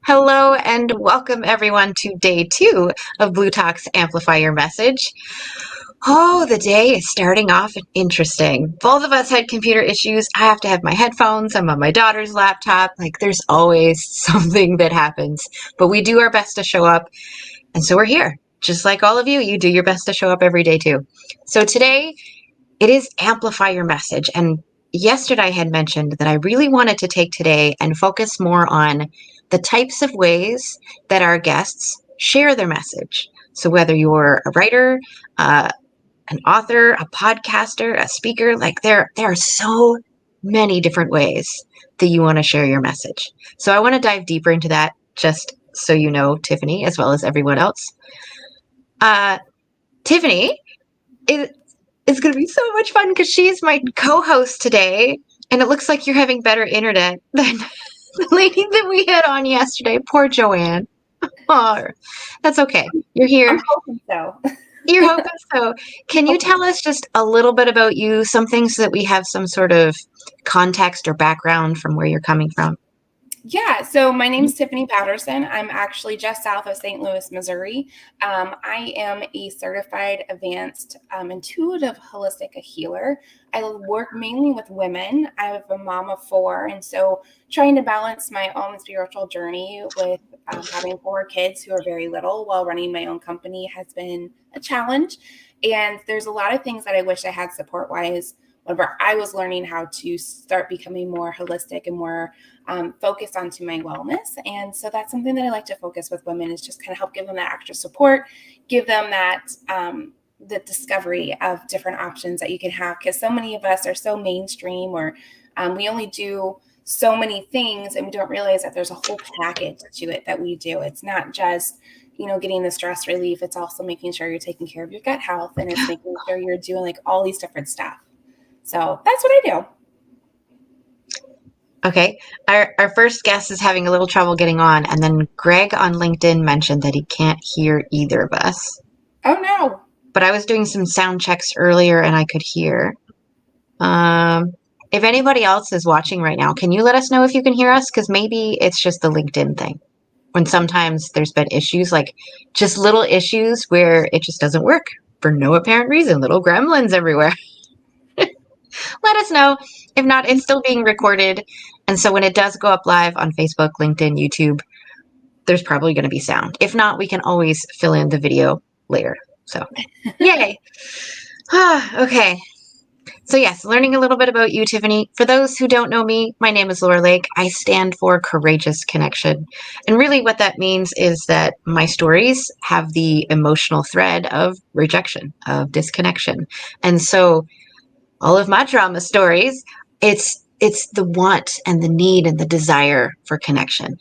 Hello and welcome everyone to day 2 of Blue Talk's Amplify Your Message. Oh, the day is starting off interesting. Both of us had computer issues. I have to have my headphones. I'm on my daughter's laptop. There's always something that happens, but we do our best to show up. And so we're here. Just like all of you, you do your best to show up every day too. So today it is Amplify Your Message. And yesterday I had mentioned that I really wanted to take today and focus more on the types of ways that our guests share their message. So whether you're a writer, an author, a podcaster, a speaker, there are so many different ways that you want to share your message. So I want to dive deeper into that, just so you know, Tiffany, as well as everyone else. Tiffany it's going to be so much fun because she's my co-host today, and it looks like you're having better internet than the lady that we had on yesterday. Poor Joanne. Oh, that's okay. You're here. I'm hoping so. You're hoping so. Can you tell us just a little bit about you, something so that we have some sort of context or background from where you're coming from? Yeah, so my name is Tiffany Patterson. I'm actually just south of St. Louis, Missouri. I am a certified advanced intuitive holistic healer. I work mainly with women. I have a mom of 4, and so trying to balance my own spiritual journey with having 4 kids who are very little while running my own company has been a challenge. And there's a lot of things that I wish I had support-wise whenever I was learning how to start becoming more holistic and more focused onto my wellness. And so that's something that I like to focus with women, is just kind of help give them that extra support, give them that the discovery of different options that you can have, because so many of us are so mainstream, or we only do so many things and we don't realize that there's a whole package to it that we do. It's not just getting the stress relief. It's also making sure you're taking care of your gut health, and it's making sure you're doing all these different stuff. So that's what I do. Okay. Our first guest is having a little trouble getting on, and then Greg on LinkedIn mentioned that he can't hear either of us. Oh, no. But I was doing some sound checks earlier and I could hear. If anybody else is watching right now, can you let us know if you can hear us? Because maybe it's just the LinkedIn thing. When sometimes there's been issues, just little issues where it just doesn't work for no apparent reason. Little gremlins everywhere. Let us know. If not, it's still being recorded. And so when it does go up live on Facebook, LinkedIn, YouTube, there's probably going to be sound. If not, we can always fill in the video later. So, yay. Okay. So yes, learning a little bit about you, Tiffany. For those who don't know me, my name is Loren. I stand for Courageous Connection. And really what that means is that my stories have the emotional thread of rejection, of disconnection. And so all of my trauma stories, it's the want and the need and the desire for connection,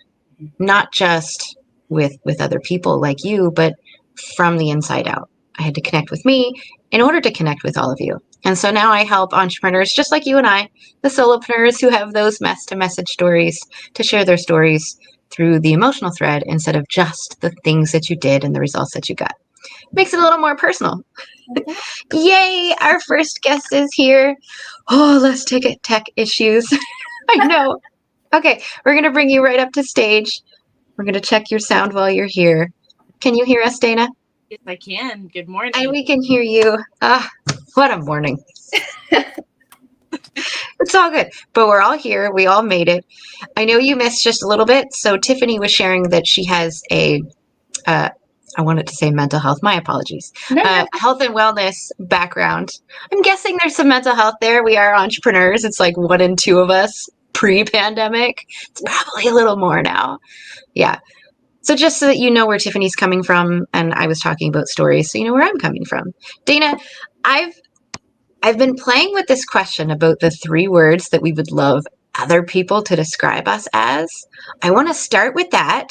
not just with other people like you, but from the inside out. I had to connect with me in order to connect with all of you. And so now I help entrepreneurs just like you and I, the solopreneurs who have those mess-to-message stories, to share their stories through the emotional thread instead of just the things that you did and the results that you got. Makes it a little more personal. Yay, our first guest is here. Oh, let's take it, tech issues. I know. Okay, we're going to bring you right up to stage. We're going to check your sound while you're here. Can you hear us, Dana? Yes, I can. Good morning. And we can hear you. What a morning. It's all good. But we're all here. We all made it. I know you missed just a little bit. So Tiffany was sharing that she has I wanted to say mental health. My apologies. Health and wellness background. I'm guessing there's some mental health there. We are entrepreneurs. It's like 1 in 2 of us pre-pandemic. It's probably a little more now. Yeah. So just so that you know where Tiffany's coming from, and I was talking about stories, so you know where I'm coming from. Dana, I've been playing with this question about the 3 words that we would love other people to describe us as. I want to start with that.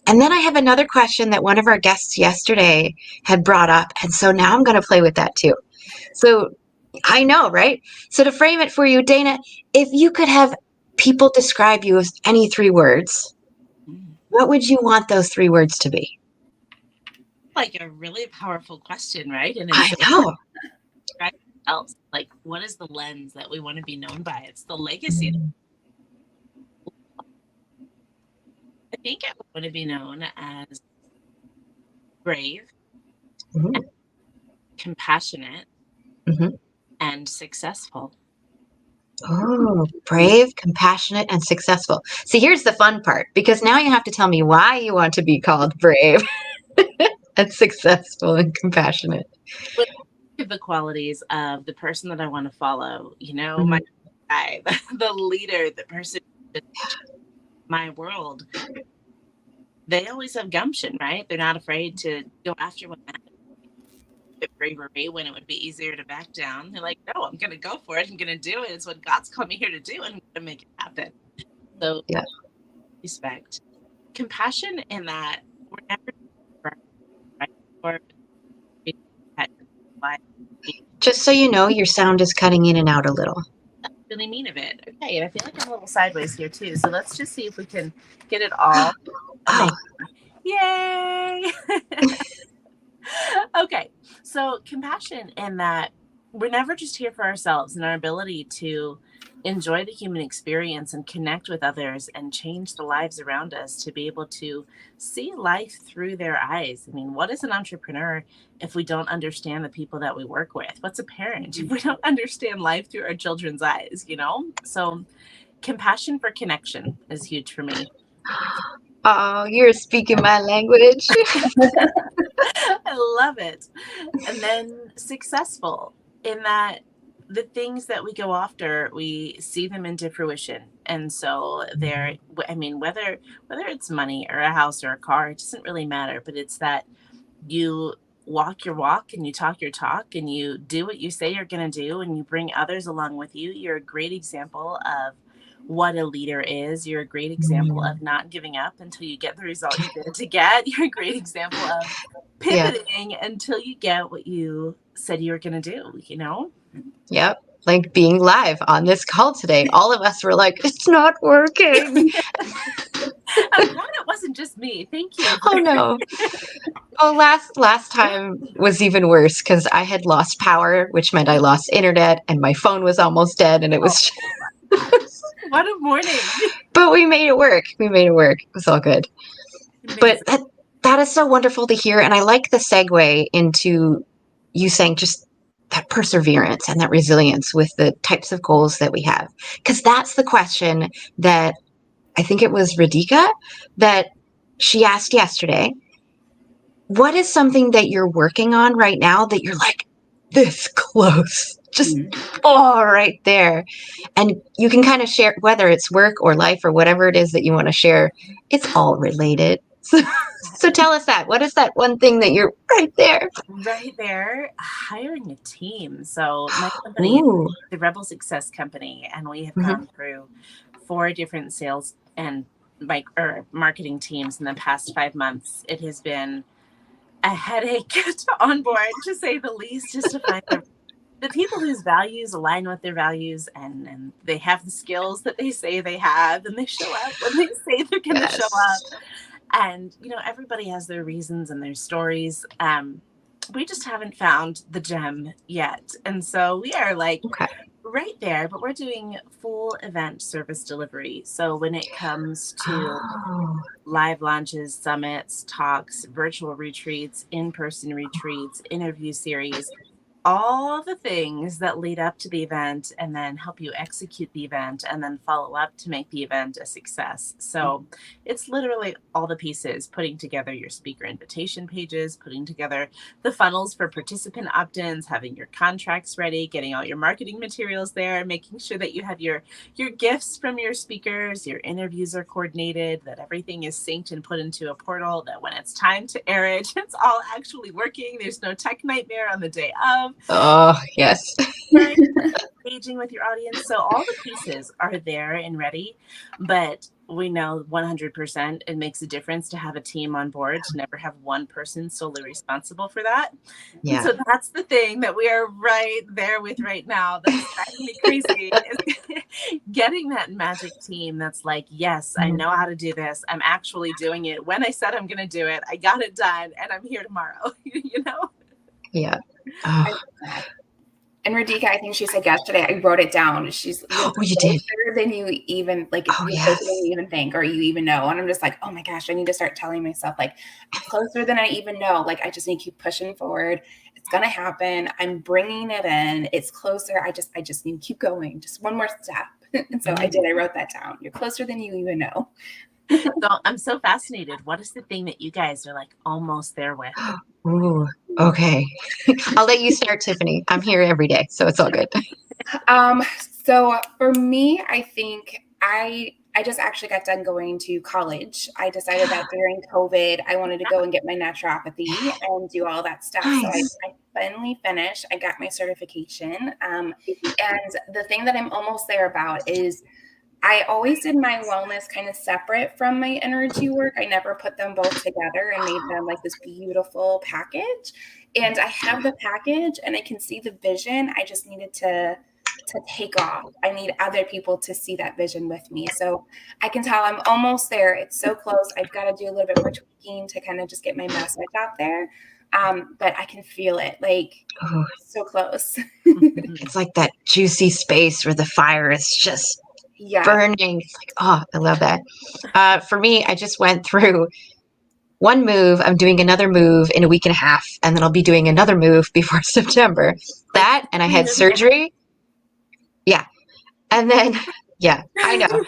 And then I have another question that one of our guests yesterday had brought up. And so now I'm going to play with that too. So I know, right? So to frame it for you, Dana, if you could have people describe you as any 3 words, what would you want those 3 words to be? Like a really powerful question, right? And I know. Else, what is the lens that we want to be known by? It's the legacy. think I want to be known as brave, Mhm. compassionate, Mhm. and successful. Oh, brave, compassionate, and successful. See, here's the fun part, because now you have to tell me why you want to be called brave and successful and compassionate. With the qualities of the person that I want to follow, my Mhm. guy, the leader, the person in my world, they always have gumption, right? They're not afraid to go after what matters. Bravery when it would be easier to back down. They're like, no, I'm going to go for it. I'm going to do it. It's what God's called me here to do, and I'm going to make it happen. So, Yeah. respect, compassion, in that we're never right or Just so you know, your sound is cutting in and out a little. really mean of it. Okay, and I feel like I'm a little sideways here too. So let's just see if we can get it all. Oh, Yay! Okay, so compassion in that we're never just here for ourselves, and our ability to enjoy the human experience and connect with others and change the lives around us, to be able to see life through their eyes. I mean, what is an entrepreneur if we don't understand the people that we work with? What's a parent if we don't understand life through our children's eyes, So compassion for connection is huge for me. oh, you're speaking my language. I love it. And then successful in that the things that we go after, we see them into fruition. And so there, I mean, whether it's money or a house or a car, it doesn't really matter, but it's that you walk your walk and you talk your talk and you do what you say you're going to do, and you bring others along with you. You're a great example of what a leader is. You're a great example of not giving up until you get the result you did to get. You're a great example of Yeah. pivoting until you get what you said you were going to do, Yep. Like being live on this call today. All of us were like, it's not working. I'm glad it wasn't just me. Thank you. Oh no. Oh, last time was even worse, because I had lost power, which meant I lost internet, and my phone was almost dead, and it was. What a morning. But we made it work. It was all good. Amazing. But that is so wonderful to hear, and I like the segue into you saying just that perseverance and that resilience with the types of goals that we have, because that's the question that I think it was Radhika that she asked yesterday. What is something that you're working on right now that you're like this close? Just right there. And you can kind of share, whether it's work or life or whatever it is that you want to share. It's all related. So tell us that. What is that one thing that you're right there? Right there, hiring a team. So my company is the Rebel Success Company, and we have gone through 4 different sales and marketing teams in the past 5 months. It has been a headache to onboard, to say the least, just to find the people whose values align with their values, and they have the skills that they say they have, and they show up when they say they're going to show up. And, everybody has their reasons and their stories. We just haven't found the gem yet. And so we are right there, but we're doing full event service delivery. So when it comes to live launches, summits, talks, virtual retreats, in-person retreats, interview series, all the things that lead up to the event, and then help you execute the event, and then follow up to make the event a success. So it's literally all the pieces: putting together your speaker invitation pages, putting together the funnels for participant opt-ins, having your contracts ready, getting all your marketing materials there, making sure that you have your gifts from your speakers, your interviews are coordinated, that everything is synced and put into a portal, that when it's time to air it, it's all actually working. There's no tech nightmare on the day of. Oh, yes. Right? Engaging with your audience. So all the pieces are there and ready, but we know 100% it makes a difference to have a team on board, to never have one person solely responsible for that. Yeah. And so that's the thing that we are right there with right now. That's driving me crazy. Is getting that magic team that's like, yes, I know how to do this. I'm actually doing it. When I said I'm going to do it, I got it done, and I'm here tomorrow. Yeah. Oh. And Radhika, I think she said yesterday, I wrote it down. You're you closer did. than you even like. Oh, You're yes. closer than you even think, or you even know. And I'm just like, oh my gosh, I need to start telling myself like, I'm closer than I even know. Like, I just need to keep pushing forward. It's gonna happen. I'm bringing it in. It's closer. I just need to keep going. Just one more step. And so I did. I wrote that down. You're closer than you even know. So I'm so fascinated. What is the thing that you guys are like almost there with? Ooh, okay. I'll let you start, Tiffany. I'm here every day, so it's all good. So for me, I think I just actually got done going to college. I decided that during COVID, I wanted to go and get my naturopathy and do all that stuff. So Nice. I finally finished. I got my certification. And the thing that I'm almost there about is I always did my wellness kind of separate from my energy work. I never put them both together and made them like this beautiful package. And I have the package and I can see the vision. I just needed to take off. I need other people to see that vision with me. So I can tell I'm almost there. It's so close. I've got to do a little bit more tweaking to kind of just get my message out there. But I can feel it like so close. It's like that juicy space where the fire is just burning. It's like, oh, I love that. For me, I just went through one move. I'm doing another move in a week and a half, and then I'll be doing another move before September. That, and I had surgery. Yeah. And then, yeah, I know.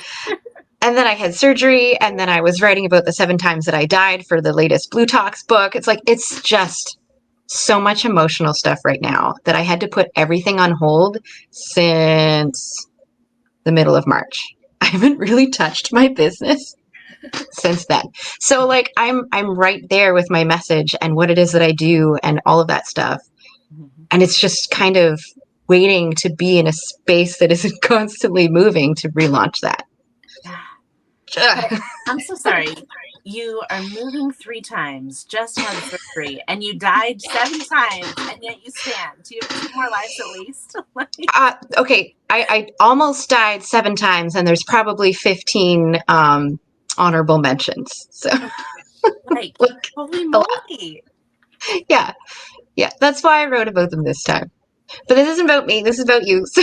And then I had surgery, and then I was writing about the 7 times that I died for the latest Blue Talks book. It's like, it's just so much emotional stuff right now that I had to put everything on hold since the middle of March. I haven't really touched my business since then. So like I'm right there with my message and what it is that I do and all of that stuff. And it's just kind of waiting to be in a space that isn't constantly moving to relaunch that. I'm so sorry. You are moving 3 times, just had surgery, and you died 7 times, and yet you stand. Do you have 2 more lives at least? Okay, I almost died 7 times, and there's probably 15 honorable mentions. So, like holy moly! Yeah, that's why I wrote about them this time. But this isn't about me. This is about you. So.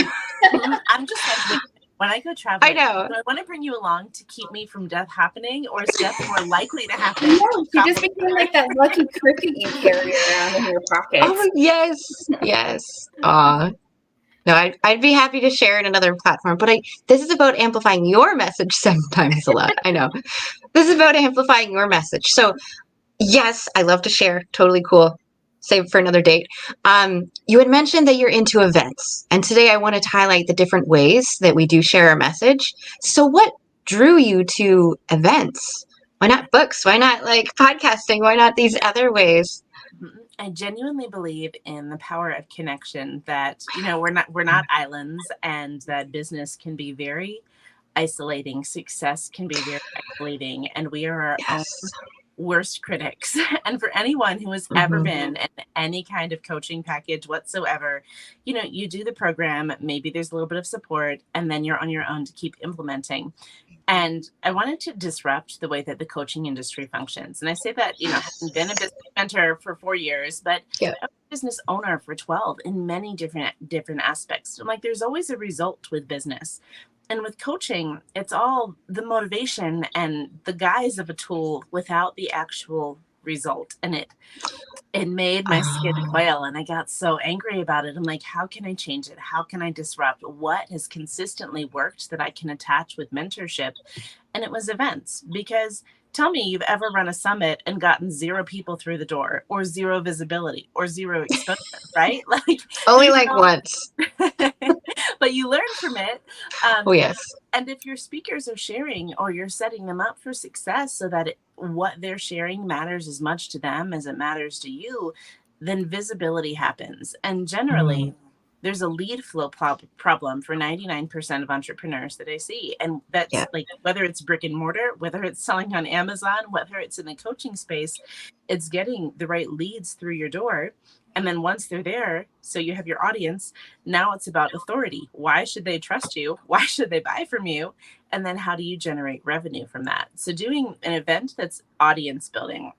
I'm just like, when I go traveling, I know. Do I want to bring you along to keep me from death happening, or is death more likely to happen? No, you just became like that lucky cricket you carry around in your pocket. Oh, yes. No, I'd be happy to share in another platform, but this is about amplifying your message 7 times a lot. I know. This is about amplifying your message. So, yes, I love to share. Totally cool. Save for another date. You had mentioned that you're into events, and today I wanted to highlight the different ways that we do share our message. So what drew you to events? Why not books? Why not like podcasting? Why not these other ways? I genuinely believe in the power of connection, that, we're not islands, and that business can be very isolating. Success can be very isolating, and we are our own worst critics. And for anyone who has ever been in any kind of coaching package whatsoever, you do the program, maybe there's a little bit of support, and then you're on your own to keep implementing. And I wanted to disrupt the way that the coaching industry functions. And I say that, having been a business mentor for 4 years, but a business owner for 12 in many different aspects. I'm like, there's always a result with business. And with coaching, it's all the motivation and the guise of a tool without the actual result. And it made my skin quail, and I got so angry about it. I'm like, how can I change it? How can I disrupt? What has consistently worked that I can attach with mentorship? And it was events. Because tell me you've ever run a summit and gotten 0 people through the door, or 0 visibility, or 0 exposure, right? Like only like once. But you learn from it. Yes. And if your speakers are sharing, or you're setting them up for success so that what they're sharing matters as much to them as it matters to you, then visibility happens. And generally, there's a lead flow problem for 99% of entrepreneurs that I see. And that's like, whether it's brick and mortar, whether it's selling on Amazon, whether it's in the coaching space, it's getting the right leads through your door. And then once they're there, so you have your audience, now it's about authority. Why should they trust you? Why should they buy from you? And then how do you generate revenue from that? So doing an event that's audience building,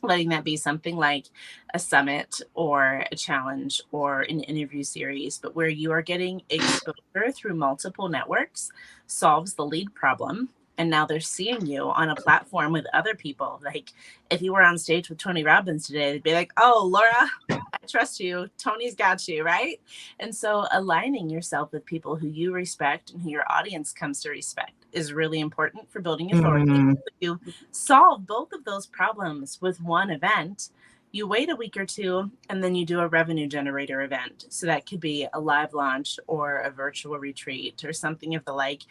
letting that be something like a summit or a challenge or an interview series, but where you are getting exposure through multiple networks, solves the lead problem. And now they're seeing you on a platform with other people. Like if you were on stage with Tony Robbins today, they'd be like, oh, Laura, I trust you. Tony's got you, right? And so aligning yourself with people who you respect and who your audience comes to respect is really important for building authority. Mm. You solve both of those problems with one event. You wait a week or two, and then you do a revenue generator event. So that could be a live launch or a virtual retreat or something of the like.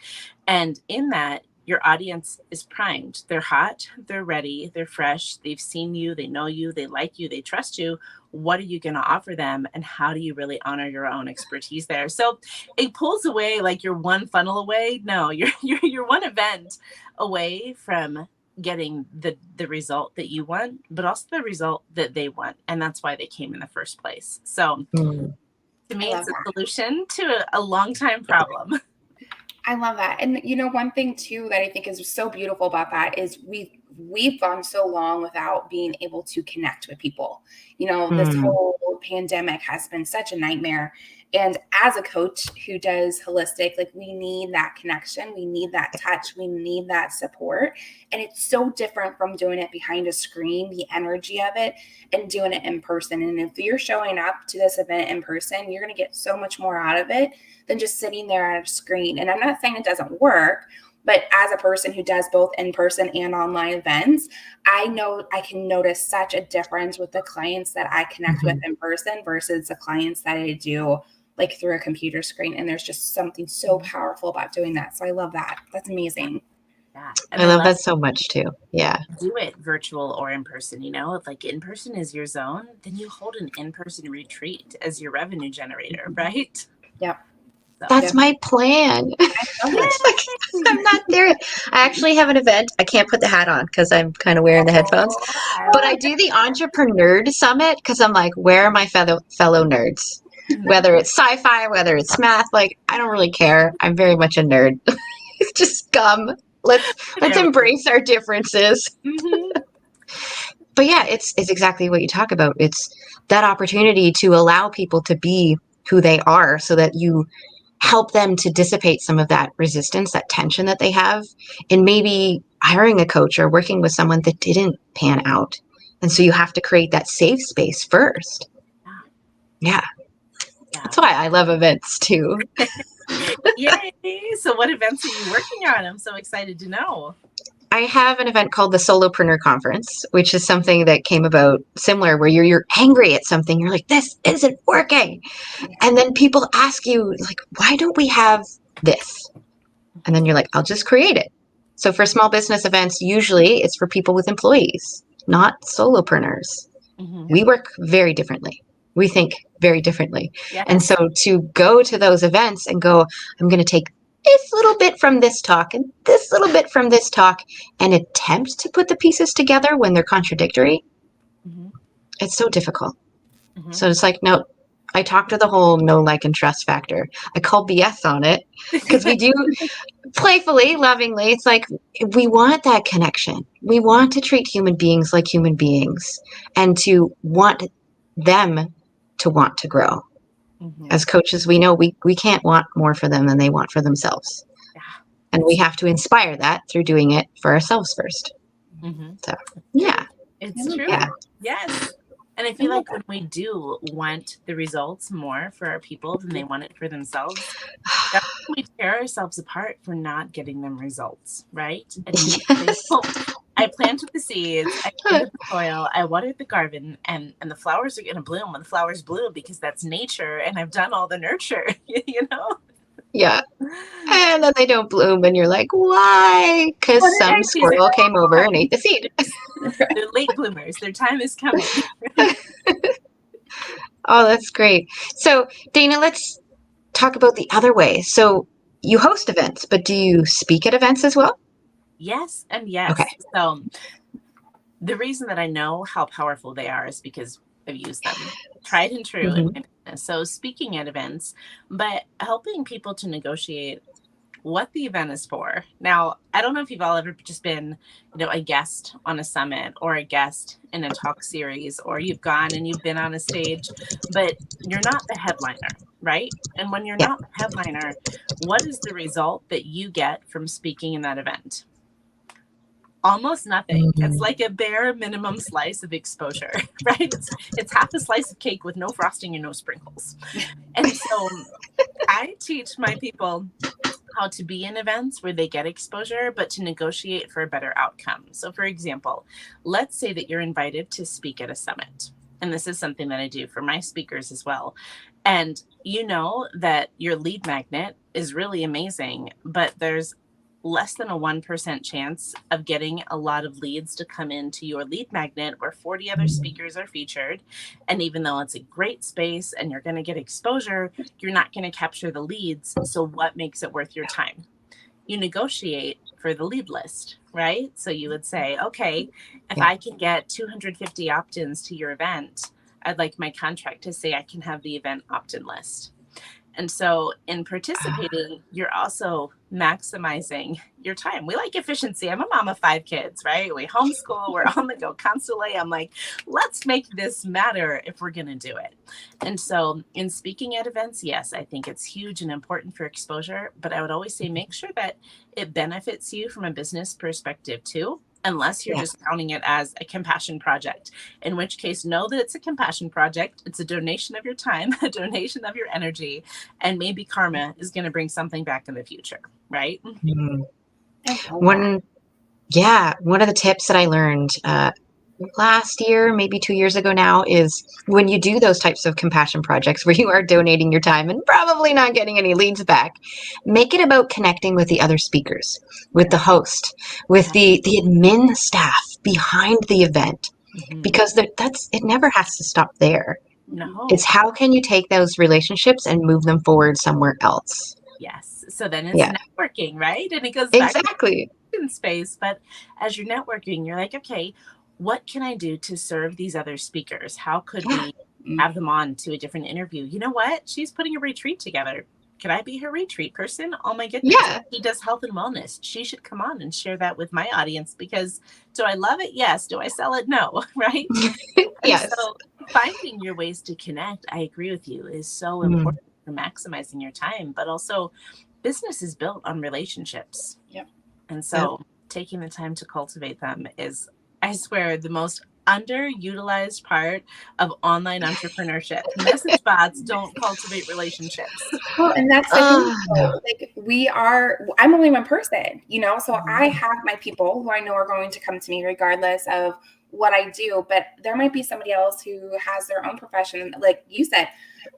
And in that, your audience is primed. They're hot, they're ready, they're fresh. They've seen you, they know you, they like you, they trust you. What are you going to offer them? And how do you really honor your own expertise there? So it pulls away like you're one funnel away. No, you're one event away from getting the result that you want, but also the result that they want. And that's why they came in the first place. So to me, it's a solution to a long time problem. I love that. And one thing too that I think is so beautiful about that is we've gone so long without being able to connect with people. This whole pandemic has been such a nightmare. And as a coach who does holistic, like we need that connection, we need that touch, we need that support. And it's so different from doing it behind a screen, the energy of it, and doing it in person. And if you're showing up to this event in person, you're going to get so much more out of it than just sitting there at a screen. And I'm not saying it doesn't work, but as a person who does both in-person and online events, I know I can notice such a difference with the clients that I connect with in person versus the clients that I do like through a computer screen. And there's just something so powerful about doing that. So I love that. That's amazing. Yeah. I love that so much too. Yeah. Do it virtual or in person, if like in person is your zone, then you hold an in-person retreat as your revenue generator, right? Yep. So, That's my plan. I'm not there. I actually have an event. I can't put the hat on because I'm kind of wearing the headphones. But I do the Entrepreneur Summit because I'm like, where are my fellow nerds? Whether it's sci-fi, whether it's math, like I don't really care. I'm very much a nerd. It's just scum. Let's embrace our differences. But yeah, it's exactly what you talk about. It's that opportunity to allow people to be who they are so that you help them to dissipate some of that resistance, that tension that they have, and maybe hiring a coach or working with someone that didn't pan out. And so you have to create that safe space first. Yeah. That's why I love events too. Yay. So what events are you working on? I'm so excited to know. I have an event called the Solopreneur Conference, which is something that came about similar where you're angry at something. You're like, this isn't working. And then people ask you like, why don't we have this? And then you're like, I'll just create it. So for small business events, usually it's for people with employees, not solopreneurs. We work very differently. We think very differently. Yes. And so to go to those events and go, I'm going to take this little bit from this talk and this little bit from this talk and attempt to put the pieces together when they're contradictory, it's so difficult. So it's like, no, I talk to the whole know, like, and trust factor. I call BS on it because we do playfully, lovingly. It's like we want that connection. We want to treat human beings like human beings and to want them to want to grow. As coaches, we know we can't want more for them than they want for themselves. And we have to inspire that through doing it for ourselves first. So, yeah. It's true. Yeah. Yes. And I feel like when we do want the results more for our people than they want it for themselves, that's when we tear ourselves apart for not getting them results, right? And I planted the seeds, I planted the soil, I watered the garden, and the flowers are going to bloom when the flowers bloom because that's nature, and I've done all the nurture, Yeah. And then they don't bloom, and you're like, why? Because some squirrel came over and ate the seed. They're late bloomers. Their time is coming. Oh, that's great. So, Dana, let's talk about the other way. So you host events, but do you speak at events as well? Yes and yes. Okay. So the reason that I know how powerful they are is because I've used them, tried and true in my business. So speaking at events, but helping people to negotiate what the event is for. Now, I don't know if you've all ever just been, a guest on a summit or a guest in a talk series, or you've gone and you've been on a stage, but you're not the headliner, right? And when you're Yeah. not the headliner, what is the result that you get from speaking in that event? Almost nothing. It's like a bare minimum slice of exposure, right? It's half a slice of cake with no frosting and no sprinkles. And so I teach my people how to be in events where they get exposure, but to negotiate for a better outcome. So for example, let's say that you're invited to speak at a summit. And this is something that I do for my speakers as well. And you know that your lead magnet is really amazing, but there's less than a 1% chance of getting a lot of leads to come into your lead magnet where 40 other speakers are featured. And even though it's a great space and you're going to get exposure, you're not going to capture the leads. So what makes it worth your time? You negotiate for the lead list, right? So you would say, okay, if I can get 250 opt-ins to your event, I'd like my contract to say I can have the event opt-in list. And so in participating, you're also maximizing your time. We like efficiency. I'm a mom of 5 kids, right? We homeschool, we're on the go constantly. I'm like, let's make this matter if we're going to do it. And so in speaking at events, yes, I think it's huge and important for exposure, but I would always say make sure that it benefits you from a business perspective too. Unless you're just counting it as a compassion project, in which case know that it's a compassion project. It's a donation of your time, a donation of your energy, and maybe karma is going to bring something back in the future, right? Mm-hmm. One of the tips that I learned last year, maybe 2 years ago now, is when you do those types of compassion projects where you are donating your time and probably not getting any leads back, make it about connecting with the other speakers, with the host, with the admin staff behind the event, because it never has to stop there. No. It's how can you take those relationships and move them forward somewhere else? Yes. So then it's networking, right? And it goes back exactly in space. But as you're networking, you're like, okay, what can I do to serve these other speakers? How could we have them on to a different interview? You know what? She's putting a retreat together. Could I be her retreat person? Oh my goodness. Yeah. She does health and wellness. She should come on and share that with my audience, because do I love it? Yes. Do I sell it? No. Right? Yes. So finding your ways to connect, I agree with you, is so important for maximizing your time, but also business is built on relationships. Yep. And so taking the time to cultivate them is, I swear, the most underutilized part of online entrepreneurship. Message bots don't cultivate relationships. Well, and that's the thing. Like I'm only one person, so I have my people who I know are going to come to me regardless of what I do, but there might be somebody else who has their own profession. Like you said,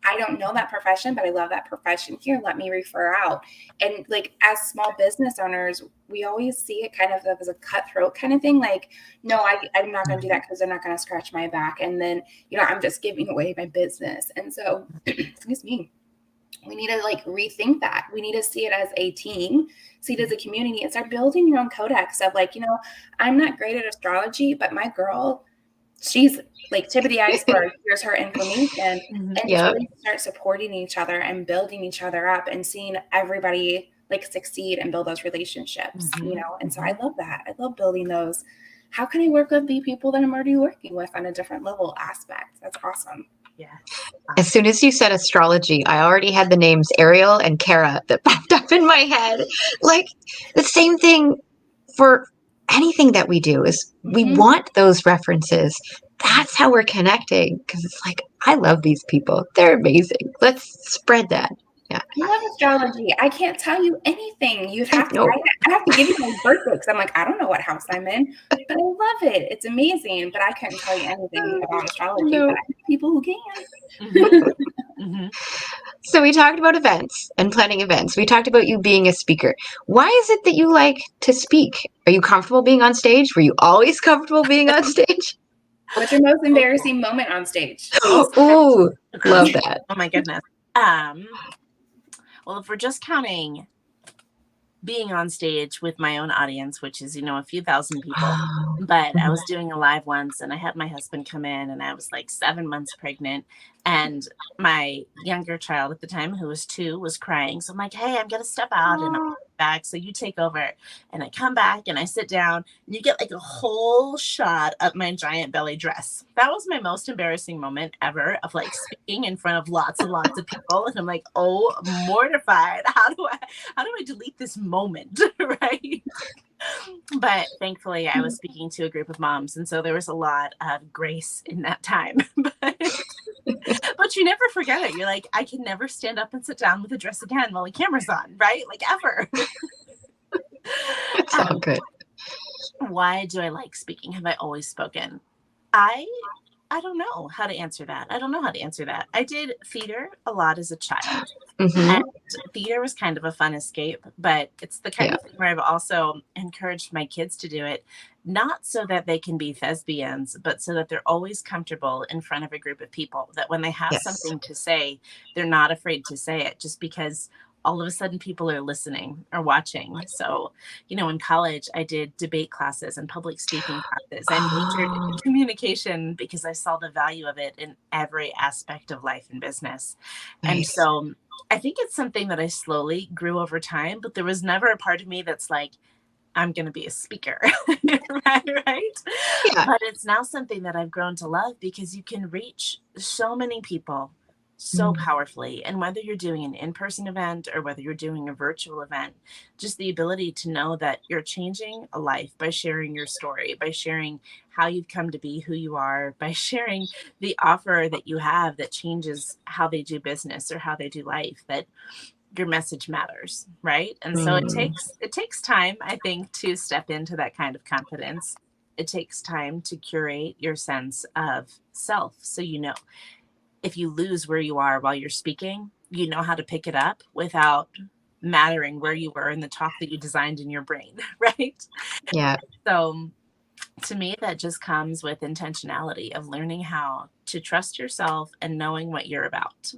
I don't know that profession, but I love that profession. Here, let me refer out. And like as small business owners, we always see it kind of as a cutthroat kind of thing. Like, no, I'm not going to do that because they're not going to scratch my back. And then, I'm just giving away my business. And so, excuse me, we need to rethink that. We need to see it as a team, see it as a community, and start building your own codex of I'm not great at astrology, but my girl, she's like tip of the iceberg. Here's her information. And just really start supporting each other and building each other up and seeing everybody succeed and build those relationships, And so I love that. I love building those. How can I work with the people that I'm already working with on a different level aspect? That's awesome. Yeah. As soon as you said astrology, I already had the names Ariel and Kara that popped up in my head. Like the same thing for anything that we do is we want those references. That's how we're connecting, because it's like, I love these people. They're amazing. Let's spread that. Yeah. I love astrology. I can't tell you anything. I have to give you my birthday because I'm like, I don't know what house I'm in, but I love it. It's amazing. But I couldn't tell you anything about astrology. But I know people who can. So we talked about events and planning events. We talked about you being a speaker. Why is it that you like to speak? Are you comfortable being on stage? Were you always comfortable being on stage? What's your most embarrassing moment on stage? Ooh, love that. Oh my goodness. Well, if we're just counting being on stage with my own audience, which is, a few thousand people, but I was doing a live once and I had my husband come in and I was like 7 months pregnant and my younger child at the time, who was 2, was crying. So I'm like, hey, I'm going to step out and back. So you take over, and I come back and I sit down, and you get like a whole shot of my giant belly dress. That was my most embarrassing moment ever, of like speaking in front of lots and lots of people. And I'm like, oh, mortified. How do I delete this moment? Right. But thankfully I was speaking to a group of moms, and so there was a lot of grace in that time. But you never forget it. You're like, I can never stand up and sit down with a dress again while the camera's on, right? Like, ever. It's all good. Why do I like speaking? Have I always spoken? I don't know how to answer that. I did theater a lot as a child. And theater was kind of a fun escape, but it's the kind of thing where I've also encouraged my kids to do it, not so that they can be thespians, but so that they're always comfortable in front of a group of people, that when they have something to say, they're not afraid to say it, just because all of a sudden people are listening or watching. So, in college, I did debate classes and public speaking classes. I majored in communication because I saw the value of it in every aspect of life and business. Nice. And so I think it's something that I slowly grew over time, but there was never a part of me that's like, I'm going to be a speaker, right? Yeah. But it's now something that I've grown to love, because you can reach so many people so powerfully. And whether you're doing an in-person event or whether you're doing a virtual event, just the ability to know that you're changing a life by sharing your story, by sharing how you've come to be who you are, by sharing the offer that you have that changes how they do business or how they do life, that your message matters, right? And so it takes time, I think, to step into that kind of confidence. It takes time to curate your sense of self. So, if you lose where you are while you're speaking, you know how to pick it up without mattering where you were in the talk that you designed in your brain, right? Yeah. So to me, that just comes with intentionality of learning how to trust yourself and knowing what you're about.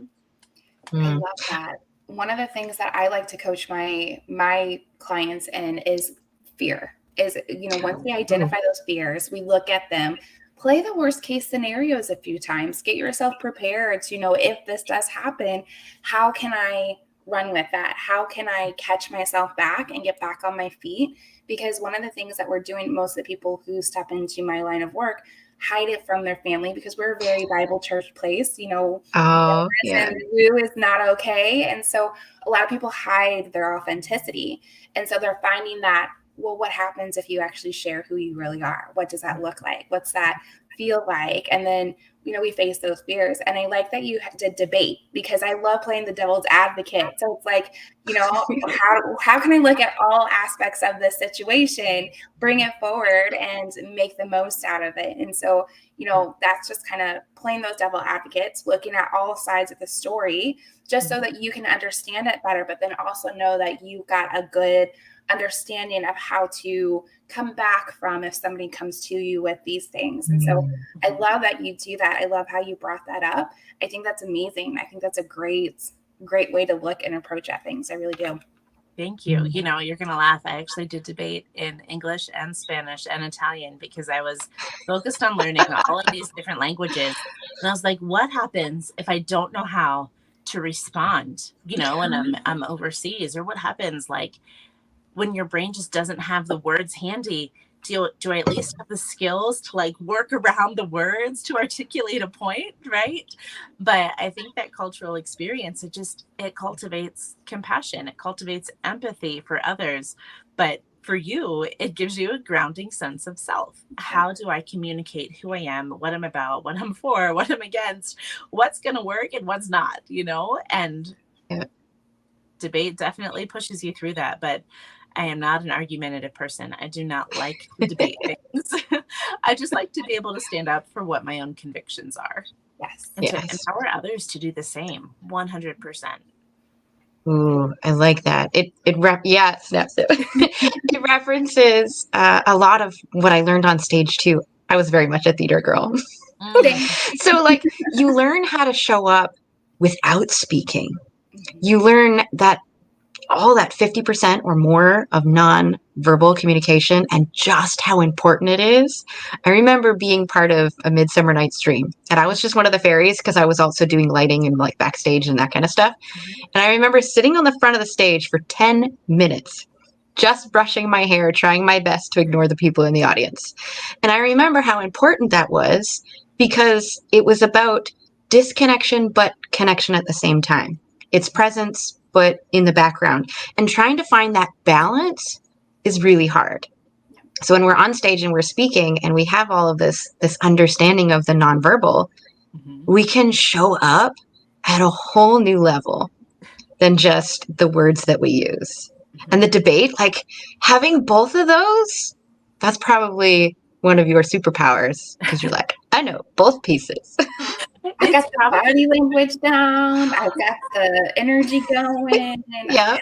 I love that. One of the things that I like to coach my clients in is fear. Is, once we identify those fears, we look at them, play the worst case scenarios a few times, get yourself prepared to if this does happen, how can I run with that? How can I catch myself back and get back on my feet? Because one of the things that we're doing, most of the people who step into my line of work hide it from their family, because we're a very Bible church place, woo is not okay. And so a lot of people hide their authenticity. And so they're finding that, well, what happens if you actually share who you really are? What does that look like? What's that feel like? And then, we face those fears. And I like that you did debate, because I love playing the devil's advocate. So it's like, how can I look at all aspects of this situation, bring it forward, and make the most out of it? And so, that's just kind of playing those devil advocates, looking at all sides of the story, just so that you can understand it better, but then also know that you've got a good understanding of how to come back from if somebody comes to you with these things. And so I love that you do that. I love how you brought that up. I think that's amazing. I think that's a great way to look and approach at things. I really do. Thank you. You're going to laugh. I actually did debate in English and Spanish and Italian, because I was focused on learning all of these different languages. And I was like, what happens if I don't know how to respond, when I'm overseas? Or what happens, like, when your brain just doesn't have the words handy? Do I at least have the skills to like work around the words to articulate a point, right? But I think that cultural experience, it cultivates compassion, it cultivates empathy for others. But for you, it gives you a grounding sense of self. How do I communicate who I am, what I'm about, what I'm for, what I'm against, what's going to work and what's not, And debate definitely pushes you through that. But I am not an argumentative person. I do not like to debate things. I just like to be able to stand up for what my own convictions are. Yes. And to empower others to do the same. 100%. Ooh, I like that. It references a lot of what I learned on stage too. I was very much a theater girl. So like you learn how to show up without speaking. You learn that all that 50% or more of non-verbal communication and just how important it is. I remember being part of A Midsummer Night's Dream, and I was just one of the fairies because I was also doing lighting and like backstage and that kind of stuff. And I remember sitting on the front of the stage for 10 minutes just brushing my hair, trying my best to ignore the people in the audience. And I remember how important that was because it was about disconnection, but connection at the same time. It's presence, but in the background. And trying to find that balance is really hard. So when we're on stage and we're speaking and we have all of this understanding of the nonverbal, we can show up at a whole new level than just the words that we use. And the debate, like having both of those, that's probably one of your superpowers because you're like, I know both pieces. I got the body language down. I've got the energy going. Yeah.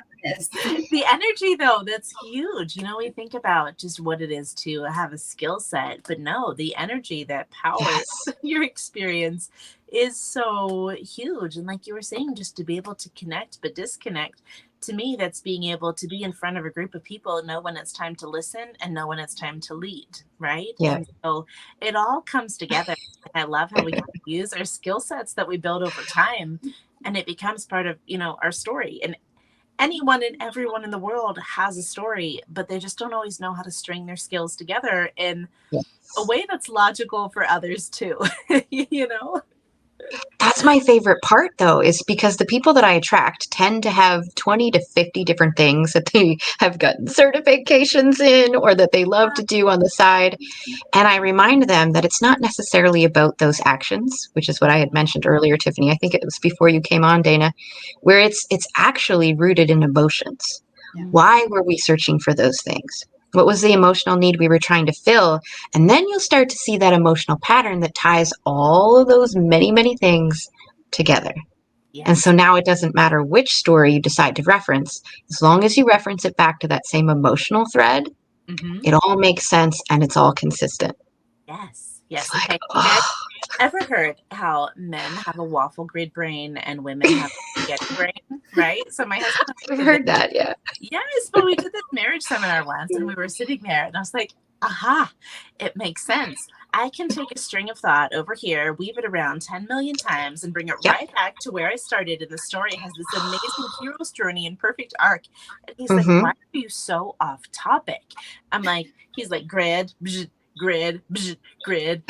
The energy, though, that's huge. You know, we think about just what it is to have a skill set, but no, the energy that powers your experience is so huge. And like you were saying, just to be able to connect but disconnect, to me, that's being able to be in front of a group of people, know when it's time to listen and know when it's time to lead, right? Yeah. And so it all comes together. I love how we can use our skill sets that we build over time, and it becomes part of, you know, our story. And anyone and everyone in the world has a story, but they just don't always know how to string their skills together in a way that's logical for others too. You know? That's my favorite part, though, is because the people that I attract tend to have 20 to 50 different things that they have gotten certifications in or that they love to do on the side. And I remind them that it's not necessarily about those actions, which is what I had mentioned earlier, Tiffany. I think it was before you came on, Dana, where it's actually rooted in emotions. Yeah. Why were we searching for those things? What was the emotional need we were trying to fill? And then you'll start to see that emotional pattern that ties all of those many, many things together. Yes. And so now it doesn't matter which story you decide to reference. As long as you reference it back to that same emotional thread, it all makes sense and it's all consistent. Yes. Yes. Okay. You guys ever heard how men have a waffle grid brain and women have a spaghetti brain? Right. So my husband. I've heard that. Yeah. Yes. But we did this marriage seminar once and we were sitting there and I was like, aha, it makes sense. I can take a string of thought over here, weave it around 10 million times and bring it right back to where I started. And the story has this amazing hero's journey and perfect arc. And he's like, why are you so off topic? I'm like, he's like, grid, grid, grid,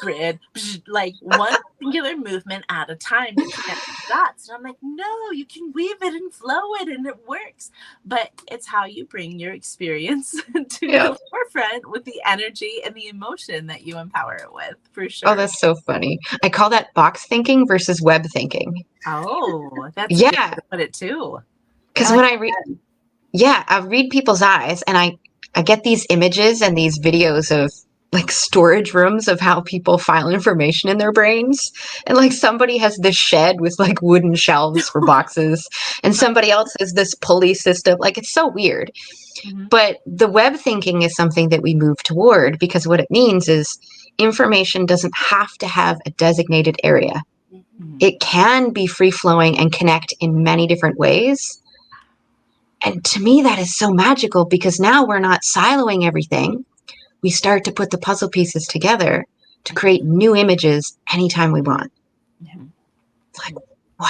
grid, like one singular movement at a time to connect the dots. And I'm like, no, you can weave it and flow it and it works. But it's how you bring your experience to the forefront with the energy and the emotion that you empower it with, for sure. Oh, that's so funny. I call that box thinking versus web thinking. Oh, that's a good way to put it too. Because when I read people's eyes and I get these images and these videos of like storage rooms of how people file information in their brains. And like somebody has this shed with like wooden shelves for boxes and somebody else has this pulley system. Like it's so weird. But the web thinking is something that we move toward because what it means is information doesn't have to have a designated area. It can be free flowing and connect in many different ways. And to me, that is so magical because now we're not siloing everything. We start to put the puzzle pieces together to create new images anytime we want. It's like, wow,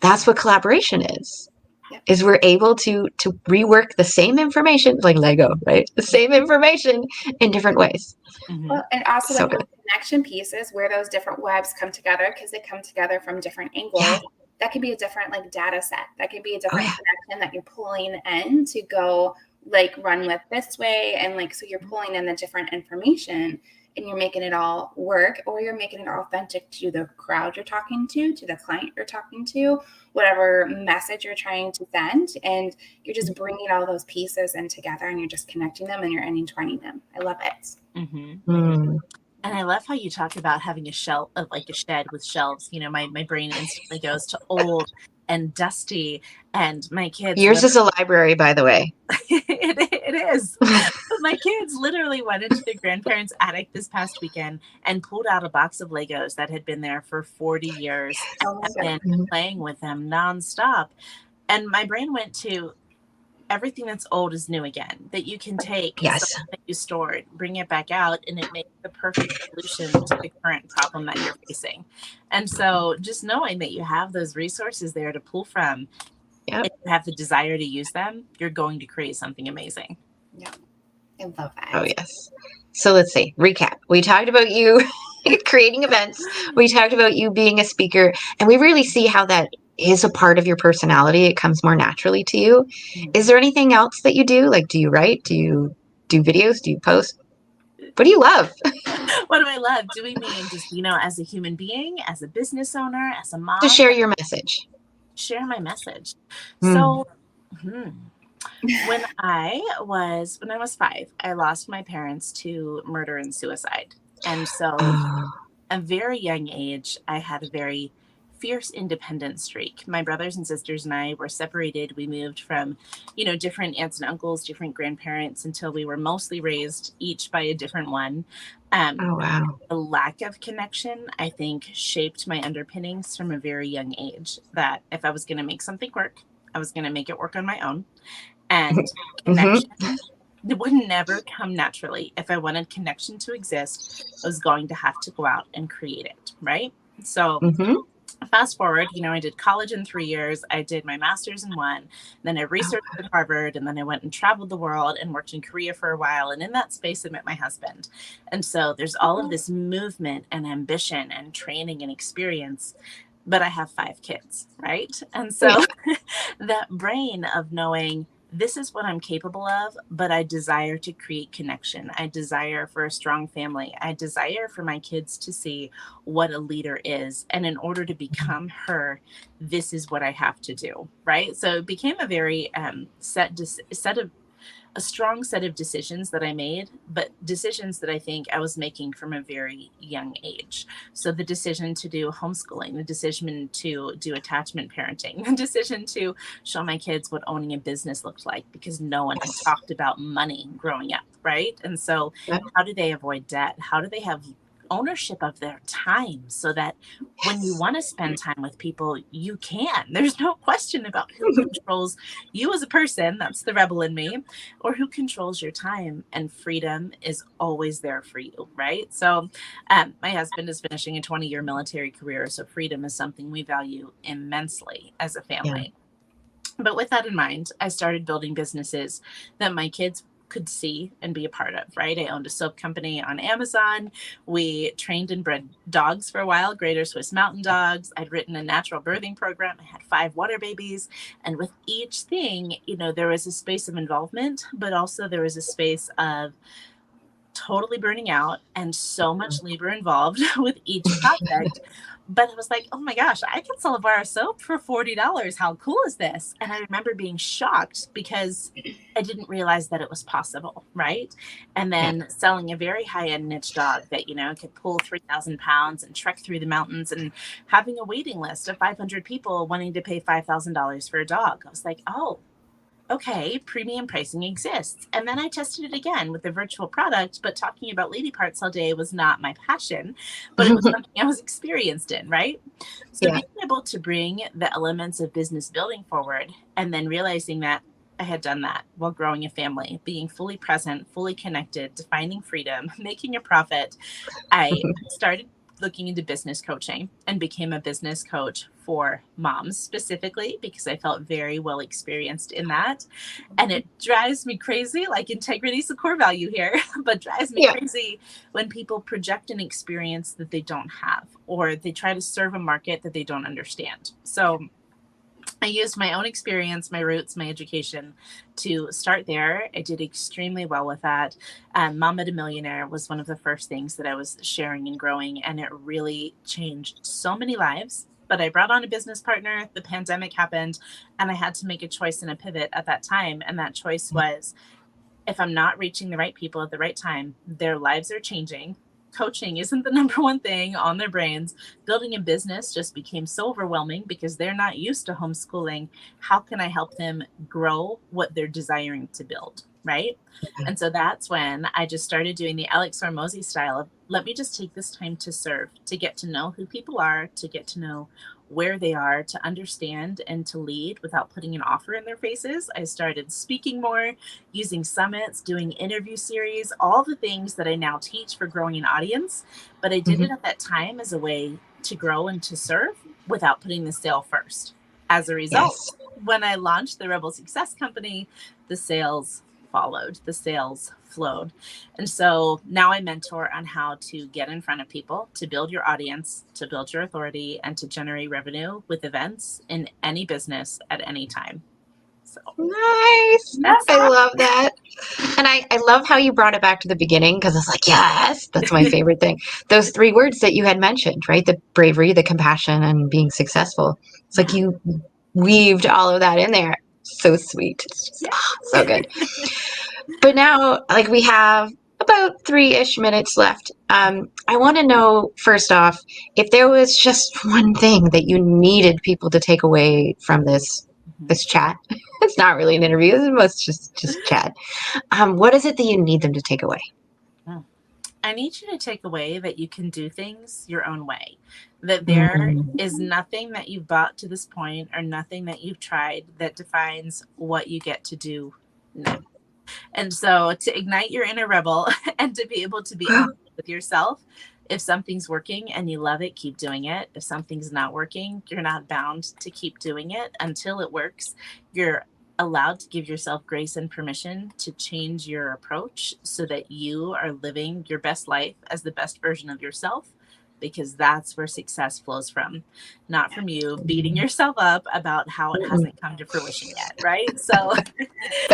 that's what collaboration is we're able to rework the same information, like Lego, right? The same information in different ways. Well, and also so the connection pieces where those different webs come together because they come together from different angles. Yeah. That could be a different like data set. That could be a different connection that you're pulling in to go like run with this way. And like, so you're pulling in the different information and you're making it all work, or you're making it authentic to the crowd you're talking to the client you're talking to, whatever message you're trying to send. And you're just bringing all those pieces in together and you're just connecting them and you're intertwining them. I love it. And I love how you talk about having a shelf of like a shed with shelves. You know, my brain instantly goes to old and dusty, and my kids. Yours is a library, by the way. It is. My kids literally went into their grandparents' attic this past weekend and pulled out a box of Legos that had been there for 40 years and been playing with them nonstop. And my brain went to everything that's old is new again, that you can take something that you stored, bring it back out, and it makes the perfect solution to the current problem that you're facing. And so just knowing that you have those resources there to pull from Yep. if you have the desire to use them, you're going to create something amazing. Yeah, I love that. Oh, yes. So let's see. Recap. We talked about you creating events. We talked about you being a speaker, and we really see how that is a part of your personality. It comes more naturally to you. Is there anything else that you do? Like, do you write? Do you do videos? Do you post? What do you love? What do I love? Do we mean just, as a human being, as a business owner, as a mom? To share your message. Share my message. Mm. So when I was 5, I lost my parents to murder and suicide. And so at a very young age, I had a very fierce independent streak. My brothers and sisters and I were separated. We moved from, different aunts and uncles, different grandparents, until we were mostly raised each by a different one. Oh, wow. The lack of connection, I think, shaped my underpinnings from a very young age, that if I was going to make something work, I was going to make it work on my own. And connection, it would never come naturally. If I wanted connection to exist, I was going to have to go out and create it, right? So fast forward, I did college in 3 years. I did my master's in 1. Then I researched at Harvard, and then I went and traveled the world and worked in Korea for a while. And in that space, I met my husband. And so there's all of this movement and ambition and training and experience. But I have 5 kids, right? And so that brain of knowing, this is what I'm capable of, but I desire to create connection. I desire for a strong family. I desire for my kids to see what a leader is. And in order to become her, this is what I have to do, right? So it became a very a strong set of decisions that I made, but decisions that I think I was making from a very young age. So the decision to do homeschooling, the decision to do attachment parenting, the decision to show my kids what owning a business looked like, because no one had talked about money growing up, right? And so how do they avoid debt? How do they have ownership of their time, so that when you want to spend time with people, you can. There's no question about who controls you as a person. That's the rebel in me, or who controls your time. And freedom is always there for you, right? So my husband is finishing a 20-year military career, so freedom is something we value immensely as a family. But with that in mind, I started building businesses that my kids could see and be a part of, right? I owned a soap company on Amazon. We trained and bred dogs for a while, Greater Swiss Mountain Dogs. I'd written a natural birthing program. I had 5 water babies. And with each thing, there was a space of involvement, but also there was a space of totally burning out and so much labor involved with each project. But I was like, oh my gosh, I can sell a bar of soap for $40. How cool is this? And I remember being shocked because I didn't realize that it was possible, right? And then selling a very high-end niche dog that, could pull 3,000 pounds and trek through the mountains, and having a waiting list of 500 people wanting to pay $5,000 for a dog. I was like, oh, okay, premium pricing exists. And then I tested it again with the virtual product, but talking about lady parts all day was not my passion, but it was something I was experienced in, right? So being able to bring the elements of business building forward, and then realizing that I had done that while growing a family, being fully present, fully connected, defining freedom, making a profit, I started looking into business coaching and became a business coach for moms specifically, because I felt very well experienced in that. And it drives me crazy, like integrity is a core value here, but drives me crazy when people project an experience that they don't have, or they try to serve a market that they don't understand. So I used my own experience, my roots, my education to start there. I did extremely well with that. Mama to Millionaire was one of the first things that I was sharing and growing, and it really changed so many lives. But I brought on a business partner, the pandemic happened, and I had to make a choice and a pivot at that time. And that choice was, if I'm not reaching the right people at the right time, their lives are changing. Coaching isn't the number one thing on their brains. Building a business just became so overwhelming because they're not used to homeschooling. How can I help them grow what they're desiring to build, right? And so that's when I just started doing the Alex Hormozi style of, let me just take this time to serve, to get to know who people are, to get to know where they are, to understand and to lead without putting an offer in their faces. I started speaking more, using summits, doing interview series, all the things that I now teach for growing an audience. But I did it at that time as a way to grow and to serve without putting the sale first. As a result, when I launched the Rebel Success Company, the sales followed, the sales flowed. And so now I mentor on how to get in front of people, to build your audience, to build your authority, and to generate revenue with events in any business at any time. So Nice. I love that. And I love how you brought it back to the beginning, because it's like, yes, that's my favorite thing. Those 3 words that you had mentioned, right? The bravery, the compassion, and being successful. It's like you weaved all of that in there. So sweet. It's just so good. But now, like, we have about 3-ish minutes left. I want to know, first off, if there was just one thing that you needed people to take away from this chat. It's not really an interview. It's just chat. What is it that you need them to take away? I need you to take away that you can do things your own way, that there is nothing that you've brought to this point or nothing that you've tried that defines what you get to do next. And so to ignite your inner rebel and to be able to be honest with yourself, if something's working and you love it, keep doing it. If something's not working, you're not bound to keep doing it until it works. You're allowed to give yourself grace and permission to change your approach so that you are living your best life as the best version of yourself, because that's where success flows from, not from you beating yourself up about how it hasn't come to fruition yet, right? So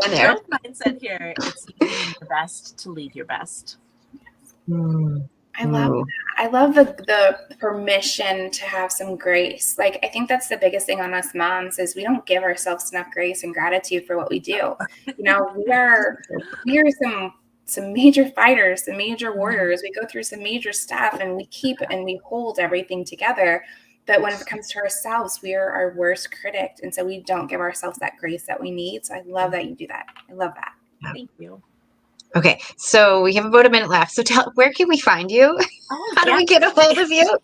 growth mindset here, it's you being your best to lead your best. I love that. I love the permission to have some grace. Like, I think that's the biggest thing on us moms is we don't give ourselves enough grace and gratitude for what we do. You know, we are some major fighters, some major warriors. We go through some major stuff and we keep and we hold everything together. But when it comes to ourselves, we are our worst critic. And so we don't give ourselves that grace that we need. So I love that you do that. I love that. Thank you. Okay, so we have about a minute left. So where can we find you? How do we get a hold of you?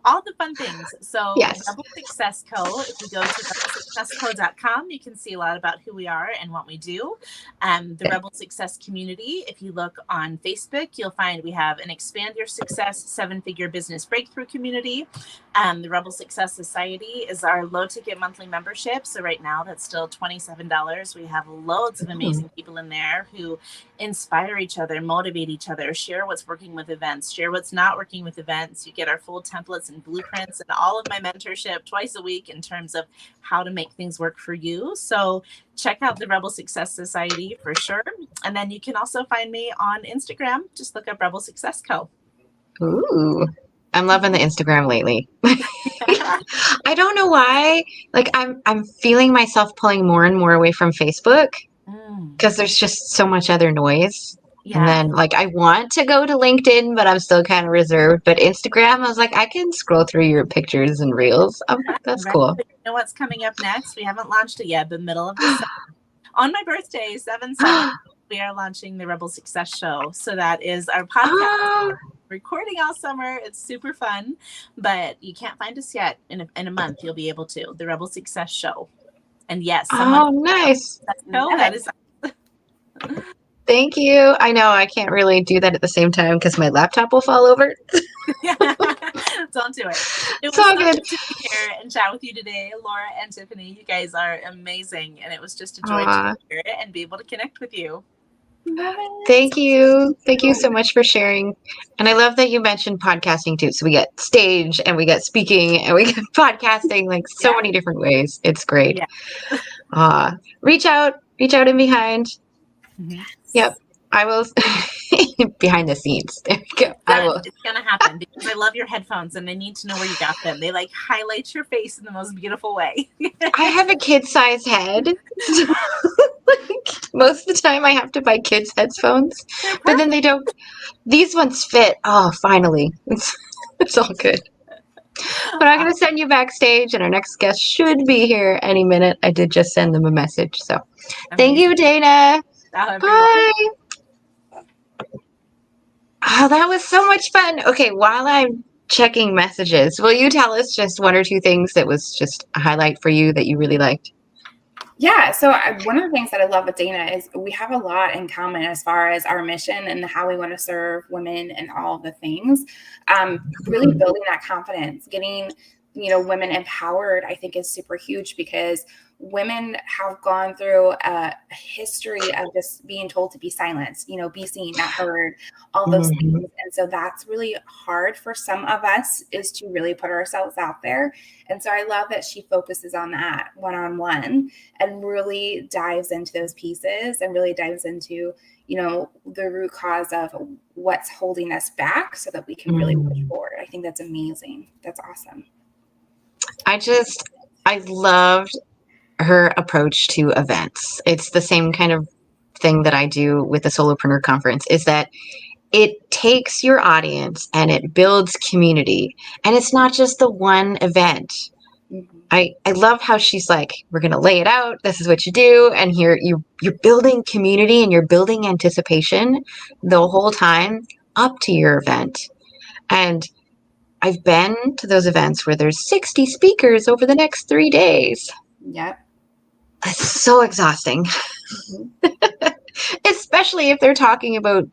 All the fun things. So Rebel Success Co. If you go to rebelsuccessco.com, you can see a lot about who we are and what we do. The Rebel Success community, if you look on Facebook, you'll find we have an Expand Your Success 7-figure business breakthrough community. The Rebel Success Society is our low-ticket monthly membership. So right now, that's still $27. We have loads of amazing people in there who inspire each other, motivate each other, share what's working with events, share what's not working with events. You get our full templates and blueprints and all of my mentorship twice a week in terms of how to make things work for you. So check out the Rebel Success Society for sure. And then you can also find me on Instagram. Just look up Rebel Success Co. Ooh, I'm loving the Instagram lately. I don't know why. Like I'm feeling myself pulling more and more away from Facebook because there's just so much other noise. Yeah. And then like I want to go to LinkedIn, but I'm still kind of reserved. But Instagram, I was like, I can scroll through your pictures and reels. That's cool. You know what's coming up next? We haven't launched it yet, but middle of December. On my birthday, 7/7, we are launching the Rebel Success Show. So that is our podcast. Recording all summer. It's super fun, but you can't find us yet. In a month, you'll be able to. The Rebel Success Show. And yes, nice. That is. Thank you. I know I can't really do that at the same time because my laptop will fall over. Don't do it. It was so good to be here and chat with you today, Laura and Tiffany. You guys are amazing, and it was just a joy to hear it and be able to connect with you. Thank you. Thank you so much for sharing. And I love that you mentioned podcasting too. So we get stage and we get speaking and we get podcasting, like so many different ways. It's great. Yeah. Reach out in behind. Yep. I will behind the scenes. There we go. It's gonna happen because I love your headphones and I need to know where you got them. They like highlight your face in the most beautiful way. I have a kid-sized head. So, like, most of the time I have to buy kids' headphones. But then they don't. These ones fit. Oh, finally. It's all good. But I'm going to send you backstage and our next guest should be here any minute. I did just send them a message. So thank you, Dana. Bye. Oh, that was so much fun. Okay, while I'm checking messages, will you tell us just one or two things that was just a highlight for you that you really liked? Yeah, so one of the things that I love with Dana is we have a lot in common as far as our mission and how we want to serve women and all of the things. Really building that confidence, getting women empowered, I think is super huge because women have gone through a history of just being told to be silenced, be seen, not heard, all those things. And so that's really hard for some of us, is to really put ourselves out there. And so I love that she focuses on that one-on-one and really dives into those pieces and really dives into, the root cause of what's holding us back so that we can really push forward. I think that's amazing. That's awesome. I loved her approach to events. It's the same kind of thing that I do with the Solopreneur Conference, is that it takes your audience and it builds community. And it's not just the one event. I love how she's like, we're going to lay it out. This is what you do. And here you're building community and you're building anticipation the whole time up to your event. And I've been to those events where there's 60 speakers over the next 3 days. Yep. It's so exhausting, especially if they're talking about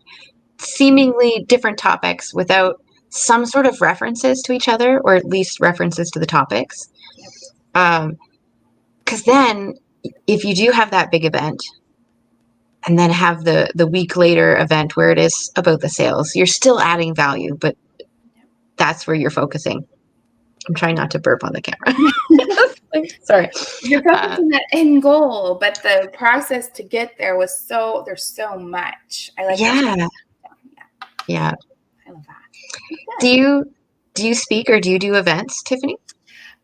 seemingly different topics without some sort of references to each other, or at least references to the topics. Because then if you do have that big event and then have the week later event where it is about the sales, you're still adding value, but that's where you're focusing. I'm trying not to burp on the camera. Sorry. You're focusing that end goal, but the process to get there there's so much. I like that. Yeah. I love that. Do you speak or do you do events, Tiffany?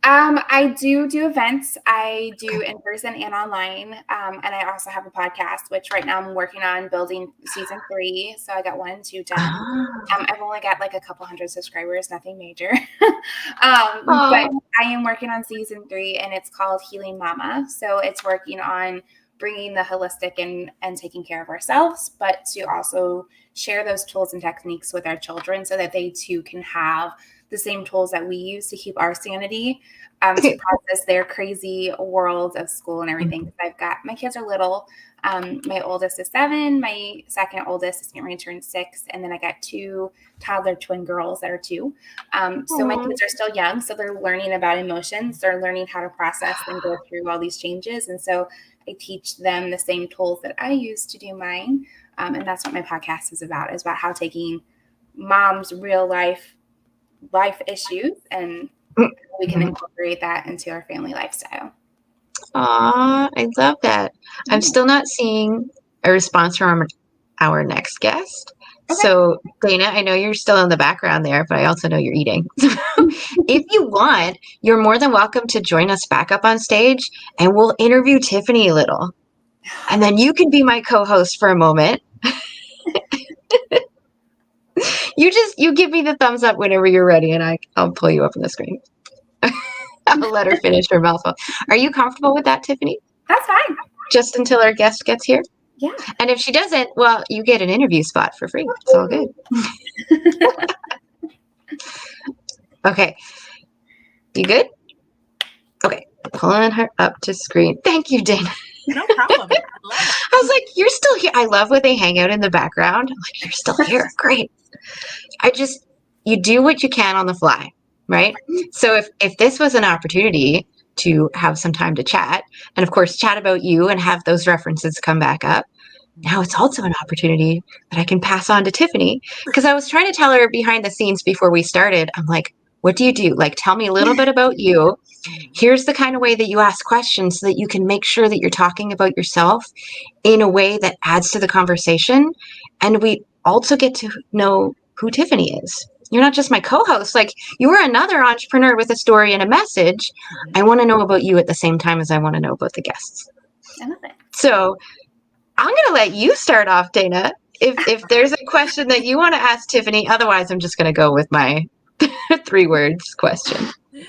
I do events. I do in person and online. And I also have a podcast, which right now I'm working on building season 3. So I got 1 and 2 done. I've only got like a couple hundred subscribers, nothing major. But I am working on season 3, and it's called Healing Mama. So it's working on bringing the holistic and taking care of ourselves, but to also share those tools and techniques with our children so that they too can have the same tools that we use to keep our sanity, to process their crazy world of school and everything. My kids are little. My oldest is 7. My second oldest is getting ready to turn 6. And then I got 2 toddler twin girls that are 2. So my kids are still young. So they're learning about emotions. They're learning how to process and go through all these changes. And so I teach them the same tools that I use to do mine. And that's what my podcast is about how taking mom's real life issues and we can incorporate that into our family lifestyle. Aw, I love that. I'm still not seeing a response from our next guest. Okay. So Dana, I know you're still in the background there, but I also know you're eating. If you want, you're more than welcome to join us back up on stage and we'll interview Tiffany a little. And then you can be my co-host for a moment. You give me the thumbs up whenever you're ready and I'll pull you up on the screen. I'll let her finish her mouthful. Are you comfortable with that, Tiffany? That's fine. Just until our guest gets here? Yeah. And if she doesn't, well, you get an interview spot for free. It's all good. Okay. You good? Okay. Pulling her up to screen. Thank you, Dana. No problem. I love it. I was like, you're still here. I love when they hang out in the background. I'm like, you're still here. Great. You do what you can on the fly, right? So if this was an opportunity to have some time to chat, and of course, chat about you and have those references come back up, now it's also an opportunity that I can pass on to Tiffany. Because I was trying to tell her behind the scenes before we started, I'm like, what do you do? Like, tell me a little bit about you. Here's the kind of way that you ask questions so that you can make sure that you're talking about yourself in a way that adds to the conversation. And we also get to know who Tiffany is. You're not just my co-host. Like, you are another entrepreneur with a story and a message. I want to know about you at the same time as I want to know about the guests. I love it. So I'm going to let you start off, Dana. If there's a question that you want to ask Tiffany, otherwise I'm just going to go with my 3 words question.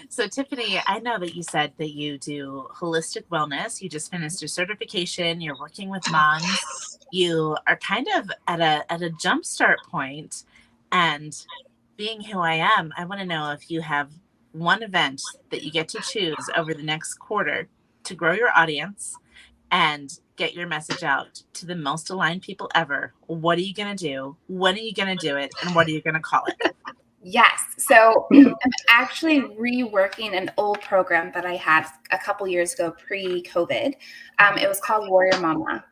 So Tiffany, I know that you said that you do holistic wellness. You just finished your certification. You're working with moms. You are kind of at a jumpstart point. And being who I am, I want to know if you have one event that you get to choose over the next quarter to grow your audience and get your message out to the most aligned people ever. What are you going to do? When are you going to do it? And what are you going to call it? Yes. So I'm actually reworking an old program that I had a couple years ago pre-COVID. It was called Warrior Mama.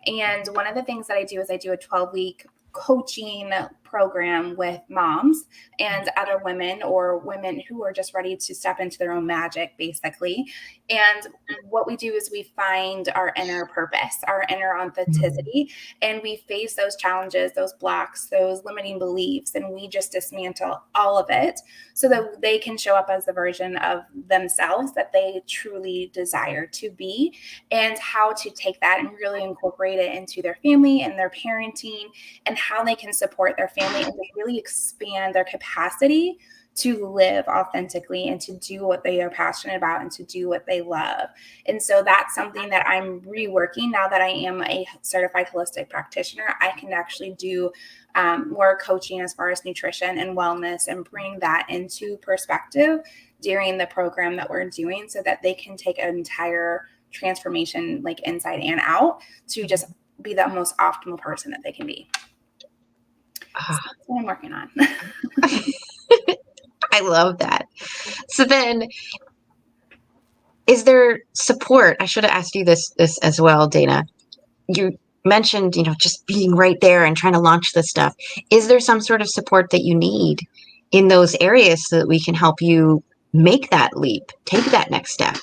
And one of the things that I do is I do a 12-week coaching program with moms and other women or women who are just ready to step into their own magic, basically. And what we do is we find our inner purpose, our inner authenticity, and we face those challenges, those blocks, those limiting beliefs, and we just dismantle all of it so that they can show up as the version of themselves that they truly desire to be, and how to take that and really incorporate it into their family and their parenting, and how they can support their family and really expand their capacity to live authentically and to do what they are passionate about and to do what they love. And so that's something that I'm reworking now that I am a certified holistic practitioner. I can actually do more coaching as far as nutrition and wellness and bring that into perspective during the program that we're doing so that they can take an entire transformation, like inside and out, to just be the most optimal person that they can be. So that's what I'm working on. I love that. So then, is there support? I should have asked you this as well, Dana. You mentioned, just being right there and trying to launch this stuff. Is there some sort of support that you need in those areas so that we can help you make that leap, take that next step?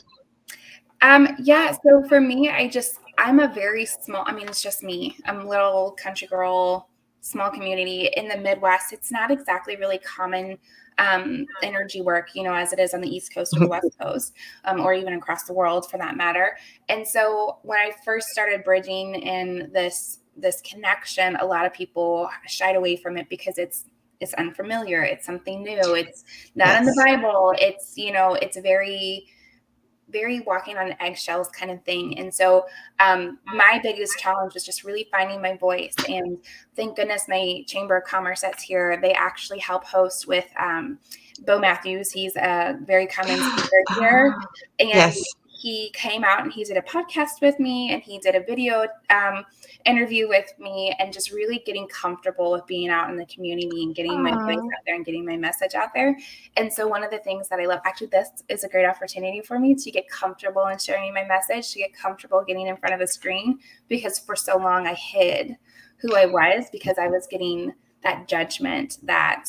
Yeah. So for me, I'm a very small, it's just me. I'm a little country girl, small community in the Midwest. It's not exactly really common energy work, as it is on the East Coast or the West Coast, or even across the world for that matter. And so when I first started bridging in this connection, a lot of people shied away from it because it's unfamiliar. It's something new. It's not in the Bible. It's, it's very walking on eggshells kind of thing. And so my biggest challenge was just really finding my voice. And thank goodness my Chamber of Commerce that's here, they actually help host with Bo Matthews. He's a very common speaker here. And he came out and he did a podcast with me, and he did a video interview with me, and just really getting comfortable with being out in the community and getting my voice out there and getting my message out there. And so one of the things that I love, actually, this is a great opportunity for me to get comfortable in sharing my message, to get comfortable getting in front of a screen, because for so long I hid who I was because I was getting that judgment that,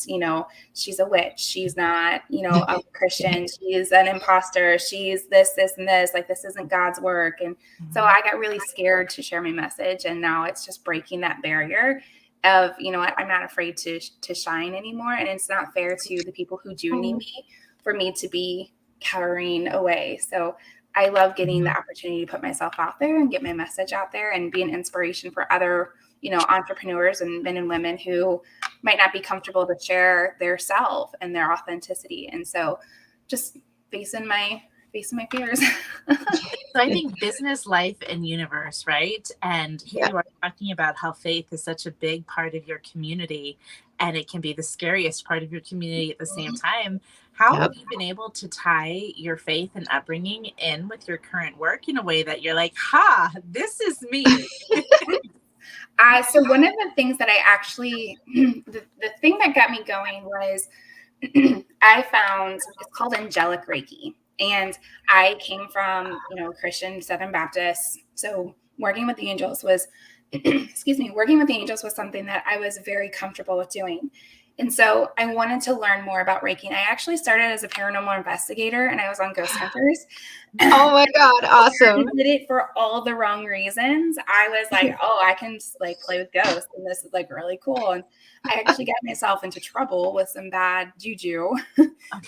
she's a witch. She's not, a Christian. She's an imposter. She's this, and this, like, this isn't God's work. And so I got really scared to share my message. And now it's just breaking that barrier of, I'm not afraid to shine anymore. And it's not fair to the people who do need me for me to be cowering away. So I love getting the opportunity to put myself out there and get my message out there and be an inspiration for other entrepreneurs and men and women who might not be comfortable to share their self and their authenticity. And so just facing my fears. So I think business, life, and universe, right? And here you are talking about how faith is such a big part of your community, and it can be the scariest part of your community at the same time. How have you been able to tie your faith and upbringing in with your current work in a way that you're like, this is me? So one of the things that I actually, the thing that got me going was I found, it's called angelic Reiki. And I came from, Christian Southern Baptist. So working with the angels was, working with the angels was something that I was very comfortable with doing. And so I wanted to learn more about Reiki. And I actually started as a paranormal investigator, and I was on Ghost Hunters. Oh my God. Awesome. I did it for all the wrong reasons. I was like, I can play with ghosts, and this is really cool. And I actually got myself into trouble with some bad juju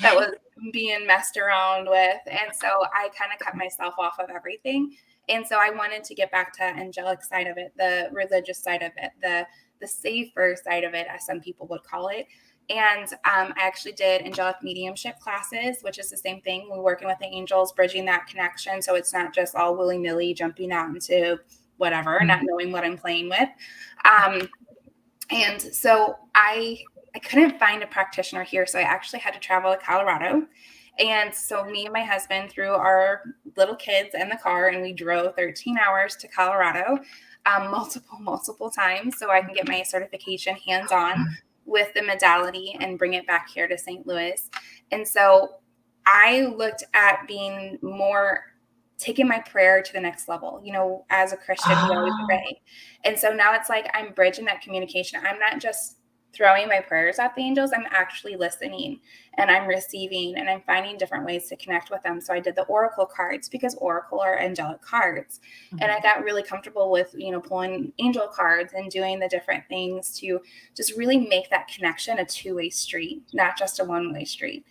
that was being messed around with. And so I kind of cut myself off of everything. And so I wanted to get back to angelic side of it, the religious side of it, the safer side of it, as some people would call it. And I actually did angelic mediumship classes, which is the same thing. We're working with the angels, bridging that connection. So it's not just all willy-nilly jumping out into whatever, not knowing what I'm playing with. And so I couldn't find a practitioner here. So I actually had to travel to Colorado. And so me and my husband threw our little kids in the car, and we drove 13 hours to Colorado multiple times so I can get my certification hands-on with the modality and bring it back here to St. Louis. And so I looked at being more taking my prayer to the next level. You know, as a Christian, we always pray. And so now it's like I'm bridging that communication. I'm not just throwing my prayers at the angels. I'm actually listening and I'm receiving and I'm finding different ways to connect with them. So I did the oracle cards because oracle are angelic cards. Mm-hmm. And I got really comfortable with, you know, pulling angel cards and doing the different things to just really make that connection a two-way street, not just a one-way street.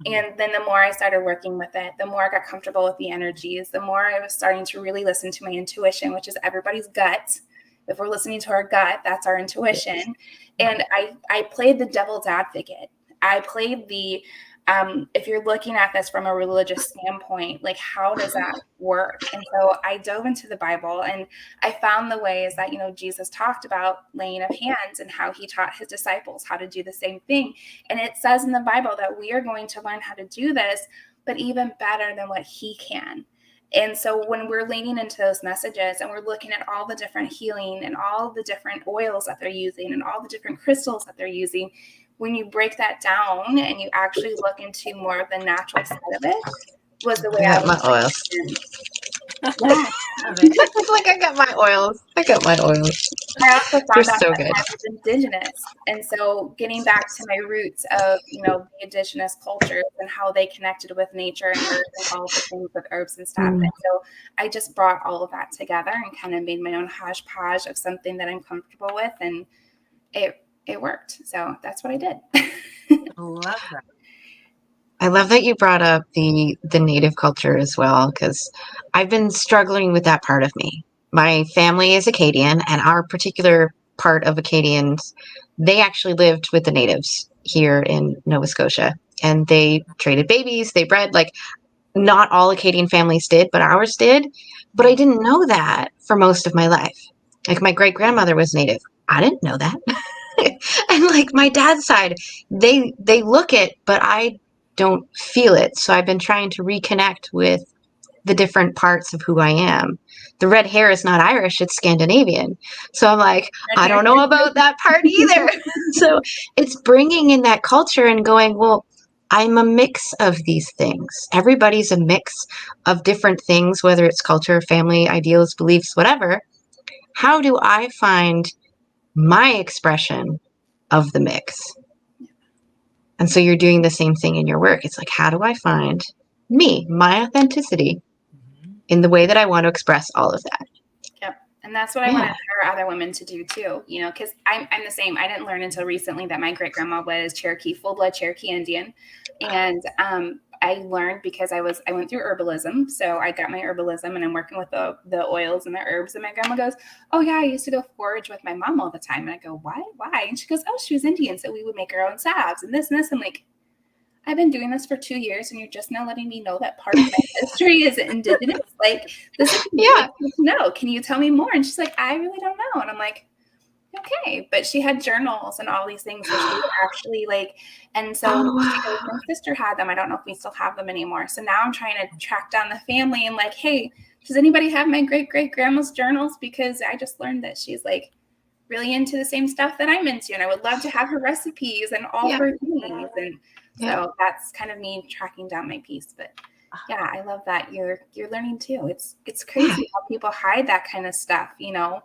And then the more I started working with it, the more I got comfortable with the energies, the more I was starting to really listen to my intuition, which is everybody's gut. If we're listening to our gut, that's our intuition. And I played the devil's advocate. I played the, if you're looking at this from a religious standpoint, like how does that work? And so I dove into the Bible and I found the ways that, you know, Jesus talked about laying of hands and how he taught his disciples how to do the same thing. And it says in the Bible that we are going to learn how to do this, but even better than what he can. And so when we're leaning into those messages and we're looking at all the different healing and all the different oils that they're using and all the different crystals that they're using, when you break that down and you actually look into more of the natural side of it, was the way I got my oils. Yeah. Like I got my oils. I also found out so that good. I was indigenous. And so getting back to my roots of, you know, the indigenous cultures and how they connected with nature and earth and all the things with herbs and stuff. And so I just brought all of that together and kind of made my own hodgepodge of something that I'm comfortable with. And it worked. So that's what I did. I love that. I love that you brought up the native culture as well, because I've been struggling with that part of me. My family is Acadian, and our particular part of Acadians, they actually lived with the natives here in Nova Scotia, and they traded babies, they bred, like not all Acadian families did, but ours did. But I didn't know that for most of my life. Like my great-grandmother was native. I didn't know that. And like my dad's side, they look it, but I don't feel it. So I've been trying to reconnect with the different parts of who I am. The red hair is not Irish, it's Scandinavian. So I'm like, I don't know about that part either. So it's bringing in that culture and going, well, I'm a mix of these things. Everybody's a mix of different things, whether it's culture, family, ideals, beliefs, whatever. How do I find my expression of the mix? And so you're doing the same thing in your work. It's like, how do I find me, my authenticity in the way that I want to express all of that? Yep. And that's what I want to empower other women to do too, you know, because I'm the same. I didn't learn until recently that my great grandma was Cherokee, full blood Cherokee Indian. And I learned because I went through herbalism. So I got my herbalism and I'm working with the oils and the herbs. And my grandma goes, oh yeah, I used to go forage with my mom all the time. And I go, why? And she goes, oh, she was Indian. So we would make our own salves and this and this. I'm like, I've been doing this for 2 years and you're just now letting me know that part of my history is indigenous. Like, this is no. Can you tell me more? And she's like, I really don't know. And I'm like, okay. But she had journals and all these things that she would actually like. And so she goes, my sister had them. I don't know if we still have them anymore. So now I'm trying to track down the family and like, hey, does anybody have my great-great-grandma's journals? Because I just learned that she's like really into the same stuff that I'm into. And I would love to have her recipes and all her things. And so that's kind of me tracking down my piece. But yeah, I love that you're learning too. It's crazy how people hide that kind of stuff, you know.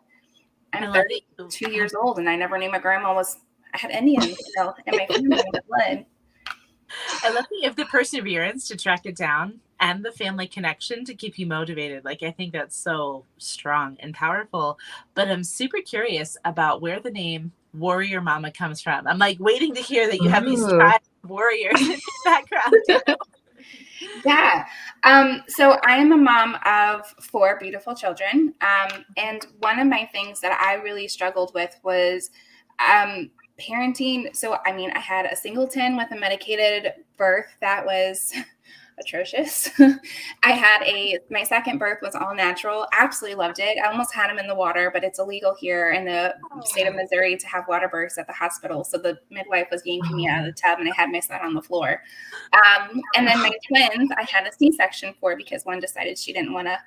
I'm 32 years old and I never knew my grandma I had Indian, you know, in my family blood. I love that you have the perseverance to track it down and the family connection to keep you motivated. Like, I think that's so strong and powerful. But I'm super curious about where the name Warrior Mama comes from. I'm like waiting to hear that you have these tribal warriors in the background. You know? Yeah. So I am a mom of 4 beautiful children. And one of my things that I really struggled with was parenting. So, I mean, I had a singleton with a medicated birth that was atrocious. I had my second birth was all natural. Absolutely loved it. I almost had him in the water, but it's illegal here in the state of Missouri to have water births at the hospital. So the midwife was yanking me out of the tub and I had my son on the floor. And then my twins, I had a C-section for because one decided she didn't want to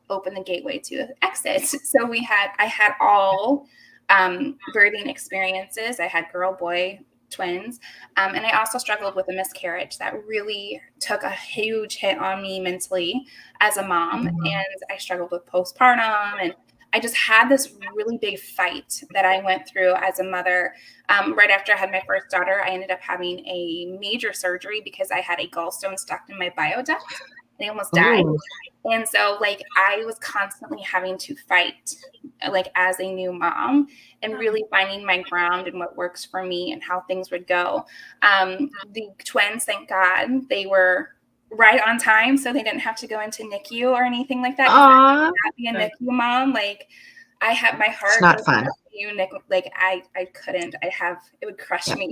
open the gateway to exit. So I had all birthing experiences. I had girl, boy, twins. And I also struggled with a miscarriage that really took a huge hit on me mentally as a mom. And I struggled with postpartum, and I just had this really big fight that I went through as a mother. Right after I had my first daughter, I ended up having a major surgery because I had a gallstone stuck in my bile duct, and I almost died. And so like I was constantly having to fight like as a new mom and really finding my ground and what works for me and how things would go. The twins, thank God, they were right on time, so they didn't have to go into NICU or anything like that. I could not be a NICU mom. Like I have my heart. It's not fun. Like I couldn't. It would crush me.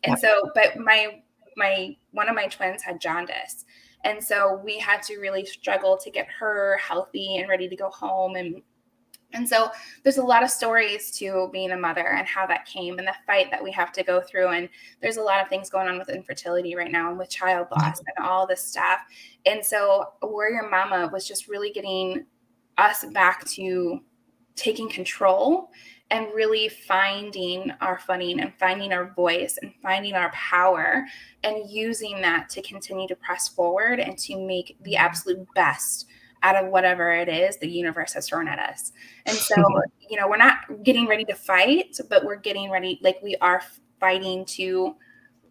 And so, but one of my twins had jaundice. And so we had to really struggle to get her healthy and ready to go home. And so there's a lot of stories to being a mother and how that came and the fight that we have to go through. And there's a lot of things going on with infertility right now and with child loss and all this stuff. And so Warrior Mama was just really getting us back to taking control and really finding our footing and finding our voice and finding our power and using that to continue to press forward and to make the absolute best out of whatever it is the universe has thrown at us. And so, we're not getting ready to fight, but we're getting ready, like we are fighting to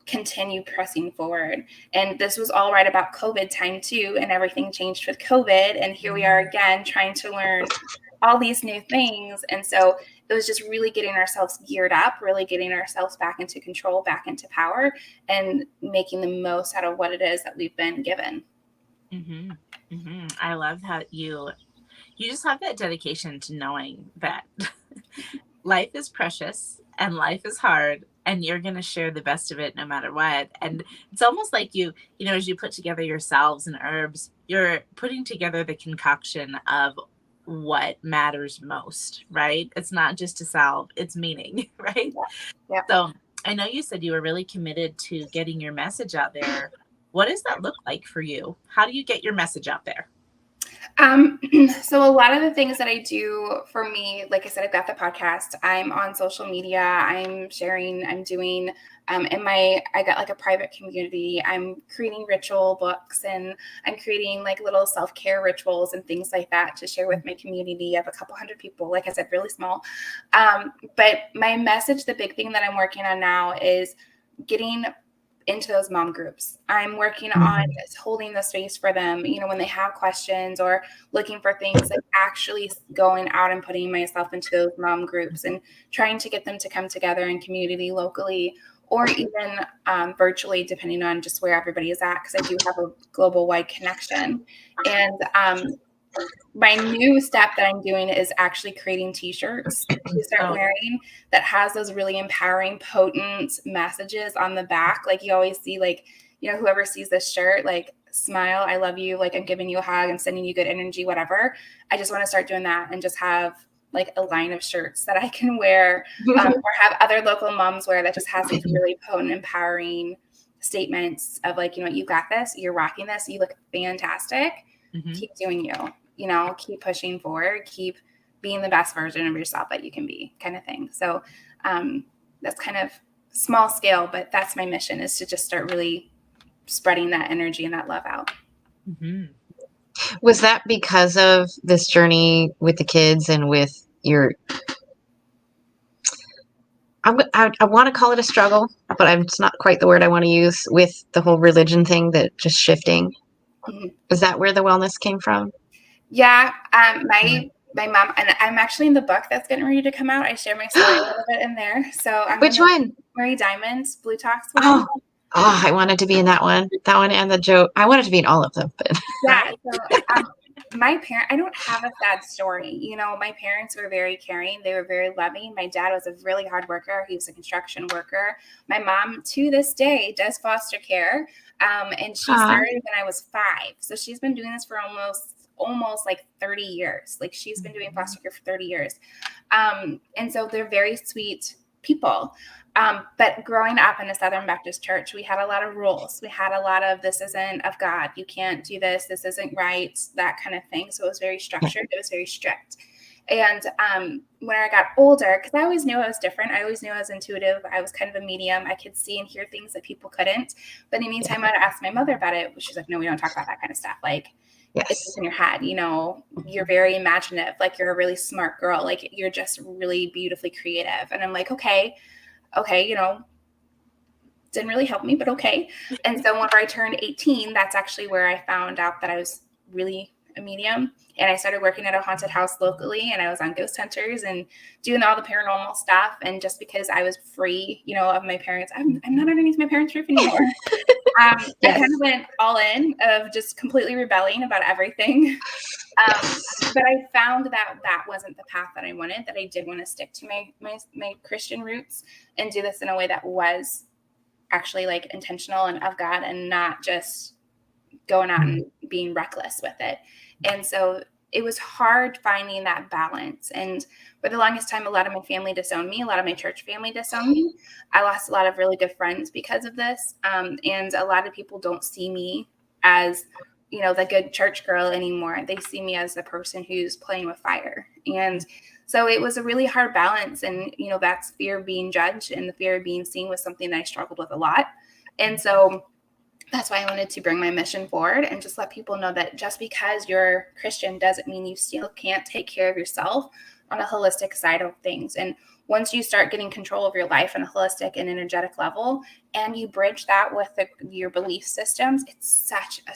continue pressing forward. And this was all right about COVID time too, and everything changed with COVID. And here we are again, trying to learn all these new things. And so it was just really getting ourselves geared up, really getting ourselves back into control, back into power, and making the most out of what it is that we've been given. I love how you just have that dedication to knowing that life is precious and life is hard, and you're going to share the best of it no matter what. And it's almost like you as you put together your salves and herbs, you're putting together the concoction of what matters most, right? It's not just a salve, it's meaning, right? Yeah. So I know you said you were really committed to getting your message out there. What does that look like for you? How do you get your message out there? So a lot of the things that I do for me, like I said, I've got the podcast, I'm on social media, I'm sharing, I'm doing, I got like a private community, I'm creating ritual books, and I'm creating like little self-care rituals and things like that to share with my community of a couple hundred people, like I said, really small. But my message, the big thing that I'm working on now is getting into those mom groups. I'm working on holding the space for them, when they have questions or looking for things, like actually going out and putting myself into those mom groups and trying to get them to come together in community locally or even virtually, depending on just where everybody is at, because I do have a global wide connection. And my new step that I'm doing is actually creating t-shirts to start wearing that has those really empowering, potent messages on the back. Like you always see, like, whoever sees this shirt, like, smile, I love you, like I'm giving you a hug, I'm sending you good energy, whatever. I just want to start doing that and just have like a line of shirts that I can wear or have other local moms wear that just has these really potent, empowering statements of like, you got this, you're rocking this, you look fantastic, keep doing you. Keep pushing forward, keep being the best version of yourself that you can be, kind of thing. So that's kind of small scale, but that's my mission, is to just start really spreading that energy and that love out. Was that because of this journey with the kids and with your, I want to call it a struggle, but it's not quite the word I want to use, with the whole religion thing, that just shifting? Is that where the wellness came from? Yeah, my mom, and I'm actually in the book that's getting ready to come out. I share my story a little bit in there. So which one? Marie Diamond's Blue Talks. Oh, I wanted to be in that one. That one and the joke. I wanted to be in all of them. But yeah. So I don't have a sad story. My parents were very caring. They were very loving. My dad was a really hard worker. He was a construction worker. My mom, to this day, does foster care. And she started when I was 5. So she's been doing this for almost like 30 years. Like she's been doing foster care for 30 years. And so they're very sweet people. But growing up in a Southern Baptist church, we had a lot of rules. We had a lot of, this isn't of God. You can't do this. This isn't right. That kind of thing. So it was very structured. It was very strict. And when I got older, because I always knew I was different, I always knew I was intuitive. I was kind of a medium. I could see and hear things that people couldn't. But anytime I'd ask my mother about it, she's like, no, we don't talk about that kind of stuff. Like, it's just in your head, you know, you're very imaginative. Like, you're a really smart girl. Like, you're just really beautifully creative. And I'm like, okay, you know, didn't really help me, but okay. And so whenever I turned 18, that's actually where I found out that I was really a medium. And I started working at a haunted house locally, and I was on ghost hunters and doing all the paranormal stuff. And just because I was free, you know, of my parents, I'm not underneath my parents' roof anymore. I kind of went all in of just completely rebelling about everything. But I found that that wasn't the path that I wanted, that I did want to stick to my Christian roots and do this in a way that was actually like intentional and of God, and not just going out and being reckless with it. And so it was hard finding that balance. And for the longest time, a lot of my family disowned me. A lot of my church family disowned me. I lost a lot of really good friends because of this. And a lot of people don't see me as, you know, the good church girl anymore. They see me as the person who's playing with fire. And so it was a really hard balance. And, you know, that's fear of being judged, and the fear of being seen was something that I struggled with a lot. And so that's why I wanted to bring my mission forward and just let people know that just because you're Christian doesn't mean you still can't take care of yourself on a holistic side of things. And once you start getting control of your life on a holistic and energetic level, and you bridge that with your belief systems, it's such a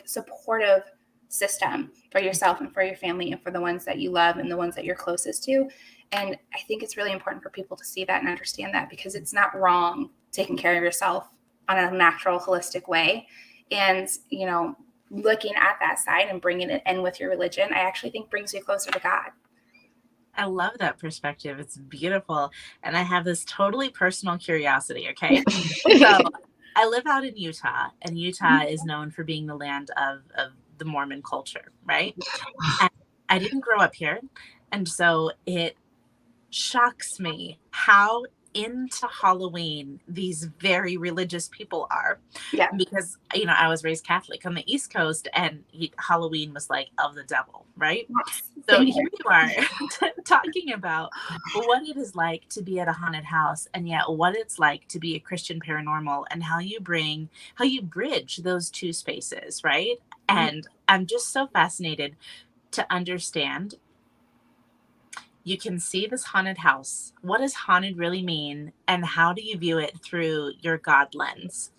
supportive system for yourself and for your family and for the ones that you love and the ones that you're closest to. And I think it's really important for people to see that and understand that, because it's not wrong taking care of yourself on a natural, holistic way. And, you know, looking at that side and bringing it in with your religion, I actually think brings you closer to God. I love that perspective. It's beautiful. And I have this totally personal curiosity. Okay. So I live out in Utah, and Utah is known for being the land of the Mormon culture, right? And I didn't grow up here. And so it shocks me how into Halloween these very religious people are. Yeah. Because, you know, I was raised Catholic on the East Coast, and Halloween was like of the devil, right? So here you are talking about what it is like to be at a haunted house, and yet what it's like to be a Christian paranormal, and how you bridge those two spaces, right? And I'm just so fascinated to understand. You can see this haunted house. What does haunted really mean? And how do you view it through your God lens?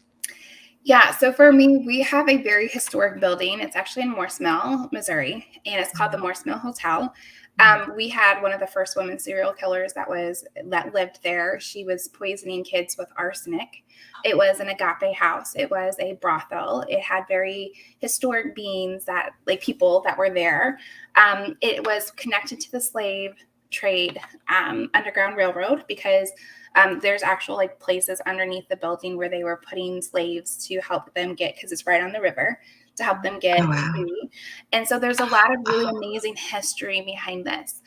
Yeah. So for me, we have a very historic building. It's actually in Morse Mill, Missouri, and it's called the Morse Mill Hotel. We had one of the first women serial killers that lived there. She was poisoning kids with arsenic. It was an agape house. It was a brothel. It had very historic beings people that were there. It was connected to the slave trade Underground Railroad, because there's actual like places underneath the building where they were putting slaves to help them because it's right on the river, to help them get free. And so there's a lot of really amazing history behind this.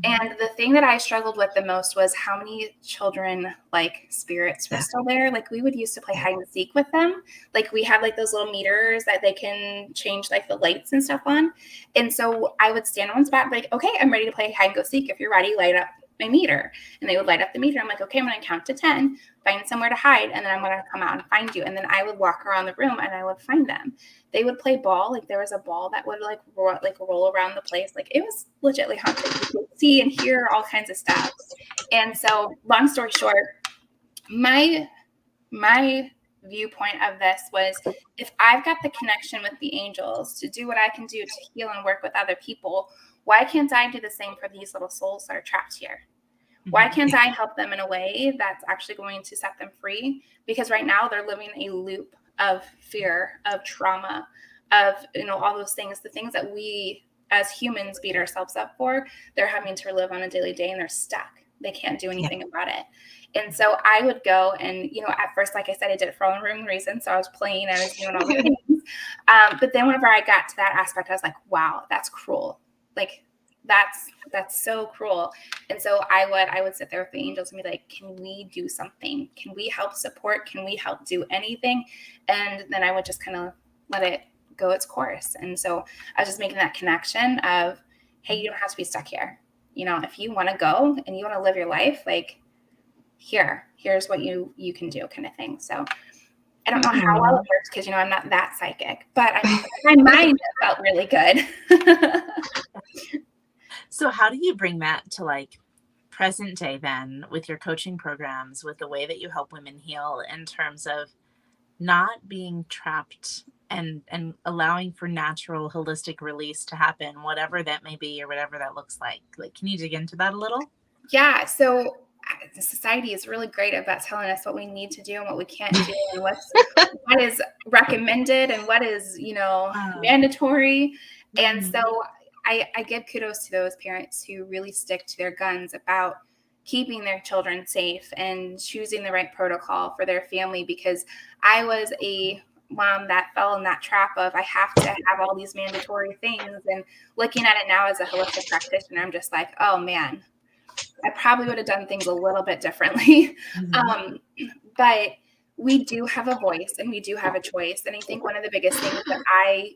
And the thing that I struggled with the most was how many children, like spirits, were still there. Like, we would used to play hide and seek with them. Like, we had like those little meters that they can change like the lights and stuff on. And so I would stand on one spot and be like, okay, I'm ready to play hide and go seek. If you're ready, light up my meter. And they would light up the meter. I'm like, okay, I'm going to count to 10, find somewhere to hide, and then I'm going to come out and find you. And then I would walk around the room and I would find them. They would play ball. Like, there was a ball that would roll around the place. Like, it was legitimately haunted. You could see and hear all kinds of stuff. And so, long story short, my viewpoint of this was, if I've got the connection with the angels to do what I can do to heal and work with other people, why can't I do the same for these little souls that are trapped here? Why can't I help them in a way that's actually going to set them free? Because right now they're living a loop of fear, of trauma, of, all those things, the things that we as humans beat ourselves up for, they're having to relive on a daily day, and they're stuck. They can't do anything about it. And so I would go and, at first, like I said, I did it for all the wrong reasons. So I was playing, I was doing all the things. But then whenever I got to that aspect, I was like, wow, that's cruel. Like, that's so cruel. And so I would sit there with the angels and be like, can we do something? Can we help support? Can we help do anything? And then I would just kind of let it go its course. And so I was just making that connection of, hey, you don't have to be stuck here. You know, if you want to go and you want to live your life, like here's what you can do, kind of thing. So I don't know how well it works because, you know, I'm not that psychic, but I mean, my mind felt really good. So how do you bring that to like present day then with your coaching programs, with the way that you help women heal in terms of not being trapped and allowing for natural holistic release to happen, whatever that may be or whatever that looks like? Like, can you dig into that a little? Yeah. So the society is really great about telling us what we need to do and what we can't do and what is recommended and what is, you know, mandatory. And so I give kudos to those parents who really stick to their guns about keeping their children safe and choosing the right protocol for their family, because I was a mom that fell in that trap of I have to have all these mandatory things. And looking at it now as a holistic practitioner, I'm just like, oh man, I probably would have done things a little bit differently. But we do have a voice and we do have a choice. And I think one of the biggest things that I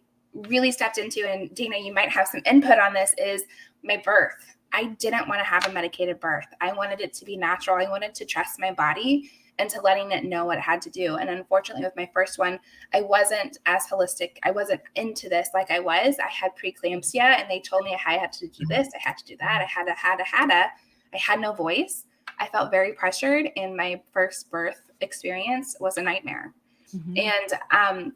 really stepped into, and Dana, you might have some input on this, is my birth. I didn't want to have a medicated birth. I wanted it to be natural. I wanted to trust my body and to letting it know what it had to do. And unfortunately, with my first one, I wasn't as holistic. I wasn't into this like I was. I had preeclampsia and they told me I had to do this. I had to do that. I had no voice. I felt very pressured, and my first birth experience was a nightmare. And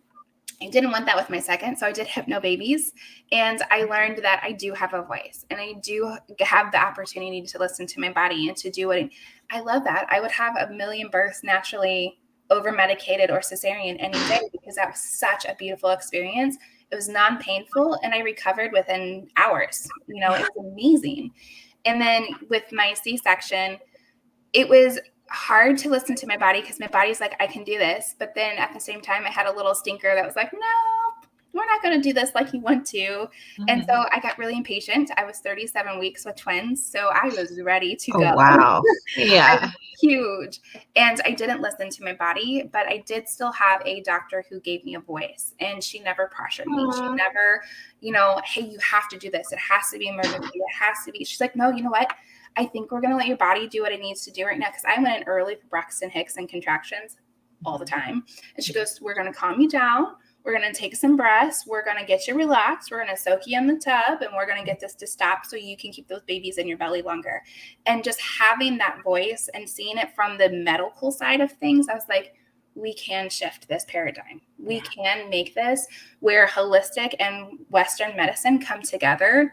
I didn't want that with my second, so I did hypnobabies, and I learned that I do have a voice, and I do have the opportunity to listen to my body and to do what I love that. I would have a million births naturally over medicated or cesarean any day, because that was such a beautiful experience. It was non-painful, and I recovered within hours. You know, it was amazing. And then with my C-section, it was hard to listen to my body because my body's like, I can do this. But then at the same time, I had a little stinker that was like, no, we're not going to do this like you want to. And so I got really impatient. I was 37 weeks with twins, so I was ready to go. Wow. Yeah. Huge. And I didn't listen to my body, but I did still have a doctor who gave me a voice, and she never pressured me. She never, you know, hey, you have to do this. It has to be emergency. It has to be. She's like, no, you know what? I think we're going to let your body do what it needs to do right now. Because I went in early for Braxton Hicks and contractions all the time. And she goes, we're going to calm you down. We're going to take some breaths. We're going to get you relaxed. We're going to soak you in the tub, and we're going to get this to stop so you can keep those babies in your belly longer. And just having that voice and seeing it from the medical side of things, I was like, we can shift this paradigm. We can make this where holistic and Western medicine come together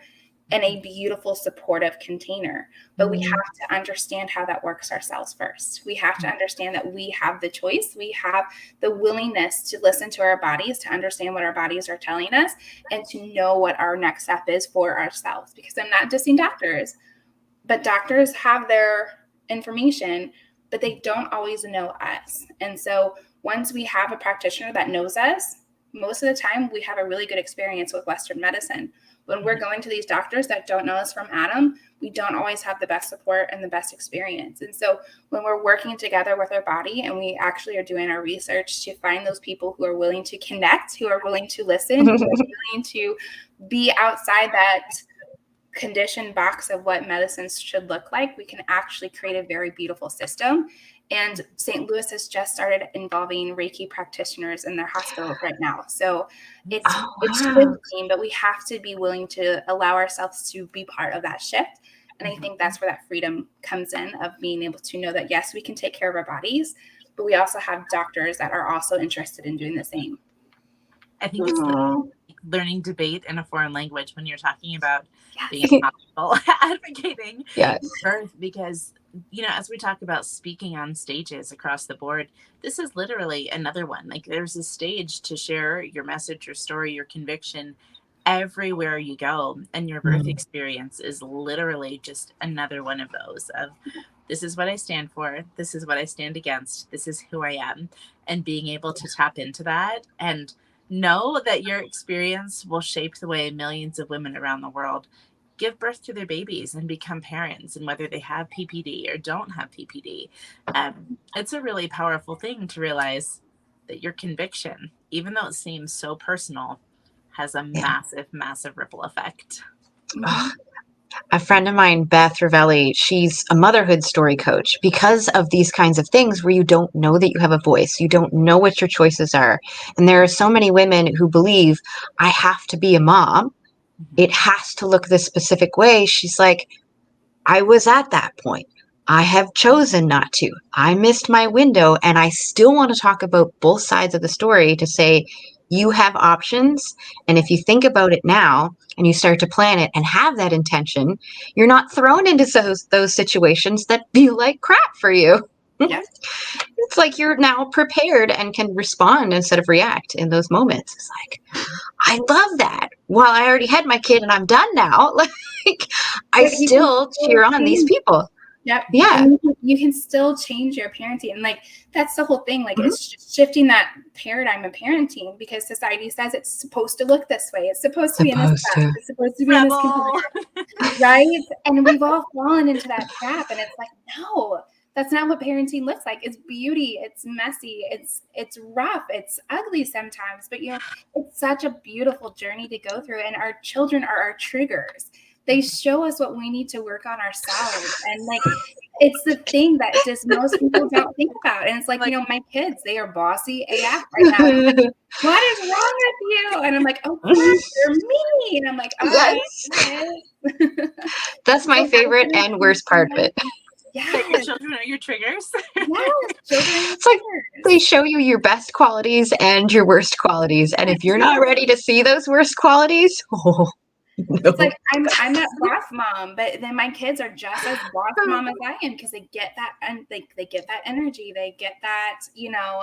in a beautiful, supportive container. But we have to understand how that works ourselves first. We have to understand that we have the choice. We have the willingness to listen to our bodies, to understand what our bodies are telling us, and to know what our next step is for ourselves. Because I'm not dissing doctors, but doctors have their information, but they don't always know us. And so once we have a practitioner that knows us, most of the time we have a really good experience with Western medicine. When we're going to these doctors that don't know us from Adam, we don't always have the best support and the best experience. And so when we're working together with our body and we actually are doing our research to find those people who are willing to connect, who are willing to listen, who are willing to be outside that conditioned box of what medicine should look like, we can actually create a very beautiful system. And St. Louis has just started involving Reiki practitioners in their hospitals right now. So it's shifting, but we have to be willing to allow ourselves to be part of that shift. And I think that's where that freedom comes in, of being able to know that, yes, we can take care of our bodies, but we also have doctors that are also interested in doing the same. I think it's learning debate in a foreign language when you're talking about being a hospital advocating birth, because, you know, as we talk about speaking on stages across the board, this is literally another one. Like, there's a stage to share your message, your story, your conviction everywhere you go. And your birth experience is literally just another one of those of, this is what I stand for. This is what I stand against. This is who I am. And being able to tap into that and know that your experience will shape the way millions of women around the world give birth to their babies and become parents, and whether they have PPD or don't have PPD. It's a really powerful thing to realize that your conviction, even though it seems so personal, has a massive, massive ripple effect. A friend of mine, Beth Ravelli, she's a motherhood story coach because of these kinds of things where you don't know that you have a voice. You don't know what your choices are. And there are so many women who believe, I have to be a mom. It has to look this specific way. She's like, I was at that point. I have chosen not to. I missed my window, and I still want to talk about both sides of the story to say, you have options. And if you think about it now and you start to plan it and have that intention, you're not thrown into those situations that feel like crap for you. Yeah. It's like you're now prepared and can respond instead of react in those moments. It's like, I love that. Well, I already had my kid and I'm done now. Like, I But you can still cheer on these change. people. Yep. Yeah. And you can still change your parenting. And like, that's the whole thing. Like, it's just shifting that paradigm of parenting because society says it's supposed to look this way. It's supposed to be in this class. It's supposed to be in this condition, right? And we've all fallen into that trap. And it's like, no, that's not what parenting looks like. It's beauty. It's messy. It's rough. It's ugly sometimes. But, you know, it's such a beautiful journey to go through. And our children are our triggers. They show us what we need to work on ourselves. And like, it's the thing that just most people don't think about. And it's like, you know, my kids, they are bossy AF right now. What is wrong with you? And I'm like, oh, you're me. And I'm like, oh, yes. That's my favorite and worst part of it. Yeah, your children are your triggers. Yes, it's like they show you your best qualities and your worst qualities. And if you're not ready to see those worst qualities, no. It's like I'm that boss mom, but then my kids are just as boss mom as I am because they get that and they get that energy, they get that, you know,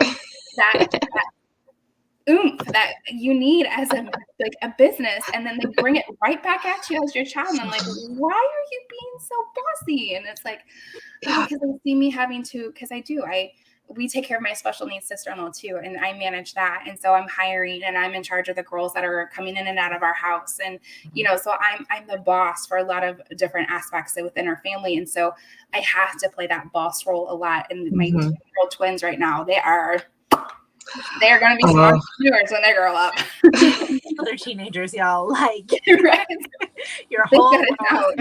that oomph that you need as a business, and then they bring it right back at you as your child. And I'm like, why are you being so bossy? And it's like, because they see me having to, because we take care of my special needs sister-in-law too, and I manage that. And so I'm hiring and I'm in charge of the girls that are coming in and out of our house. And, you know, so I'm the boss for a lot of different aspects within our family. And so I have to play that boss role a lot. And my 2-year-old twins right now, they are going to be some entrepreneurs when they grow up. They're teenagers, y'all. Like, right? Your whole world.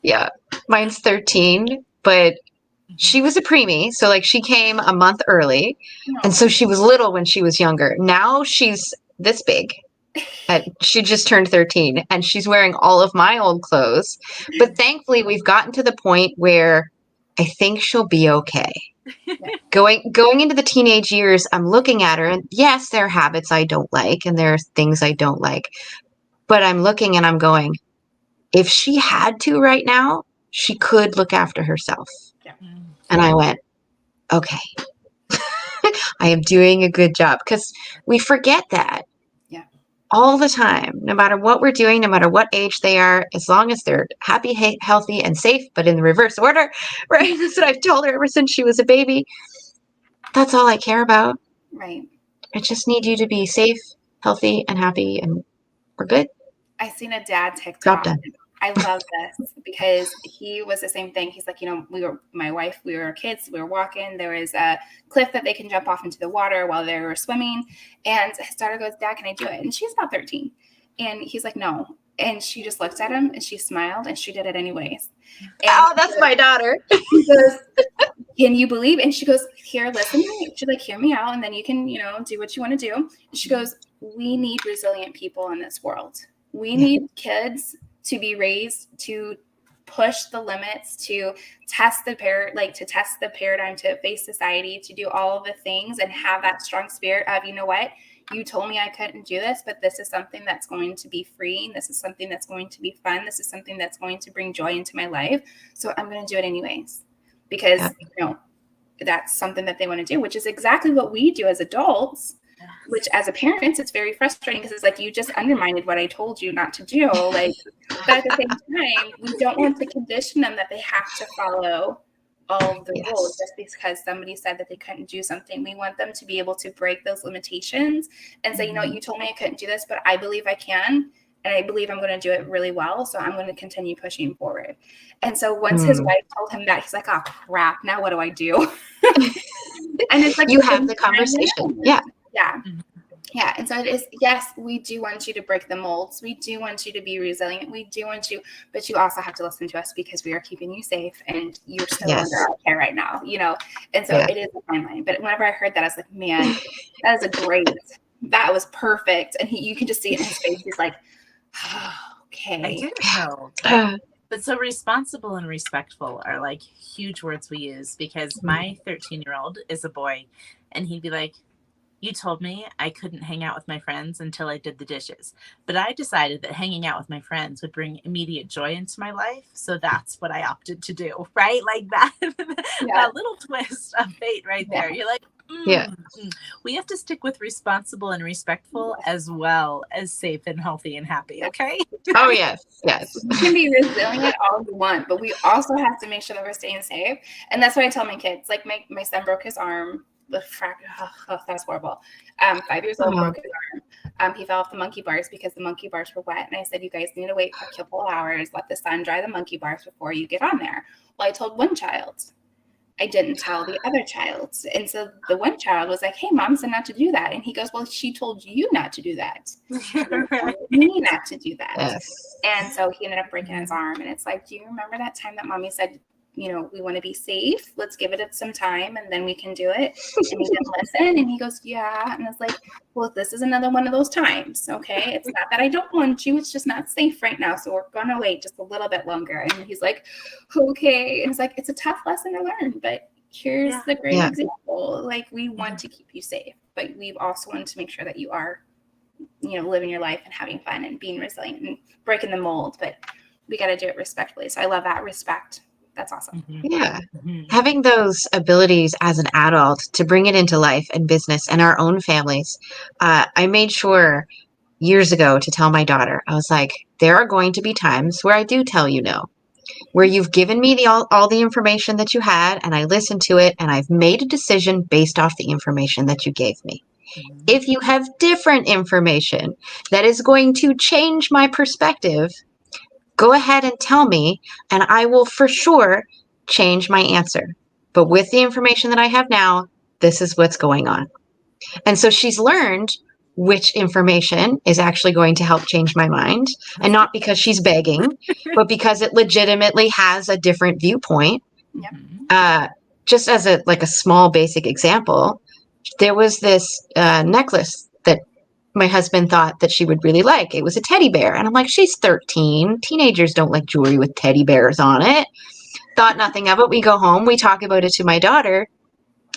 Yeah. Mine's 13, but she was a preemie, so like she came a month early, and so she was little when she was younger. Now she's this big. She just turned 13, and she's wearing all of my old clothes. But thankfully, we've gotten to the point where I think she'll be okay. Going into the teenage years, I'm looking at her, and yes, there are habits I don't like, and there are things I don't like. But I'm looking and I'm going, if she had to right now, she could look after herself. And I went, okay, I am doing a good job, because we forget that all the time, no matter what we're doing, no matter what age they are, as long as they're happy, healthy, and safe, but in the reverse order, right? That's what I've told her ever since she was a baby. That's all I care about. Right. I just need you to be safe, healthy, and happy, and we're good. I seen a dad TikTok. Job done. I love this because he was the same thing. He's like, you know, my wife, we were kids, we were walking. There was a cliff that they can jump off into the water while they were swimming. And his daughter goes, Dad, can I do it? And she's about 13. And he's like, no. And she just looked at him and she smiled and she did it anyways. And that's my daughter. He goes, can you believe? And she goes, here, listen to me. She's like, hear me out. And then you can, you know, do what you want to do. And she goes, we need resilient people in this world. We need kids to be raised to push the limits, to test the paradigm, to face society, to do all of the things and have that strong spirit of, you know what, you told me I couldn't do this, but this is something that's going to be freeing. This is something that's going to be fun. This is something that's going to bring joy into my life. So I'm going to do it anyways, because you know, that's something that they want to do, which is exactly what we do as adults. Which as a parent, it's very frustrating because it's like, you just undermined what I told you not to do. Like, but at the same time, we don't want to condition them that they have to follow all of the rules just because somebody said that they couldn't do something. We want them to be able to break those limitations and say, you know, you told me I couldn't do this, but I believe I can. And I believe I'm going to do it really well. So I'm going to continue pushing forward. And so once his wife told him that, he's like, oh crap, now what do I do? And it's like, you have the conversation. Yeah. Yeah. And so it is, yes, we do want you to break the molds. We do want you to be resilient. We do want you, but you also have to listen to us because we are keeping you safe and you're still under our care right now, And so it is a fine line. But whenever I heard that, I was like, man, that was perfect. And you can just see it in his face. He's like, oh, okay. I didn't know. But so responsible and respectful are like huge words we use, because my 13-year-old is a boy, and he'd be like, you told me I couldn't hang out with my friends until I did the dishes, but I decided that hanging out with my friends would bring immediate joy into my life. So that's what I opted to do. Right. Like that, that little twist of fate right there. You're like, we have to stick with responsible and respectful as well as safe and healthy and happy. Okay. Oh, yes. Yes. We can be resilient all we want, but we also have to make sure that we're staying safe. And that's what I tell my kids. Like my son broke his arm. That's horrible. 5 years old, broke his arm. He fell off the monkey bars because the monkey bars were wet. And I said, you guys need to wait for a couple hours, let the sun dry the monkey bars before you get on there. Well, I told one child. I didn't tell the other child. And so the one child was like, hey, mom said not to do that. And he goes, well, she told you not to do that. Me not to do that. Yes. And so he ended up breaking his arm. And it's like, do you remember that time that mommy said, we want to be safe. Let's give it some time and then we can do it. And he didn't listen. And he goes, yeah. And it's like, well, this is another one of those times. Okay. It's not that I don't want you. It's just not safe right now. So we're going to wait just a little bit longer. And he's like, okay. And it's like, it's a tough lesson to learn, but here's the great example. Like, we want to keep you safe, but we also want to make sure that you are, living your life and having fun and being resilient and breaking the mold, but we got to do it respectfully. So I love that respect. That's awesome. Yeah. Having those abilities as an adult to bring it into life and business and our own families. I made sure years ago to tell my daughter, I was like, there are going to be times where I do tell you no, where you've given me all the information that you had and I listened to it and I've made a decision based off the information that you gave me. If you have different information that is going to change my perspective, go ahead and tell me, and I will for sure change my answer. But with the information that I have now, this is what's going on. And so she's learned which information is actually going to help change my mind. And not because she's begging, but because it legitimately has a different viewpoint. Just as a small basic example, there was this necklace that my husband thought that she would really like. It was a teddy bear. And I'm like, she's 13. Teenagers don't like jewelry with teddy bears on it. Thought nothing of it. We go home. We talk about it to my daughter.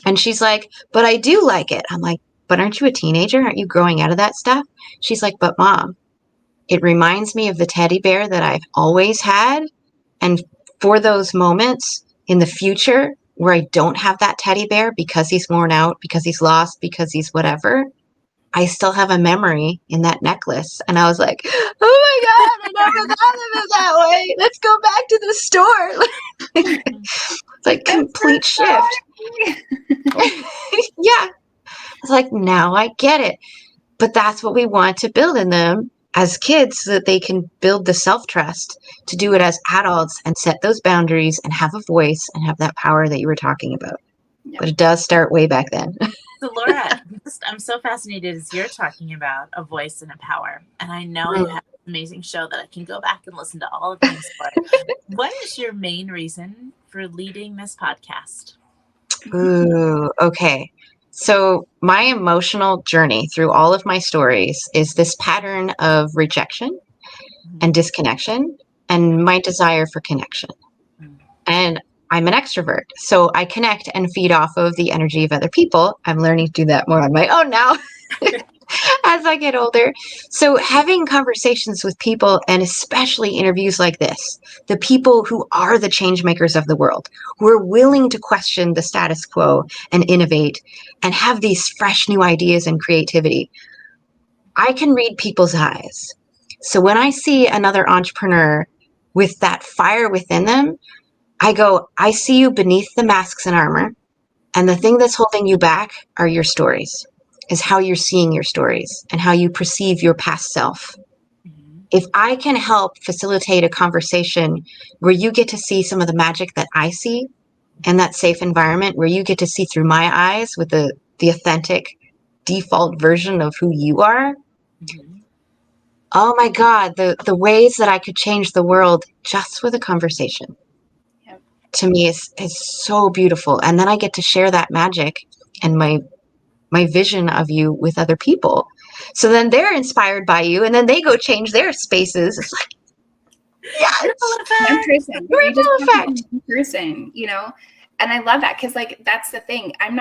And she's like, but I do like it. I'm like, but aren't you a teenager? Aren't you growing out of that stuff? She's like, but mom, it reminds me of the teddy bear that I've always had. And for those moments in the future where I don't have that teddy bear because he's worn out, because he's lost, because he's whatever, I still have a memory in that necklace. And I was like, oh my God, I never thought of it that way. Let's go back to the store. It's like complete shift. Yeah. It's like, now I get it. But that's what we want to build in them as kids, so that they can build the self-trust to do it as adults and set those boundaries and have a voice and have that power that you were talking about. Yep. But it does start way back then. So Laura, I'm so fascinated as you're talking about a voice and a power. And I know you have an amazing show that I can go back and listen to all of these for. What is your main reason for leading this podcast? Ooh, okay. So my emotional journey through all of my stories is this pattern of rejection and disconnection and my desire for connection. And I'm an extrovert, so I connect and feed off of the energy of other people. I'm learning to do that more on my own now as I get older. So having conversations with people, and especially interviews like this, the people who are the change makers of the world, who are willing to question the status quo and innovate and have these fresh new ideas and creativity, I can read people's eyes. So when I see another entrepreneur with that fire within them, I go, I see you beneath the masks and armor, and the thing that's holding you back are your stories, is how you're seeing your stories and how you perceive your past self. If I can help facilitate a conversation where you get to see some of the magic that I see, and that safe environment where you get to see through my eyes with the authentic default version of who you are. Mm-hmm. Oh my God, the ways that I could change the world just with a conversation. Yep. To me is so beautiful. And then I get to share that magic and my vision of you with other people. So then they're inspired by you and then they go change their spaces. It's like, yes, Ripple One effect. person. You ripple just have effect. one person, you know? And I love that because, like, that's the thing. I'm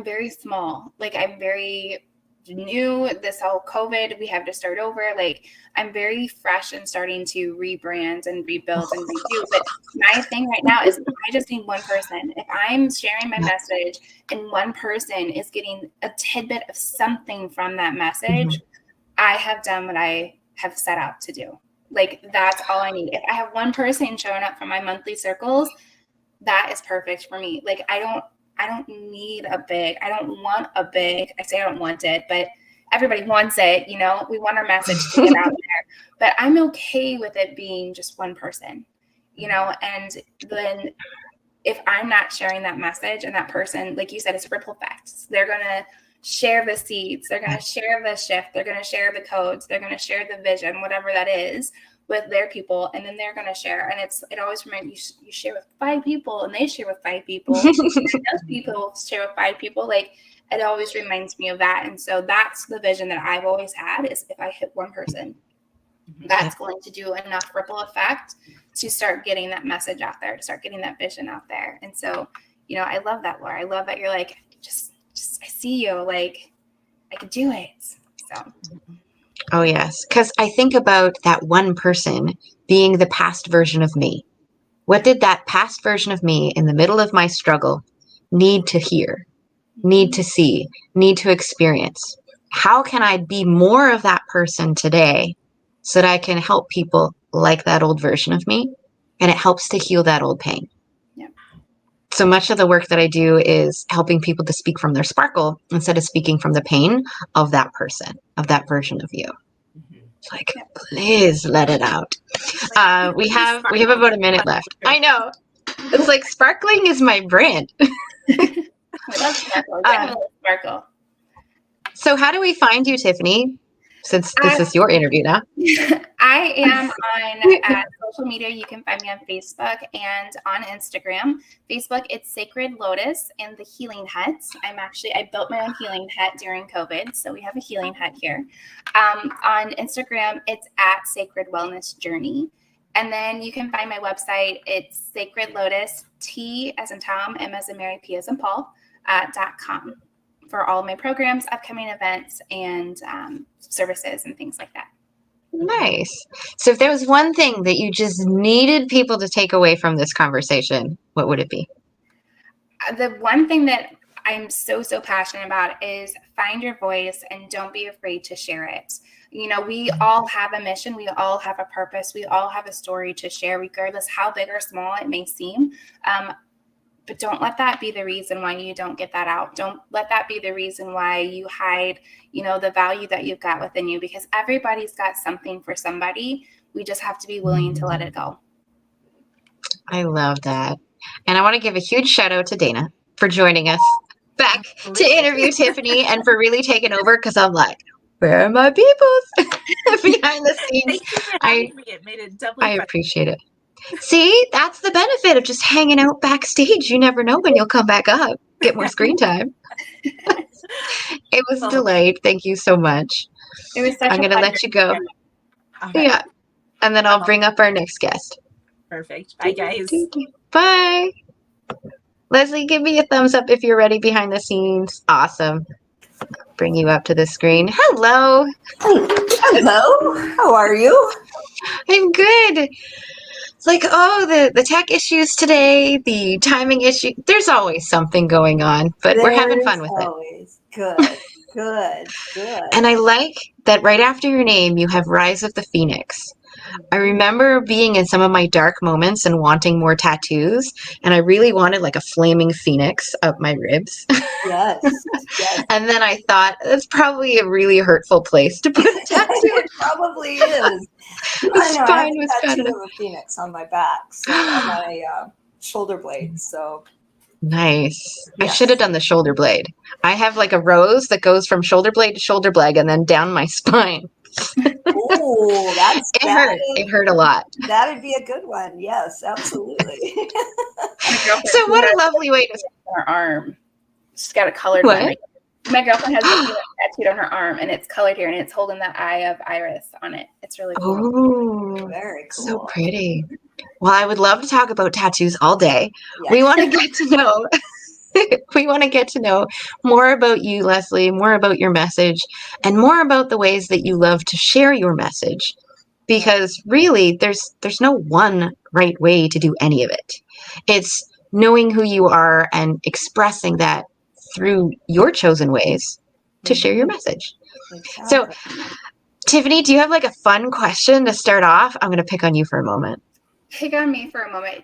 very small. Like, I'm very new. This whole COVID, we have to start over. Like, I'm very fresh and starting to rebrand and rebuild and redo. But my thing right now is I just need one person. If I'm sharing my message and one person is getting a tidbit of something from that message, I have done what I have set out to do. Like, that's all I need. If I have one person showing up for my monthly circles, that is perfect for me. Like, I don't need a big, I don't want a big, I say I don't want it, but everybody wants it, you know, we want our message to get out there, but I'm okay with it being just one person, you know, and then if I'm not sharing that message and that person, like you said, it's ripple effects. They're going to share the seeds. They're going to share the shift. They're going to share the codes. They're going to share the vision, whatever that is, with their people. And then they're going to share. And it always reminds you share with 5 people and they share with 5 people. And those people share with 5 people. Like, it always reminds me of that. And so that's the vision that I've always had, is if I hit one person, that's going to do enough ripple effect to start getting that message out there, to start getting that vision out there. And so, you know, I love that, Laura. I love that you're like, just I see you, like, I could do it. So. Oh, yes. Because I think about that one person being the past version of me. What did that past version of me in the middle of my struggle need to hear, need to see, need to experience? How can I be more of that person today so that I can help people like that old version of me? And it helps to heal that old pain. Yep. So much of the work that I do is helping people to speak from their sparkle instead of speaking from the pain of that person, of that version of you. It's like, please let it out. We have about a minute left. I know. It's like sparkling is my brand. I love sparkle. Definitely sparkle. So how do we find you, Tiffany? Since this is your interview now. I am on social media. You can find me on Facebook and on Instagram. Facebook, it's Sacred Lotus and the Healing Hut. I built my own healing hut during COVID, so we have a healing hut here. On Instagram, it's at Sacred Wellness Journey. And then you can find my website. It's Sacred Lotus, T as in Tom, M as in Mary, P as in Paul, .com. For all of my programs, upcoming events, and services and things like that. Nice. So if there was one thing that you just needed people to take away from this conversation, what would it be? The one thing that I'm so passionate about is find your voice and don't be afraid to share it. You know, we all have a mission. We all have a purpose. We all have a story to share, regardless how big or small it may seem. But don't let that be the reason why you don't get that out. Don't let that be the reason why you hide, you know, the value that you've got within you, because everybody's got something for somebody. We just have to be willing to let it go. I love that. And I want to give a huge shout out to Dana for joining us back to interview Tiffany and for really taking over, because I'm like, where are my peoples behind the scenes? Thank you for having me. It made it doubly fun. Appreciate it. See, that's the benefit of just hanging out backstage. You never know when you'll come back up, get more screen time. It was a delight. Thank you so much. It was such I'm going to let you go. Right. Yeah. And then I'll bring up our next guest. Perfect. Bye, guys. Bye. Lesley, give me a thumbs up if you're ready behind the scenes. Awesome. Bring you up to the screen. Hello. Hello. How are you? I'm good. It's like, the tech issues today, the timing issue. There's always something going on, but we're having fun with it. Always. Good. And I like that right after your name, you have Rise of the Phoenix. I remember being in some of my dark moments and wanting more tattoos, and I really wanted like a flaming phoenix up my ribs. Yes. And then I thought, that's probably a really hurtful place to put a tattoo. It probably is. I have a tattoo of a phoenix on my back, so on my shoulder blade. So Nice. I Yes. should have done the shoulder blade. I have like a rose that goes from shoulder blade to shoulder blade and then down my spine. Oh, It hurt. It hurt a lot. that'd be a good one. Yes, absolutely. My girlfriend, So she what has a lovely way to it on her arm. She's got a colored What? one. My girlfriend has a tattooed on her arm, and it's colored here, and it's holding the eye of Iris on it. It's really cool. Oh, Very cool. so pretty. Well, I would love to talk about tattoos all day. Yes. We want to get to know we want to get to know more about you, Lesley, more about your message, and more about the ways that you love to share your message. Because really, there's no one right way to do any of it. It's knowing who you are and expressing that through your chosen ways to share your message. So, Exactly. Tiffany, do you have like a fun question to start off? I'm going to pick on you for a moment. Pick on me for a moment.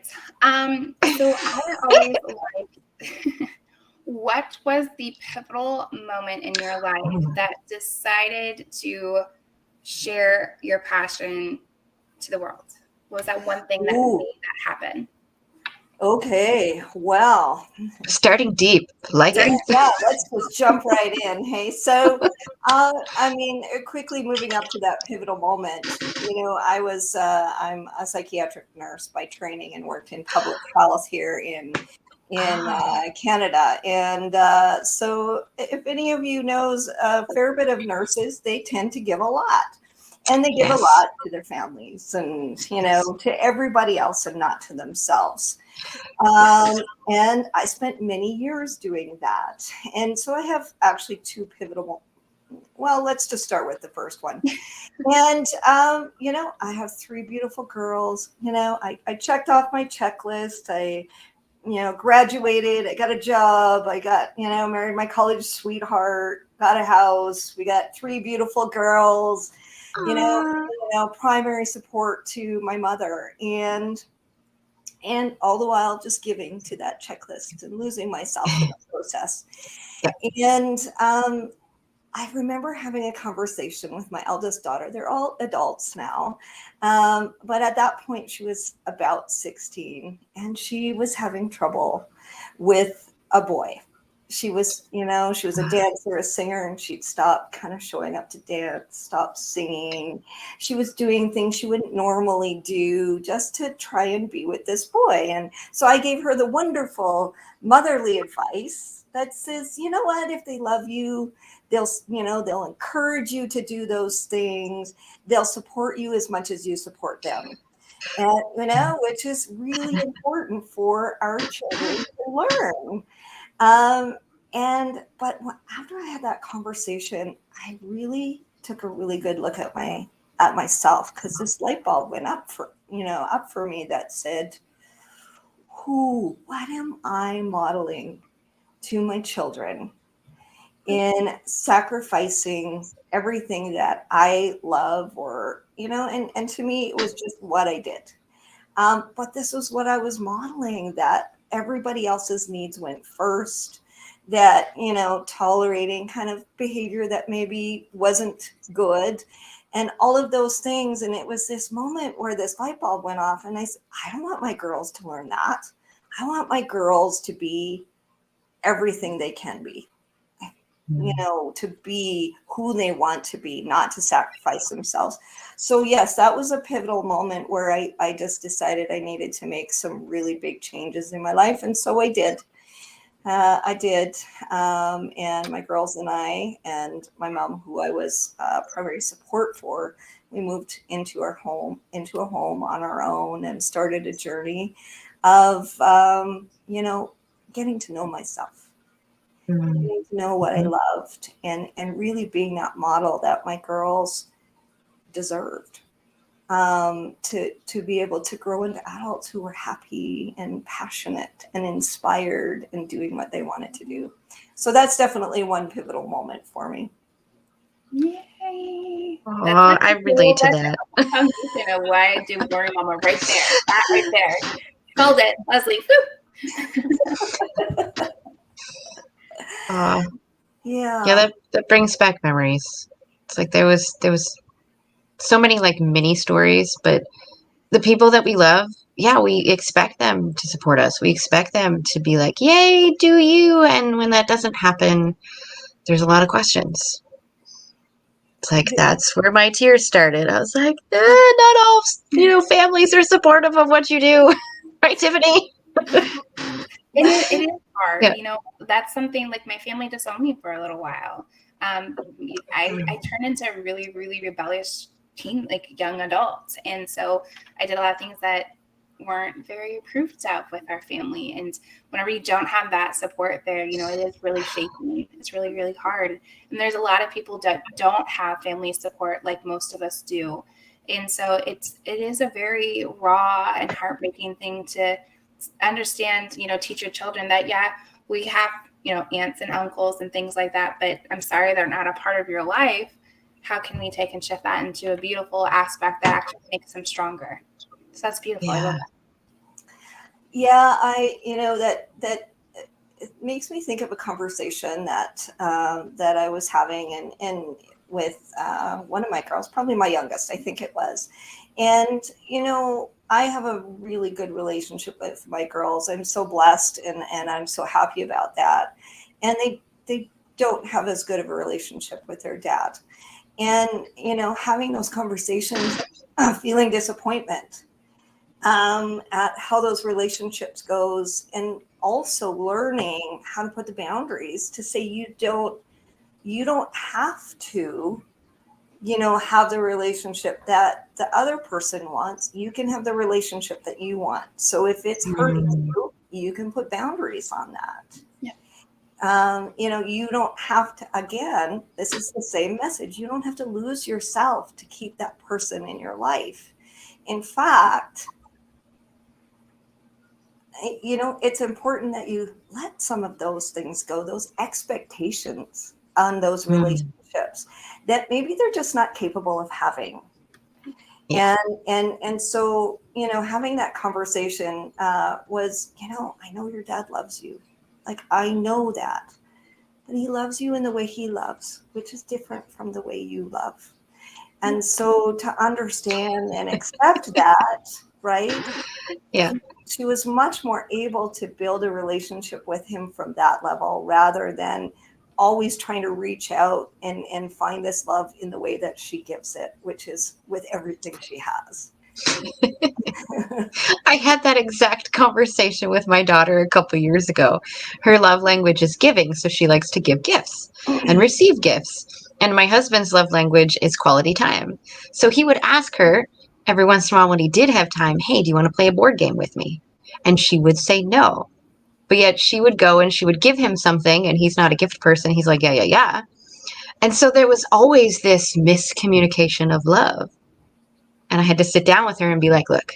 So I always like, what was the pivotal moment in your life that decided to share your passion to the world? What was that one thing that made that happen? Okay, well, Starting deep, like it. yeah, let's just jump right in. Hey, so, I mean, quickly moving up to that pivotal moment. I'm a psychiatric nurse by training and worked in public health here in Canada, and so if any of you knows a fair bit of nurses, they tend to give a lot. And they give a lot to their families and, to everybody else and not to themselves. And I spent many years doing that. And so I have actually two pivotal, well, let's just start with the first one. And, I have three beautiful girls. I checked off my checklist. I graduated, I got a job, I got, married my college sweetheart, got a house, we got three beautiful girls, primary support to my mother, and all the while just giving to that checklist and losing myself in the process. And I remember having a conversation with my eldest daughter. They're all adults now. But at that point, she was about 16 and she was having trouble with a boy. She was, she was a dancer, a singer, and she'd stop kind of showing up to dance, stop singing. She was doing things she wouldn't normally do just to try and be with this boy. And so I gave her the wonderful motherly advice that says, you know what, if they love you, they'll encourage you to do those things. They'll support you as much as you support them. And, which is really important for our children to learn. But after I had that conversation, I really took a really good look at myself, because this light bulb went up for me that said, what am I modeling to my children in sacrificing everything that I love, or, and to me, it was just what I did. But this was what I was modeling, that everybody else's needs went first, that, tolerating kind of behavior that maybe wasn't good, and all of those things. And it was this moment where this light bulb went off, and I said, I don't want my girls to learn that. I want my girls to be everything they can be, to be who they want to be, not to sacrifice themselves. So yes, that was a pivotal moment where I just decided I needed to make some really big changes in my life. And so I did. And my girls and I, and my mom, who I was primary support for, we moved into a home on our own, and started a journey of, getting to know myself, getting to know what I loved, and really being that model that my girls deserved, to be able to grow into adults who were happy and passionate and inspired and doing what they wanted to do. So that's definitely one pivotal moment for me. Yay! Oh, I relate to that. Foundation of why I do Glory Mama right there. That right there. Called it, Lesley. Yeah, that brings back memories. It's like there was so many like mini stories, but the people that we love, yeah, we expect them to support us. We expect them to be like, yay, do you? And when that doesn't happen, there's a lot of questions. It's like, that's where my tears started. I was like, not all, families are supportive of what you do. Right, Tiffany? It is hard. Yeah. That's something like my family disowned me for a little while. I turned into a really, really rebellious teen, like young adult. And so I did a lot of things that weren't very approved of with our family. And whenever you don't have that support there, it is really shaky. It's really, really hard. And there's a lot of people that don't have family support like most of us do. And so it is a very raw and heartbreaking thing to understand, teach your children that, yeah, we have, aunts and uncles and things like that, but I'm sorry, they're not a part of your life. How can we take and shift that into a beautiful aspect that actually makes them stronger? So that's beautiful. Yeah. I love that. Yeah, that it makes me think of a conversation that I was having and with one of my girls, probably my youngest, I think it was. And, I have a really good relationship with my girls. I'm so blessed and I'm so happy about that. And they don't have as good of a relationship with their dad. And, having those conversations, feeling disappointment at how those relationships goes, and also learning how to put the boundaries to say you don't have to have the relationship that the other person wants. You can have the relationship that you want. So if it's hurting you, you can put boundaries on that. Yeah. You don't have to, again, this is the same message. You don't have to lose yourself to keep that person in your life. In fact, it's important that you let some of those things go, those expectations on those relationships that maybe they're just not capable of having. Yeah. And so, having that conversation was, I know your dad loves you. Like, I know that, but he loves you in the way he loves, which is different from the way you love. And so to understand and accept that, right? Yeah. She was much more able to build a relationship with him from that level rather than always trying to reach out and find this love in the way that she gives it, which is with everything she has. I had that exact conversation with my daughter a couple years ago. Her love language is giving, so she likes to give gifts and receive gifts. And my husband's love language is quality time. So he would ask her every once in a while when he did have time, hey, do you want to play a board game with me? And she would say no. But yet she would go and she would give him something, and he's not a gift person. He's like, yeah. And so there was always this miscommunication of love. And I had to sit down with her and be like, look,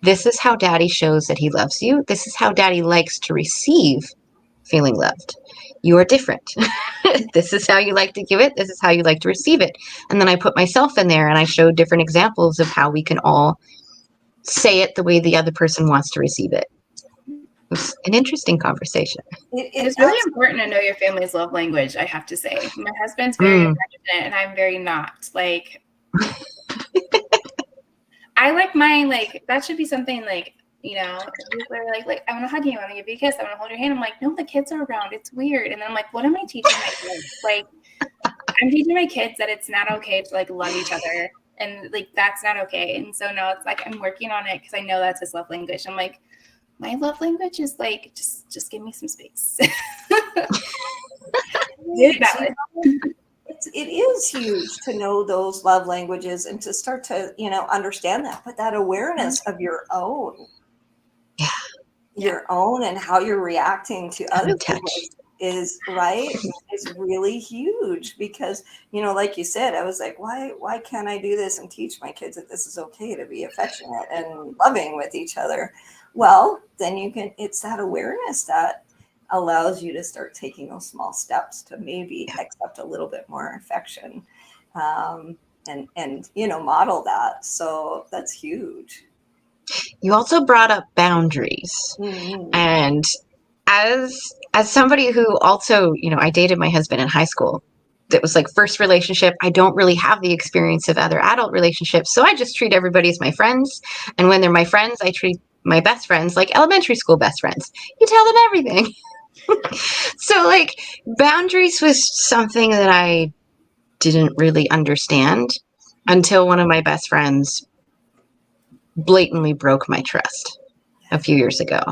this is how daddy shows that he loves you. This is how daddy likes to receive feeling loved. You are different. This is how you like to give it. This is how you like to receive it. And then I put myself in there and I showed different examples of how we can all say it the way the other person wants to receive it. It was an interesting conversation. It is really important to know your family's love language, I have to say. My husband's very affectionate and I'm very not. Like, I like mine, like, that should be something like, he's like, I want to hug you, I want to give you a kiss, I want to hold your hand. I'm like, no, the kids are around. It's weird. And then I'm like, what am I teaching my kids? Like, I'm teaching my kids that it's not okay to like love each other. And like, that's not okay. And so now it's like, I'm working on it because I know that's his love language. I'm like, my love language is like, just give me some space. It is huge to know those love languages and to start to, understand that, but that awareness of your own, your own and how you're reacting to other people is really huge because, like you said, I was like, why can't I do this and teach my kids that this is okay to be affectionate and loving with each other? Well, then it's that awareness that allows you to start taking those small steps to maybe accept a little bit more affection and model that. So that's huge. You also brought up boundaries. And as somebody who also, I dated my husband in high school, that was like first relationship. I don't really have the experience of other adult relationships. So I just treat everybody as my friends. And when they're my friends, I treat my best friends like elementary school best friends. You tell them everything. So like boundaries was something that I didn't really understand until one of my best friends blatantly broke my trust a few years ago.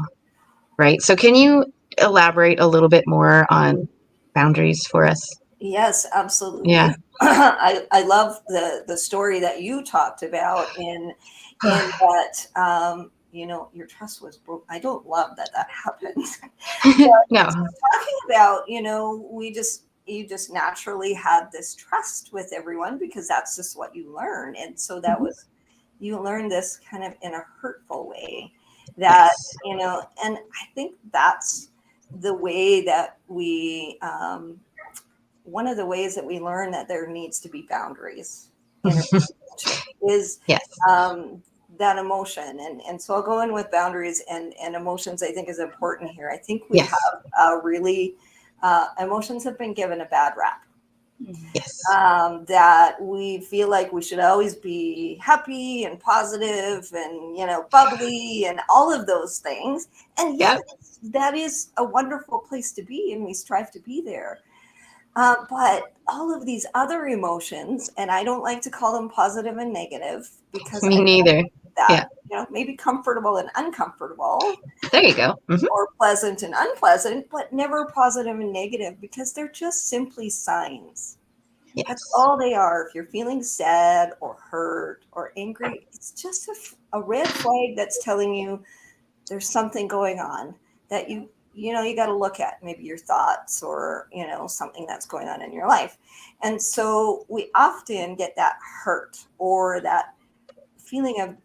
Right. So can you elaborate a little bit more on boundaries for us? Yes, absolutely. Yeah. I love the story that you talked about in that your trust was broke. I don't love that happened. No. Talking about, you just naturally had this trust with everyone because that's just what you learn. And so that was, you learned this kind of in a hurtful way that, Yes. and I think that's the way that we, one of the ways that we learn that there needs to be boundaries in a relationship is Yes. that emotion. And so I'll go in with boundaries and emotions, I think is important here. I think we Yes. have really, emotions have been given a bad rap. Yes. That we feel like we should always be happy and positive and, bubbly and all of those things. And yes, that is a wonderful place to be, and we strive to be there. But all of these other emotions, and I don't like to call them positive and negative because Me neither. that, maybe comfortable and uncomfortable. There you go. Or pleasant and unpleasant, but never positive and negative because they're just simply signs. Yes. That's all they are. If you're feeling sad or hurt or angry, it's just a red flag that's telling you there's something going on that you got to look at, maybe your thoughts or, something that's going on in your life. And so we often get that hurt or that feeling of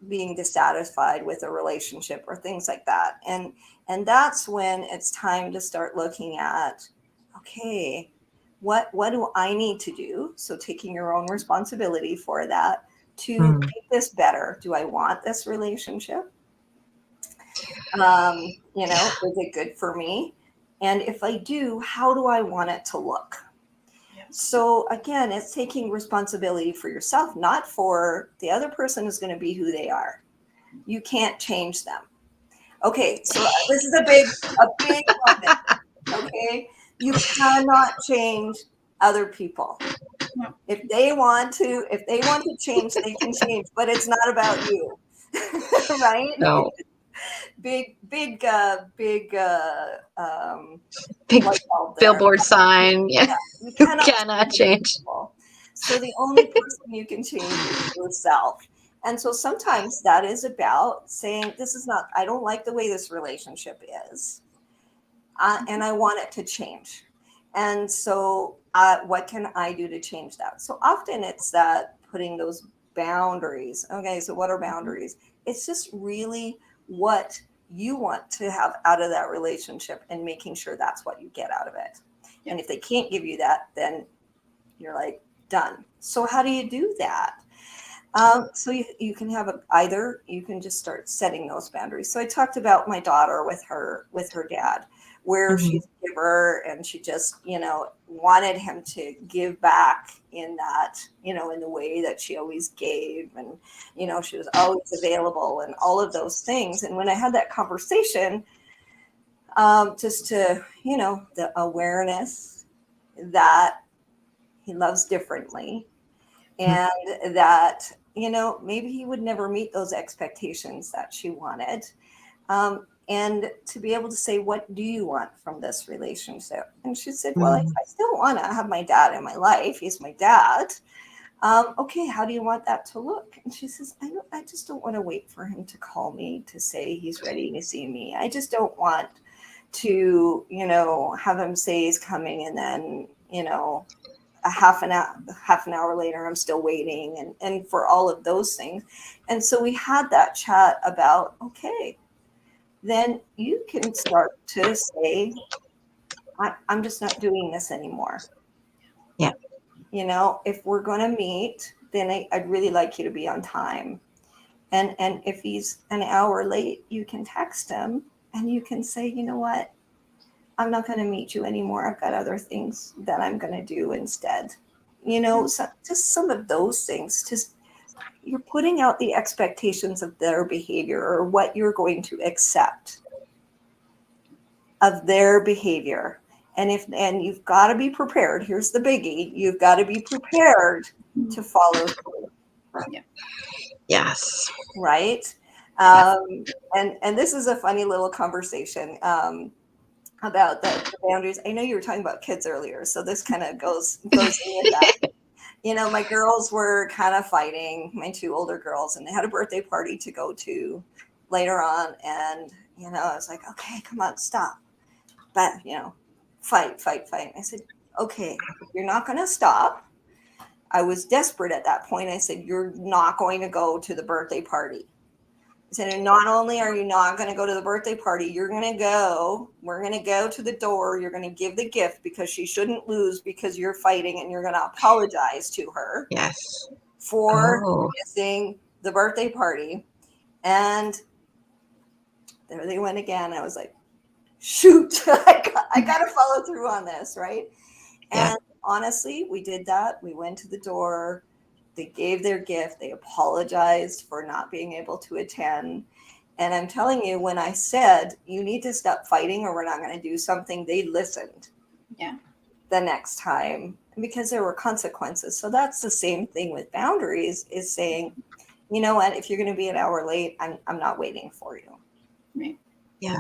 being dissatisfied with a relationship or things like that. And that's when it's time to start looking at, okay, what do I need to do? So taking your own responsibility for that to make this better. Do I want this relationship? Is it good for me? And if I do, how do I want it to look? So again, it's taking responsibility for yourself, not for the other person is going to be who they are. You can't change them. Okay, so this is a big moment. Okay, you cannot change other people. If they want to change, they can change, but it's not about you, right? No. Big billboard sign. Yeah. You cannot change. people. So the only person you can change is yourself. And so sometimes that is about saying, I don't like the way this relationship is. And I want it to change. And so what can I do to change that? So often it's that putting those boundaries. Okay, so what are boundaries? It's just really what you want to have out of that relationship and making sure that's what you get out of it. And if they can't give you that, then you're like, done. So how do you do that? So you can have either you can just start setting those boundaries. So I talked about my daughter with her dad, where she's a giver and she just, wanted him to give back in that, in the way that she always gave. And, she was always available and all of those things. And when I had that conversation, just to, the awareness that he loves differently and that, maybe he would never meet those expectations that she wanted. And to be able to say, what do you want from this relationship? And she said, well, I still want to have my dad in my life. He's my dad. Okay, how do you want that to look? And she says, I just don't want to wait for him to call me to say he's ready to see me. I just don't want to, have him say he's coming and then, a half an hour later, I'm still waiting and for all of those things. And so we had that chat about, okay, then you can start to say, I'm just not doing this anymore. Yeah. If we're going to meet, then I'd really like you to be on time. And if he's an hour late, you can text him and you can say, you know what? I'm not going to meet you anymore. I've got other things that I'm going to do instead. You know, so just some of those things, just you're putting out the expectations of their behavior or what you're going to accept of their behavior. And you've got to be prepared. Here's the biggie. You've got to be prepared to follow through. Yeah. Yes. Right. And this is a funny little conversation about the boundaries. I know you were talking about kids earlier, so this kind of goes in with that. You know, my girls were kind of fighting, my two older girls, and they had a birthday party to go to later on. And, you know, I was like, okay, come on, stop. But, you know, fight. I said, okay, you're not going to stop. I was desperate at that point. I said, you're not going to go to the birthday party. I said, and not only are you not going to go to the birthday party, we're going to go to the door. You're going to give the gift because she shouldn't lose because you're fighting, and you're going to apologize to her. Yes. For missing the birthday party. And there they went again. I was like, shoot, I got to follow through on this, right? Yeah. And honestly, we did that. We went to the door. They gave their gift. They apologized for not being able to attend. And I'm telling you, when I said, you need to stop fighting or we're not going to do something, they listened. Yeah. The next time, because there were consequences. So that's the same thing with boundaries, is saying, you know what, if you're going to be an hour late, I'm not waiting for you. Right. Yeah.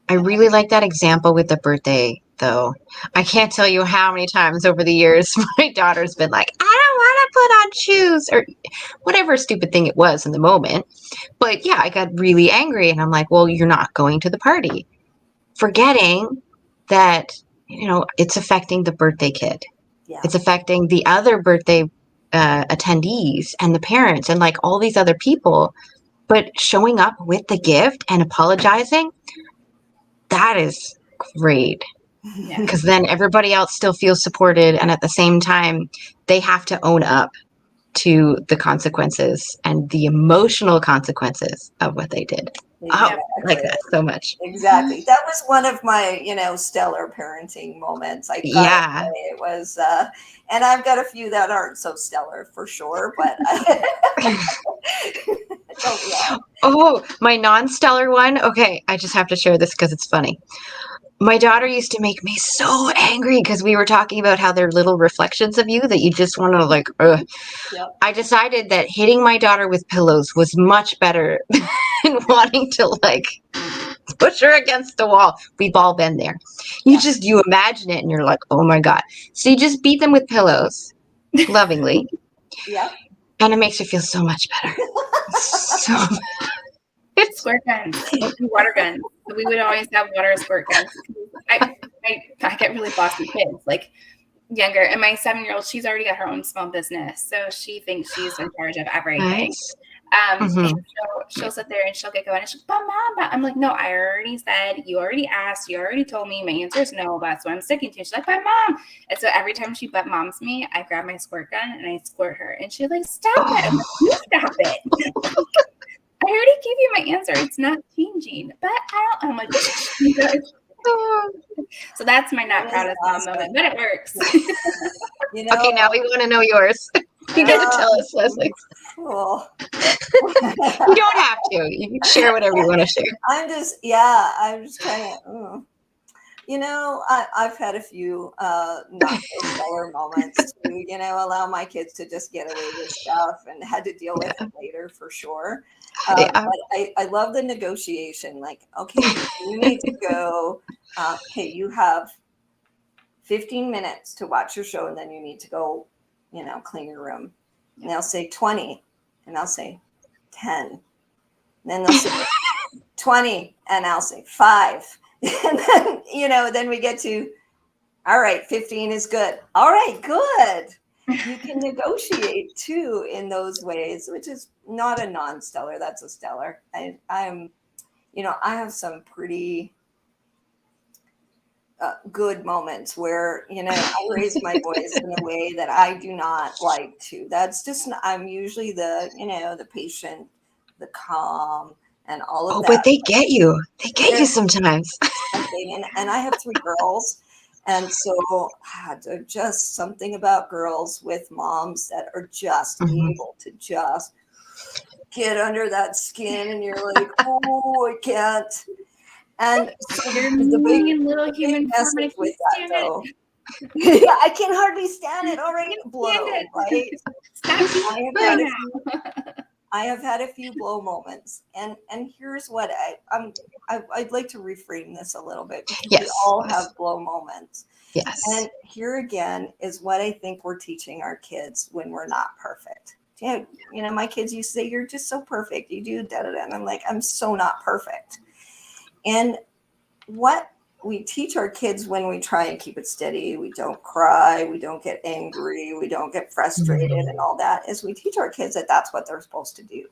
I really like that example with the birthday, though. I can't tell you how many times over the years my daughter's been like, I don't want to put on shoes, or whatever stupid thing it was in the moment. But yeah, I got really angry, and I'm like, well, you're not going to the party. Forgetting that, you know, it's affecting the birthday kid. Yeah. It's affecting the other birthday attendees and the parents and like all these other people. But showing up with the gift and apologizing, that is great. Yeah. Because then everybody else still feels supported. And at the same time, they have to own up to the consequences and the emotional consequences of what they did. Exactly. Oh, I like that so much. Exactly. That was one of my, you know, stellar parenting moments. I gotta say it was, and I've got a few that aren't so stellar for sure, but Oh, my non-stellar one. Okay, I just have to share this because it's funny. My daughter used to make me so angry because we were talking about how they're little reflections of you that you just want to like, ugh. Yep. I decided that hitting my daughter with pillows was much better than wanting to like push her against the wall. We've all been there. You imagine it and you're like, oh my God. So you just beat them with pillows lovingly. Yeah. And it makes you feel so much better. So squirt guns, water guns. So we would always have water squirt guns. I get really bossy kids, like younger. And my 7-year-old, she's already got her own small business, so she thinks she's in charge of everything. Nice. And so she'll sit there and she'll get going and she'll, but Mom, I'm like, no, I already said, you already asked, you already told me, my answer is no, that's what I'm sticking to. She's like, but Mom. And so every time she but moms me, I grab my squirt gun and I squirt her. And she's like, stop it. I'm like, you stop it. I already gave you my answer. It's not changing. But I don't. I'm like, so that's my not proudest mom moment, but it works. You know, okay, now we want to know yours. You gotta tell us, Lesley. Cool. You don't have to. You can share whatever you want to share. I'm just kind of, you know, I've had a few not so stellar moments to, you know, allow my kids to just get away with stuff and had to deal with it later for sure. But I love the negotiation. Like, okay, you need to go. Okay, you have 15 minutes to watch your show, and then you need to go, you know, clean your room. And they'll say 20, and I'll say 10. And then they'll say 20, and I'll say 5. And then, you know, then we get to, all right, 15 is good. All right, good. You can negotiate too in those ways, which is not a non-stellar. That's a stellar. I'm, you know, I have some pretty good moments where, you know, I raise my voice in a way that I do not like to. That's just, I'm usually the, you know, the patient, the calm, and all of that. But they get you. They get you sometimes. something. And I have 3 girls. And so there's just something about girls with moms that are just able to just get under that skin, and you're like, oh, I can't. And so the big little human message with that, though. Yeah, I can hardly stand it already. Blow, right? I have had a few blow moments, and here's what I'd like to reframe this a little bit, because we all have blow moments. Yes. And here again is what I think we're teaching our kids when we're not perfect. You know, my kids used to say, you're just so perfect. You do da da da. And I'm like, I'm so not perfect. And what we teach our kids when we try and keep it steady, we don't cry, we don't get angry, we don't get frustrated and all that, is we teach our kids that that's what they're supposed to do.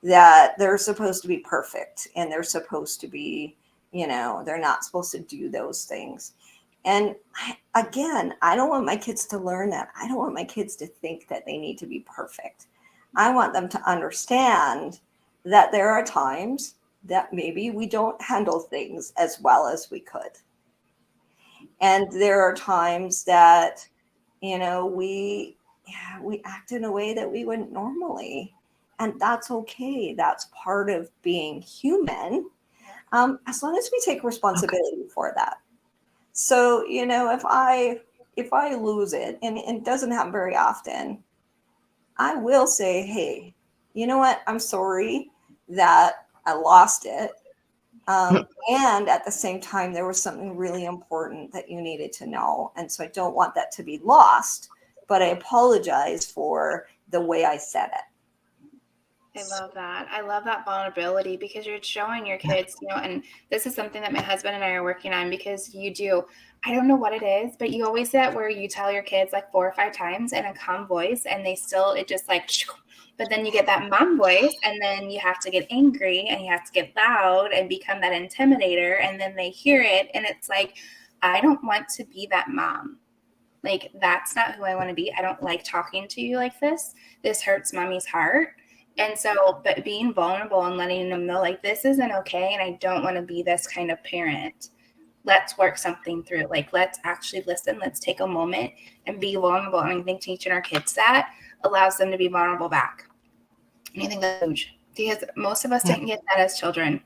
That they're supposed to be perfect, and they're supposed to be, you know, they're not supposed to do those things. And again, I don't want my kids to learn that. I don't want my kids to think that they need to be perfect. I want them to understand that there are times that maybe we don't handle things as well as we could. And there are times that, you know, we act in a way that we wouldn't normally. And that's okay. That's part of being human, as long as we take responsibility for that. So, you know, if I lose it, and it doesn't happen very often, I will say, hey, you know what? I'm sorry that I lost it. And at the same time, there was something really important that you needed to know. And so I don't want that to be lost, but I apologize for the way I said it. I love that. I love that vulnerability, because you're showing your kids, you know, and this is something that my husband and I are working on, because you do, I don't know what it is, but you always that where you tell your kids like 4 or 5 times in a calm voice, and they still, it just like, but then you get that mom voice, and then you have to get angry, and you have to get loud and become that intimidator. And then they hear it, and it's like, I don't want to be that mom. Like, that's not who I want to be. I don't like talking to you like this. This hurts mommy's heart. And so, but being vulnerable and letting them know, like, this isn't okay, and I don't want to be this kind of parent. Let's work something through. Like, let's actually listen. Let's take a moment and be vulnerable. And I think teaching our kids that allows them to be vulnerable back. And I think that's huge, because most of us didn't get that as children.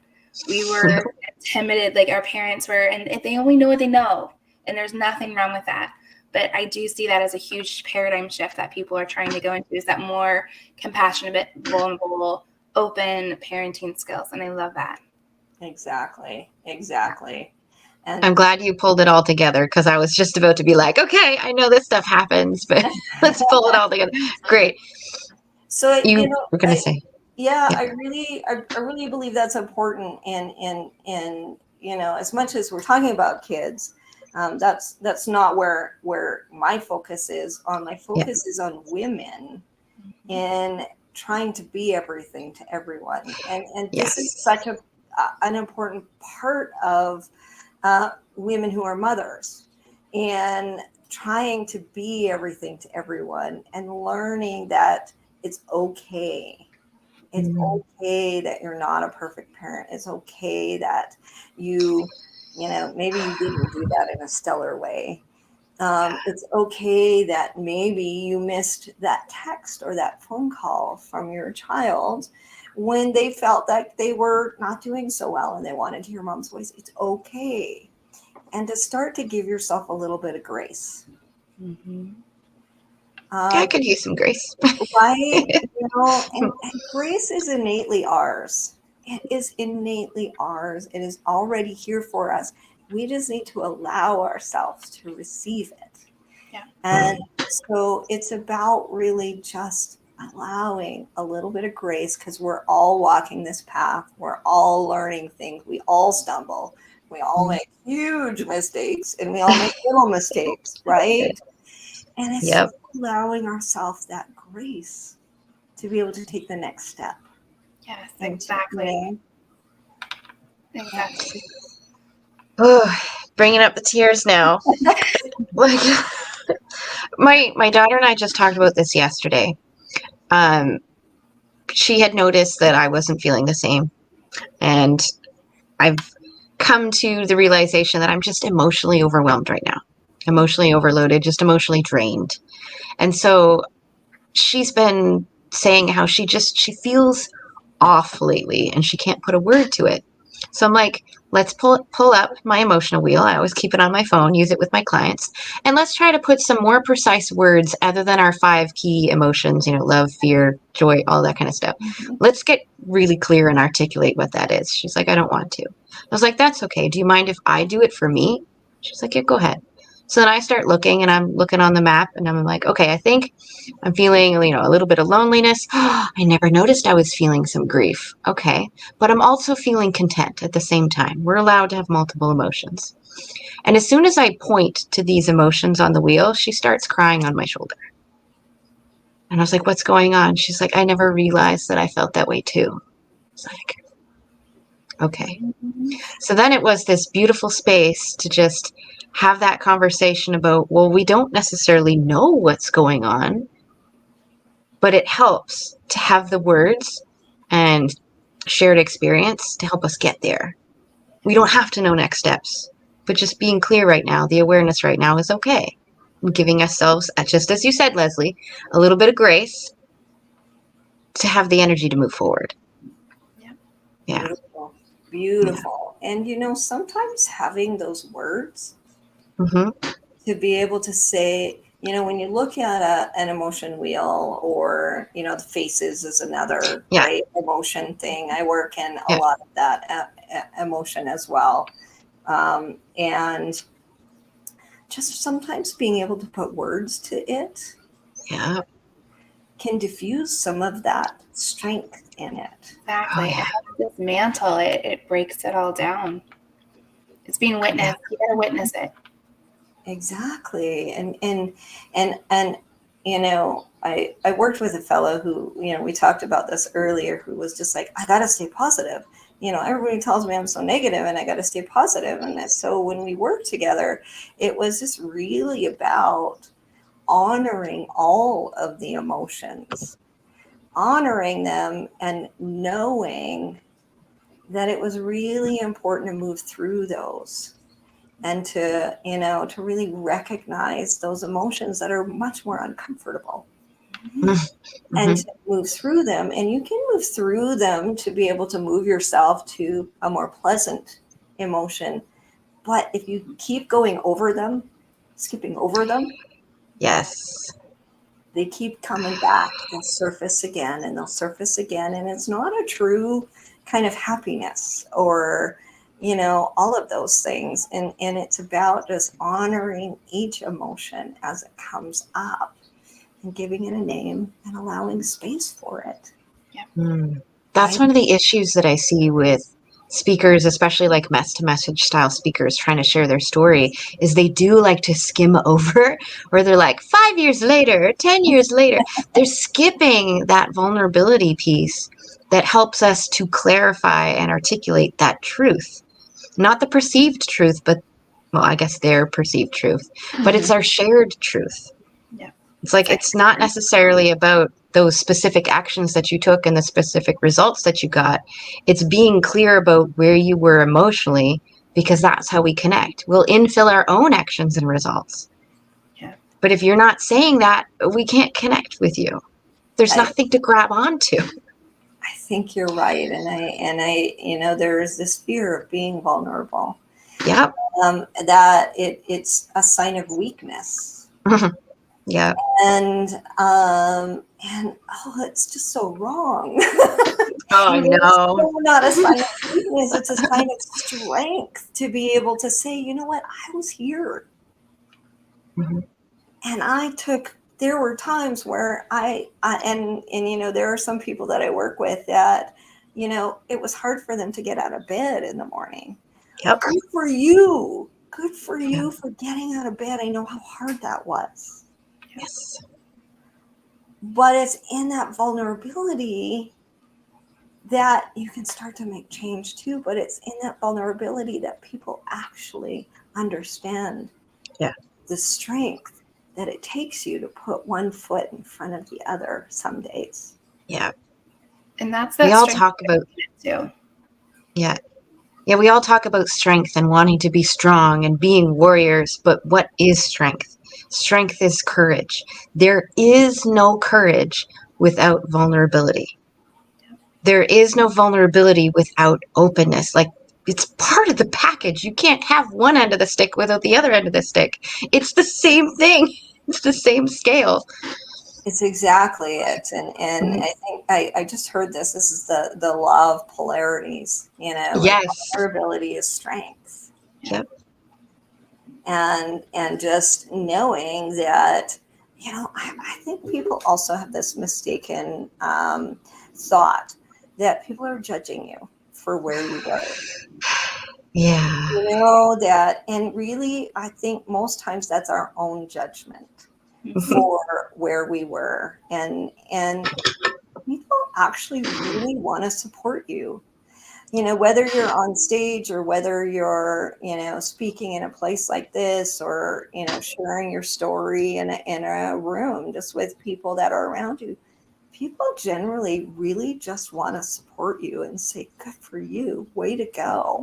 We were intimidated, like our parents were, and they only know what they know. And there's nothing wrong with that. But I do see that as a huge paradigm shift that people are trying to go into, is that more compassionate, vulnerable, open parenting skills. And I love that. Exactly. And I'm glad you pulled it all together, because I was just about to be like, okay, I know this stuff happens, but let's pull it all together. Great. So you were going to say. Yeah, I really believe that's important. And you know, as much as we're talking about kids, that's not where my focus is on. My focus is on women and trying to be everything to everyone. And this is such an important part of women who are mothers, and trying to be everything to everyone, and learning that it's okay. It's okay that you're not a perfect parent. It's okay that you know, maybe you didn't do that in a stellar way. It's okay that maybe you missed that text or that phone call from your child when they felt that they were not doing so well and they wanted to hear mom's voice. It's okay. And to start to give yourself a little bit of grace. I could use some grace. Right? You know, and grace is innately ours. It is innately ours. It is already here for us. We just need to allow ourselves to receive it. Yeah. And so it's about really just allowing a little bit of grace, because we're all walking this path. We're all learning things. We all stumble. We all make huge mistakes, and we all make little mistakes, right? And it's just allowing ourselves that grace to be able to take the next step. Yes, exactly. Exactly. Oh, bringing up the tears now. Like, my daughter and I just talked about this yesterday. She had noticed that I wasn't feeling the same, and I've come to the realization that I'm just emotionally overwhelmed right now, emotionally overloaded, just emotionally drained. And so she's been saying how she feels off lately and she can't put a word to it. So I'm like, let's pull up my emotional wheel. I always keep it on my phone, use it with my clients. And let's try to put some more precise words other than our 5 key emotions, love, fear, joy, all that kind of stuff. Let's get really clear and articulate what that is. She's like, I don't want to. I was like, that's okay. Do you mind if I do it for me? She's like, yeah, go ahead. So then I start looking and I'm looking on the map and I'm like, okay, I think I'm feeling, a little bit of loneliness. I never noticed I was feeling some grief. Okay. But I'm also feeling content at the same time. We're allowed to have multiple emotions. And as soon as I point to these emotions on the wheel, she starts crying on my shoulder. And I was like, what's going on? She's like, I never realized that I felt that way too. It's like, okay. So then it was this beautiful space to just have that conversation about, well, we don't necessarily know what's going on, but it helps to have the words and shared experience to help us get there. We don't have to know next steps, but just being clear right now, the awareness right now is okay. And giving ourselves, just as you said, Lesley, a little bit of grace to have the energy to move forward. Yeah. Beautiful. Yeah. And sometimes having those words to be able to say, when you look at an emotion wheel or, the faces is another great emotion thing. I work in a lot of that emotion as well. And just sometimes being able to put words to it can diffuse some of that strength in it. Exactly. It has this mantle. It breaks it all down. It's being witnessed. You gotta witness it. Exactly. And I worked with a fellow who, we talked about this earlier, who was just like, I gotta stay positive. Everybody tells me I'm so negative and I gotta stay positive. And so when we worked together, it was just really about honoring all of the emotions, honoring them and knowing that it was really important to move through those and to really recognize those emotions that are much more uncomfortable and to move through them. And you can move through them to be able to move yourself to a more pleasant emotion. But if you keep going over them, skipping over them, they keep coming back. They'll surface again and they'll surface again. And it's not a true kind of happiness or, all of those things. And it's about just honoring each emotion as it comes up and giving it a name and allowing space for it. That's one of the issues that I see with speakers, especially like mess-to-message style speakers trying to share their story, is they do like to skim over, or they're like 5 years later, 10 years later, they're skipping that vulnerability piece that helps us to clarify and articulate that truth. Not the perceived truth, but, well, I guess their perceived truth, but it's our shared truth. It's like, it's not necessarily about those specific actions that you took and the specific results that you got. It's being clear about where you were emotionally, because that's how we connect. We'll infill our own actions and results. But if you're not saying that, we can't connect with you. There's nothing to grab onto. I think you're right. And I there's this fear of being vulnerable. That it's a sign of weakness. And it's just so wrong. Oh no. It's not a sign of weakness, it's a sign of strength to be able to say, you know what, I was here. And there were times where there are some people that I work with that, it was hard for them to get out of bed in the morning. Good for you. Good for you for getting out of bed. I know how hard that was. But it's in that vulnerability that you can start to make change too. But it's in that vulnerability that people actually understand the strength that it takes you to put one foot in front of the other some days. And that's that we all talk about too. Yeah, we all talk about strength and wanting to be strong and being warriors, but what is strength? Strength is courage. There is no courage without vulnerability. There is no vulnerability without openness. Like, it's part of the package. You can't have one end of the stick without the other end of the stick. It's the same thing. It's the same scale. It's exactly it. And I think I just heard this. This is the law of polarities, you know, like Yes. vulnerability is strength. Yep. And just knowing that, you know, I think people also have this mistaken thought that people are judging you for where you were. Yeah. You know, that, and really, I think most times that's our own judgment for where we were. And people actually really want to support you. You know, whether you're on stage or whether you're, you know, speaking in a place like this, or, you know, sharing your story in a room just with people that are around you, people generally really just want to support you and say, good for you, way to go.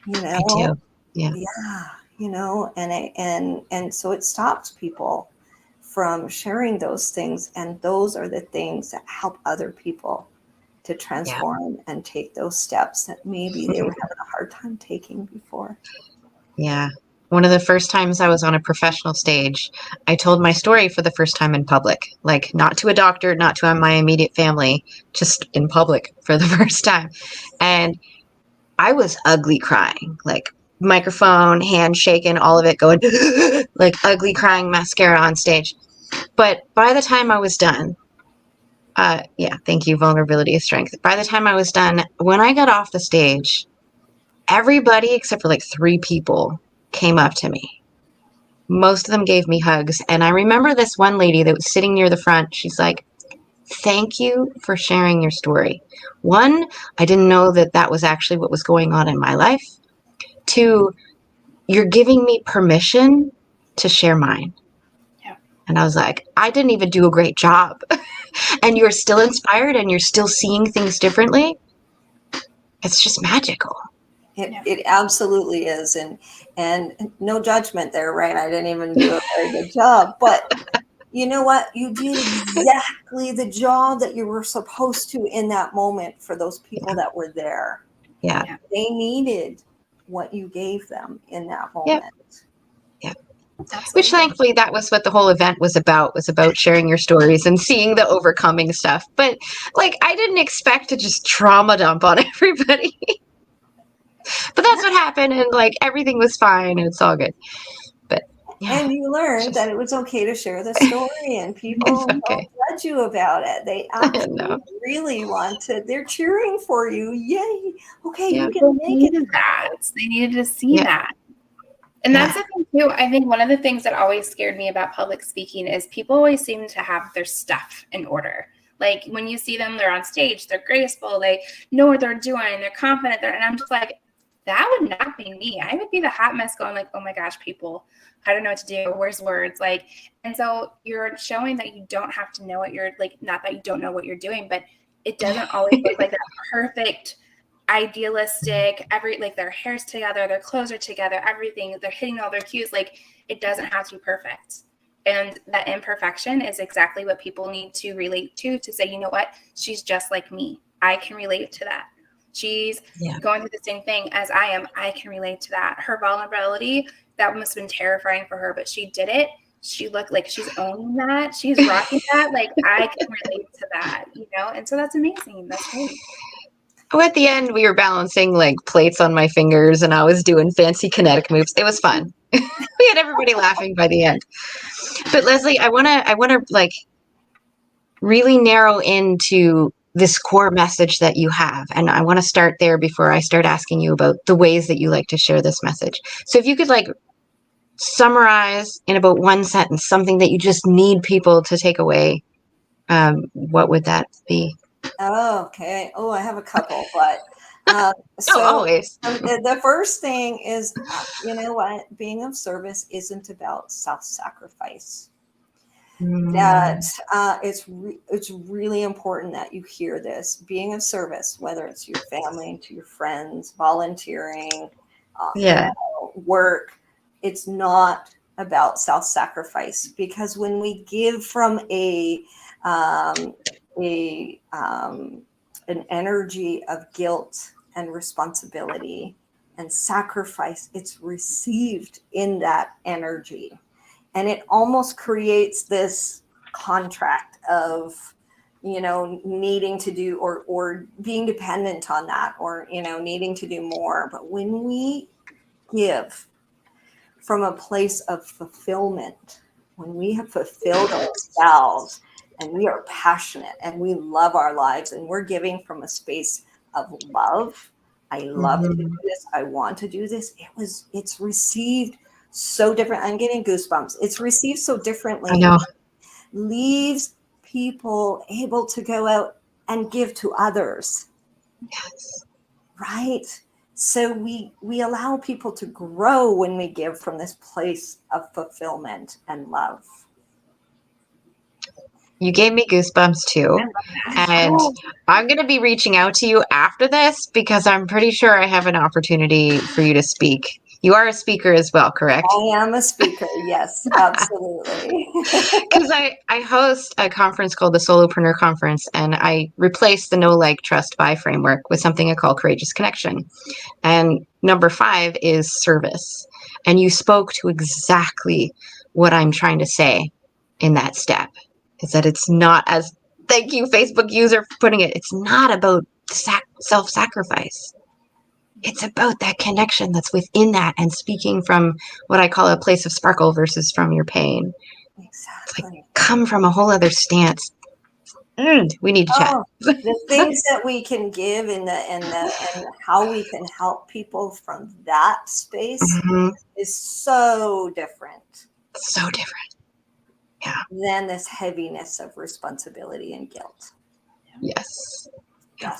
You know, I do. Yeah. yeah, you know, and so it stops people from sharing those things, and those are the things that help other people to transform and take those steps that maybe they were having a hard time taking before. Yeah. One of the first times I was on a professional stage, I told my story for the first time in public, like not to a doctor, not to my immediate family, just in public for the first time. And I was ugly crying, like microphone, hand shaking, all of it going like ugly crying mascara on stage. But by the time I was done, thank you, vulnerability is strength. By the time I was done, when I got off the stage, everybody except for like 3 people came up to me. Most of them gave me hugs. And I remember this one lady that was sitting near the front. She's like, thank you for sharing your story. 1, I didn't know that that was actually what was going on in my life. 2, you're giving me permission to share mine. Yeah. And I was like, I didn't even do a great job. And you're still inspired and you're still seeing things differently. It's just magical. It absolutely is. And no judgment there, right? I didn't even do a very good job, but you know what? You did exactly the job that you were supposed to in that moment for those people that were there. Yeah. They needed what you gave them in that moment. Yeah. Which thankfully that was what the whole event was about sharing your stories and seeing the overcoming stuff. But like, I didn't expect to just trauma dump on everybody. But that's what happened, and like everything was fine and it's all good. But yeah. And you learned that it was okay to share the story, and people don't judge you about it. They actually really want to, they're cheering for you. Yay. Okay, you can make it. They needed to see that. And that's the thing too. I think one of the things that always scared me about public speaking is people always seem to have their stuff in order. Like when you see them, they're on stage, they're graceful, they know what they're doing, they're confident. And I'm just like, that would not be me. I would be the hot mess going like, oh my gosh, people, I don't know what to do. Where's words? Like, and so you're showing that you don't have to know what you're like, not that you don't know what you're doing, but it doesn't always look like that perfect, idealistic, like their hair's together, their clothes are together, everything, they're hitting all their cues. Like it doesn't have to be perfect. And that imperfection is exactly what people need to relate to say, you know what, she's just like me. I can relate to that. She's going through the same thing as I am. I can relate to that. Her vulnerability, that must have been terrifying for her, but she did it. She looked like she's owning that. She's rocking that. Like I can relate to that, you know? And so that's amazing. That's great. Oh, at the end, we were balancing like plates on my fingers and I was doing fancy kinetic moves. It was fun. We had everybody laughing by the end. But Lesley, I want to like really narrow into this core message that you have. And I want to start there before I start asking you about the ways that you like to share this message. So if you could like summarize in about 1 sentence, something that you just need people to take away, what would that be? Oh, okay. Oh, I have a couple, but always. The first thing is, you know what? Being of service isn't about self-sacrifice. that it's really important that you hear this. Being of service, whether it's your family, to your friends, volunteering, work, it's not about self-sacrifice, because when we give from an energy of guilt and responsibility and sacrifice, it's received in that energy. And it almost creates this contract of, needing to do or being dependent on that, or, needing to do more. But when we give from a place of fulfillment, when we have fulfilled ourselves and we are passionate and we love our lives and we're giving from a space of love, I love to do this, I want to do this, it's received so different. I'm getting goosebumps. It's received so differently. I know. Leaves people able to go out and give to others. Yes. Right? So we allow people to grow when we give from this place of fulfillment and love. You gave me goosebumps too. And I'm going to be reaching out to you after this because I'm pretty sure I have an opportunity for you to speak. You are a speaker as well, correct? I am a speaker. Yes, absolutely. Because I host a conference called the Solopreneur Conference, and I replaced the Know, Like, Trust, Buy framework with something I call Courageous Connection. And number 5 is service. And you spoke to exactly what I'm trying to say in that step, is that it's not, as thank you, Facebook user, for putting it, it's not about self-sacrifice. It's about that connection that's within that and speaking from what I call a place of sparkle versus from your pain. Exactly. It's like, come from a whole other stance. We need to chat. The things that we can give and how we can help people from that space is so different. So different. Yeah. Than this heaviness of responsibility and guilt. Yes.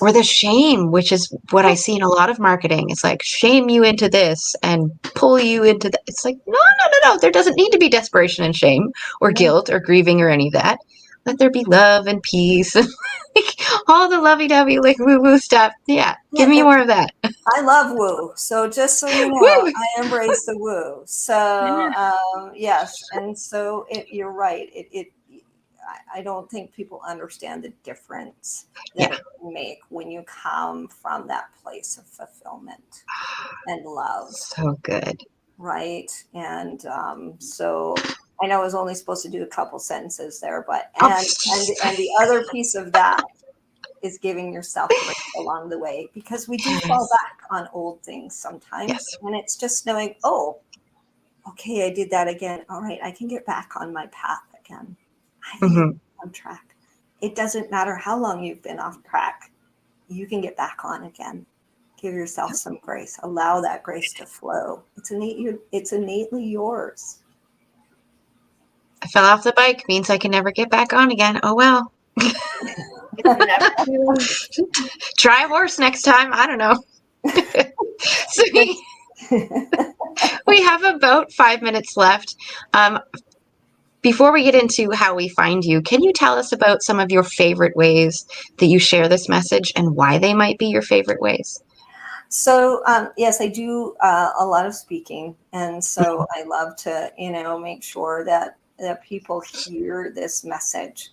Or the shame, which is what I see in a lot of marketing. It's like shame you into this and pull you into that. It's like, no. There doesn't need to be desperation and shame or guilt or grieving or any of that. Let there be love and peace and all the lovey-dovey, like woo-woo stuff. Yeah, give me more of that. I love woo. So just so you know, I embrace the woo. So yes, and so you're right. I don't think people understand the difference that it can make when you come from that place of fulfillment and love. So good. Right. And so I know I was only supposed to do a couple sentences there, but and the other piece of that is giving yourself grace along the way, because we do fall back on old things sometimes. And it's just knowing, okay, I did that again. All right, I can get back on my path again. I can get on track. It doesn't matter how long you've been off track. You can get back on again. Give yourself some grace. Allow that grace to flow. It's innately yours. I fell off the bike means I can never get back on again. Oh, well. Try a horse next time. I don't know. So we have about 5 minutes left. Before we get into how we find you, can you tell us about some of your favorite ways that you share this message and why they might be your favorite ways? So, yes, I do a lot of speaking. And so I love to, make sure that people hear this message.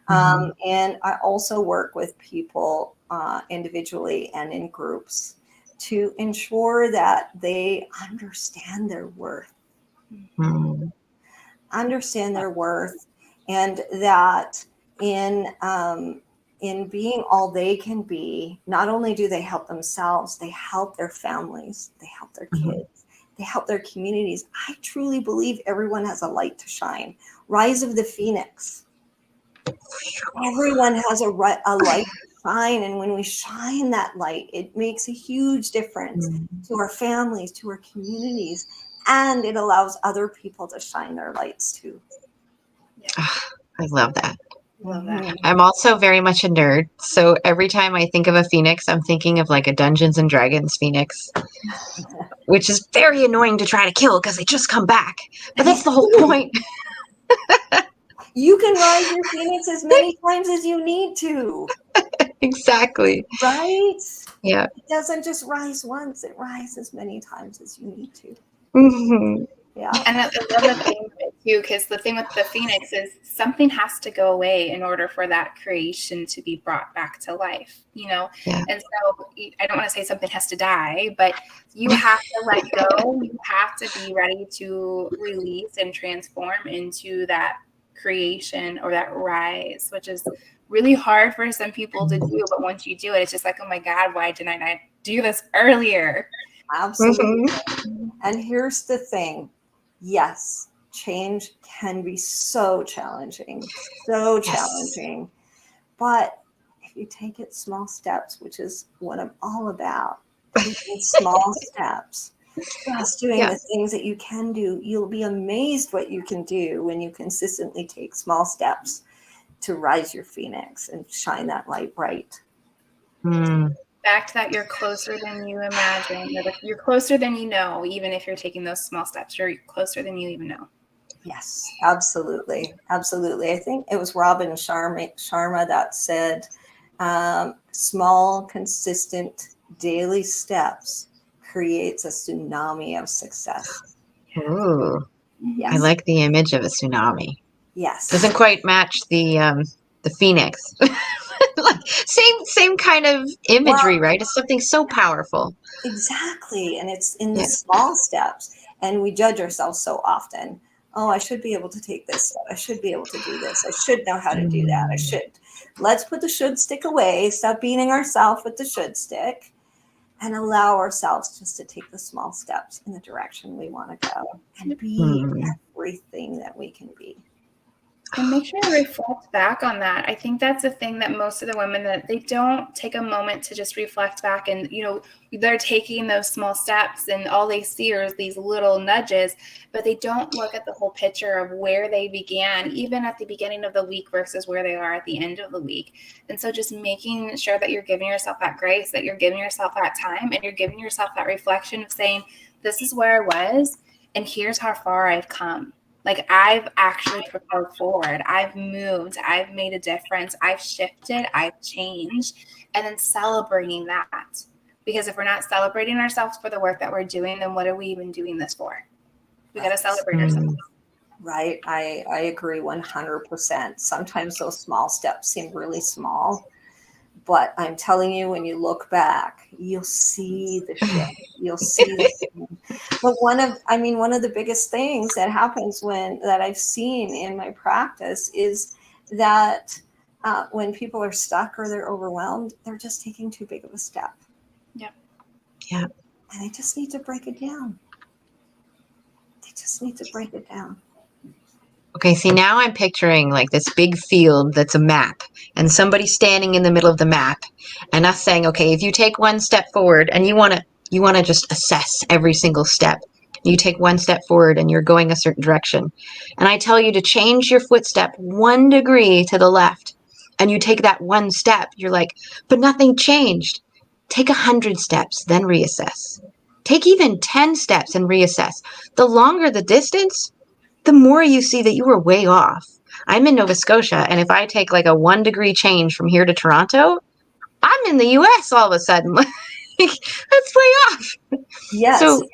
And I also work with people individually and in groups to ensure that they understand their worth. Understand their worth, and that in being all they can be, not only do they help themselves, they help their families, they help their kids, they help their communities. I truly believe everyone has a light to shine. Rise of the Phoenix. Everyone has a light to shine, and when we shine that light, it makes a huge difference to our families, to our communities. And it allows other people to shine their lights too. I love that. I'm also very much a nerd. So every time I think of a phoenix, I'm thinking of like a Dungeons and Dragons phoenix, which is very annoying to try to kill because they just come back. But that's the whole point. You can rise your phoenix as many times as you need to. Exactly. Right? Yeah. It doesn't just rise once, it rises as many times as you need to. Mm-hmm. Yeah. And I love the thing too, because the thing with the phoenix is something has to go away in order for that creation to be brought back to life, Yeah. And so I don't want to say something has to die, but you have to let go. You have to be ready to release and transform into that creation or that rise, which is really hard for some people to do. But once you do it, it's just like, oh my God, why didn't I do this earlier? Absolutely. Mm-hmm. And here's the thing. Yes, change can be so challenging. But if you take it small steps, which is what I'm all about, taking small steps, just doing the things that you can do, you'll be amazed what you can do when you consistently take small steps to rise your phoenix and shine that light bright. Back to that, you're closer than you imagine. You're closer than you know, even if you're taking those small steps. You're closer than you even know. Yes, absolutely. Absolutely. I think it was Robin Sharma that said, small, consistent daily steps creates a tsunami of success. Ooh. Yes. I like the image of a tsunami. Yes. Doesn't quite match the phoenix. Like same kind of imagery, right? It's something so powerful. Exactly. And it's in the small steps. And we judge ourselves so often. Oh, I should be able to take this step. I should be able to do this. I should know how to do that. I should. Let's put the should stick away. Stop beating ourselves with the should stick and allow ourselves just to take the small steps in the direction we want to go and be everything that we can be. And make sure to reflect back on that. I think that's the thing that most of the women, that they don't take a moment to just reflect back, and they're taking those small steps and all they see are these little nudges, but they don't look at the whole picture of where they began, even at the beginning of the week versus where they are at the end of the week. And so just making sure that you're giving yourself that grace, that you're giving yourself that time, and you're giving yourself that reflection of saying, this is where I was, and here's how far I've come. Like, I've actually propelled forward. I've moved. I've made a difference. I've shifted. I've changed. And then celebrating that. Because if we're not celebrating ourselves for the work that we're doing, then what are we even doing this for? We got to celebrate ourselves. Right. I agree 100%. Sometimes those small steps seem really small. But I'm telling you, when you look back, you'll see the shift. You'll see the change. But one of the biggest things that happens that I've seen in my practice is that when people are stuck or they're overwhelmed, they're just taking too big of a step. Yeah. Yeah. And they just need to break it down. Okay, see, now I'm picturing like this big field that's a map, and somebody standing in the middle of the map, and us saying, okay, if you take one step forward and you want to just assess every single step, you take one step forward and you're going a certain direction, and I tell you to change your footstep 1 degree to the left, and you take that one step, you're like, but nothing changed. Take 100 steps, then reassess. Take even 10 steps and reassess. The longer the distance, the more you see that you were way off. I'm in Nova Scotia, and if I take like a 1 degree change from here to Toronto, I'm in the US all of a sudden. That's way off. Yes. So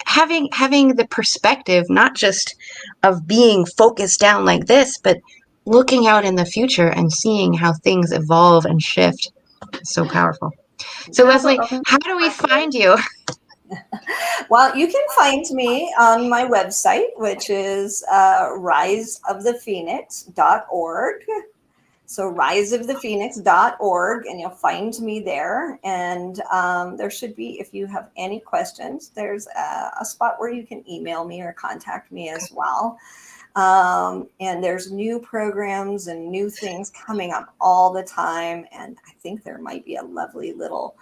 having the perspective, not just of being focused down like this, but looking out in the future and seeing how things evolve and shift is so powerful. So Lesley, how do we find you? Well, you can find me on my website, which is riseofthephoenix.org. So riseofthephoenix.org, and you'll find me there. And there should be, if you have any questions, there's a spot where you can email me or contact me as well. And there's new programs and new things coming up all the time. And I think there might be a lovely little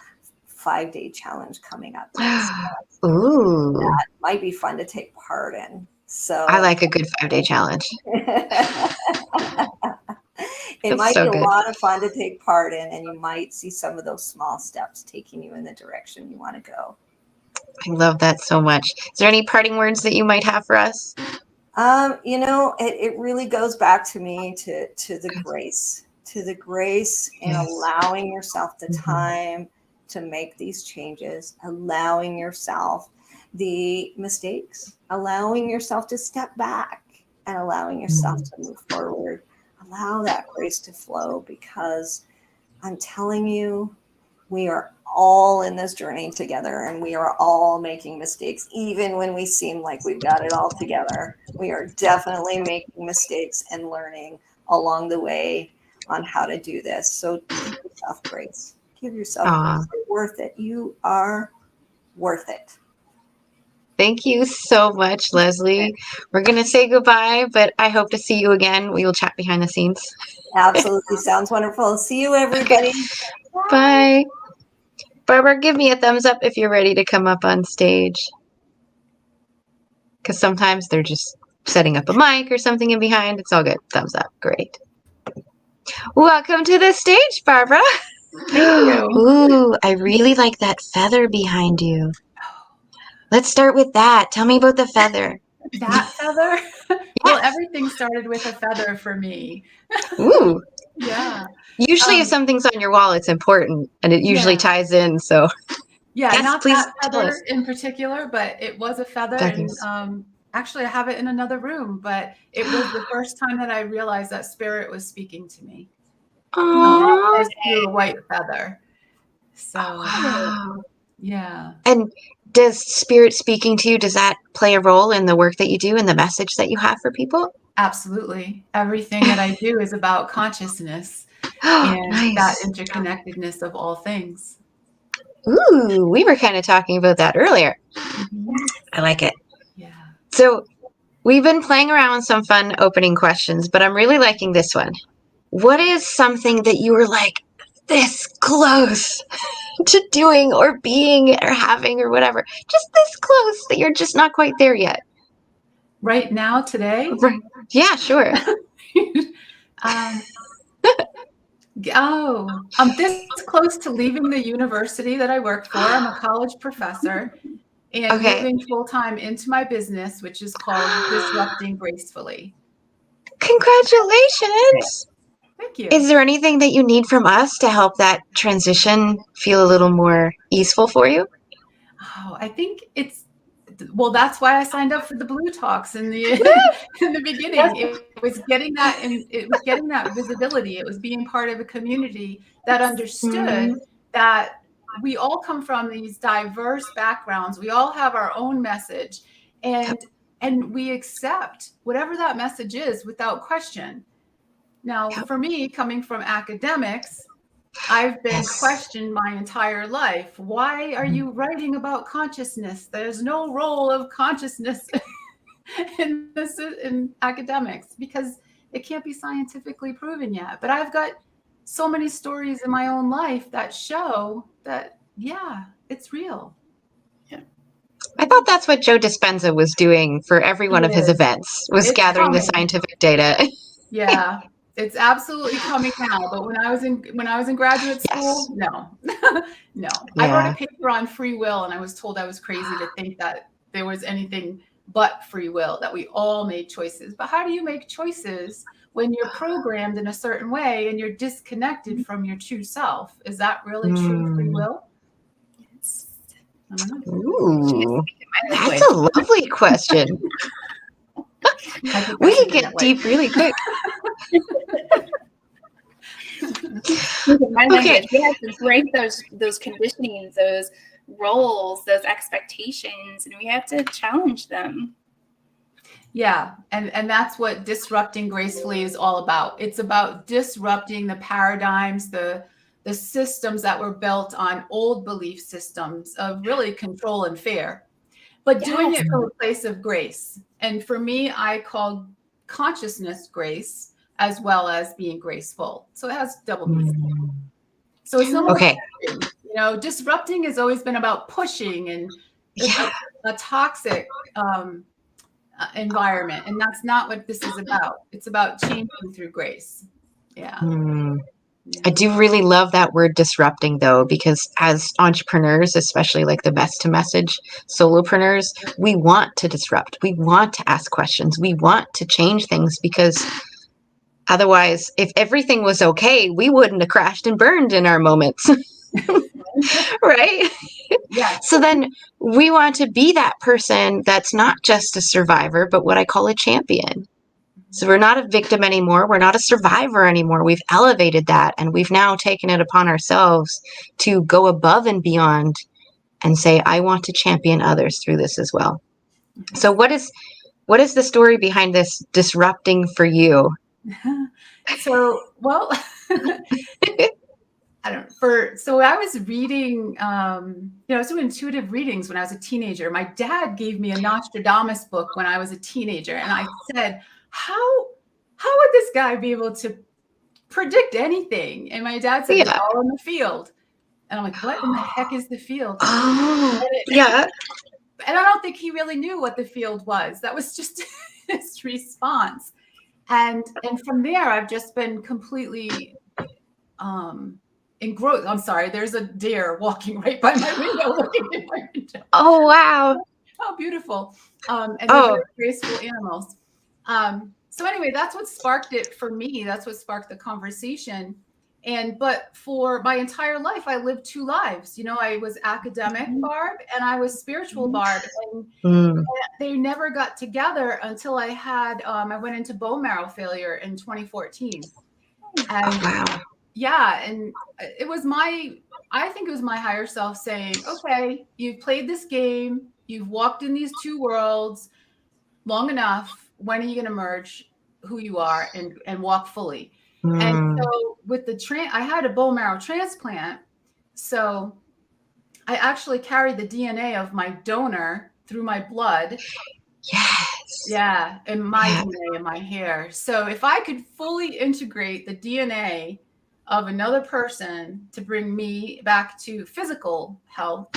5-day challenge coming up next month. Ooh. That might be fun to take part in. So I like a good 5-day challenge. It might be a lot of fun to take part in, and you might see some of those small steps taking you in the direction you want to go. I love that so much. Is there any parting words that you might have for us? It really goes back to me to the grace and allowing yourself the time to make these changes, allowing yourself the mistakes, allowing yourself to step back and allowing yourself to move forward. Allow that grace to flow, because I'm telling you, we are all in this journey together, and we are all making mistakes. Even when we seem like we've got it all together, we are definitely making mistakes and learning along the way on how to do this. So give yourself grace. Give yourself grace. You're worth it. You are worth it. Thank you so much, Lesley. We're going to say goodbye, but I hope to see you again. We will chat behind the scenes. Absolutely. Sounds wonderful. See you, everybody. Okay. Bye. Barbara, give me a thumbs up if you're ready to come up on stage. Because sometimes they're just setting up a mic or something in behind. It's all good. Thumbs up. Great. Welcome to the stage, Barbara. Thank you. Ooh, I really like that feather behind you. Let's start with that. Tell me about the feather. That feather? Well, everything started with a feather for me. Ooh. Yeah. Usually if something's on your wall, it's important, and it usually ties in, so. Yeah, yes, not please that feather in particular, but it was a feather. Feathers. And actually, I have it in another room, but it was the first time that I realized that spirit was speaking to me. Aww. As through a white feather. So, wow. Yeah. And does spirit speaking to you, does that play a role in the work that you do and the message that you have for people? Absolutely. Everything that I do is about consciousness and nice. that interconnectedness of all things. Ooh, we were kind of talking about that earlier. Mm-hmm. I like it. Yeah. So we've been playing around with some fun opening questions, but I'm really liking this one. What is something that you were like this close to doing or being or having or whatever? Just this close that you're just not quite there yet. Right now, today? Right. Yeah, sure. I'm this close to leaving the university that I work for. I'm a college professor and moving full-time into my business, which is called Disrupting Gracefully. Congratulations. Thank you. Is there anything that you need from us to help that transition feel a little more easeful for you? Oh, I think that's why I signed up for the Blue Talks in the in the beginning. It was getting that, and it was getting that visibility. It was being part of a community that understood that we all come from these diverse backgrounds. We all have our own message, and we accept whatever that message is without question. Now, for me, coming from academics, I've been questioned my entire life. Why are you writing about consciousness? There's no role of consciousness in academics, because it can't be scientifically proven yet. But I've got so many stories in my own life that show that, yeah, it's real. Yeah. I thought that's what Joe Dispenza was doing for every one of his events, was gathering the scientific data. Yeah. It's absolutely coming now, but when I was in graduate school, no. No. I wrote a paper on free will, and I was told I was crazy to think that there was anything but free will, that we all made choices. But how do you make choices when you're programmed in a certain way and you're disconnected from your true self? Is that really true free will? Yes. I don't know. Ooh, that's a lovely question. We can get deep really quick. My language, we have to break those conditionings, those roles, those expectations, and we have to challenge them. Yeah, and that's what Disrupting Gracefully is all about. It's about disrupting the paradigms, the systems that were built on old belief systems of really control and fear, but doing it from a place of grace. And for me, I call consciousness grace, as well as being graceful. So it has double meaning. So it's not disrupting has always been about pushing and a toxic environment. And that's not what this is about. It's about changing through grace. Yeah. I do really love that word disrupting, though, because as entrepreneurs, especially like the best to message solopreneurs, we want to disrupt. We want to ask questions. We want to change things, because otherwise, if everything was okay, we wouldn't have crashed and burned in our moments. Right? Yeah. So then we want to be that person that's not just a survivor, but what I call a champion. So we're not a victim anymore. We're not a survivor anymore. We've elevated that, and we've now taken it upon ourselves to go above and beyond and say, I want to champion others through this as well. So what is the story behind this disrupting for you? So, well, so I was reading, some intuitive readings when I was a teenager. My dad gave me a Nostradamus book when I was a teenager. And I said, how would this guy be able to predict anything? And my dad said, It's all in the field. And I'm like, what in the heck is the field? Yeah. And I don't think he really knew what the field was. That was just his response. And from there, I've just been completely engrossed. I'm sorry, there's a deer walking right by my window, looking in my window. Oh, wow. Oh, beautiful. And they're very graceful animals. So anyway, that's what sparked it for me. That's what sparked the conversation. But for my entire life, I lived two lives. I was academic Barb and I was spiritual Barb. And they never got together until I went into bone marrow failure in 2014. And wow. Yeah. And I think it was my higher self saying, okay, you've played this game. You've walked in these two worlds long enough. When are you going to merge who you are and walk fully? And so with I had a bone marrow transplant. So I actually carried the DNA of my donor through my blood. Yes. Yeah. And my DNA in my hair. So if I could fully integrate the DNA of another person to bring me back to physical health,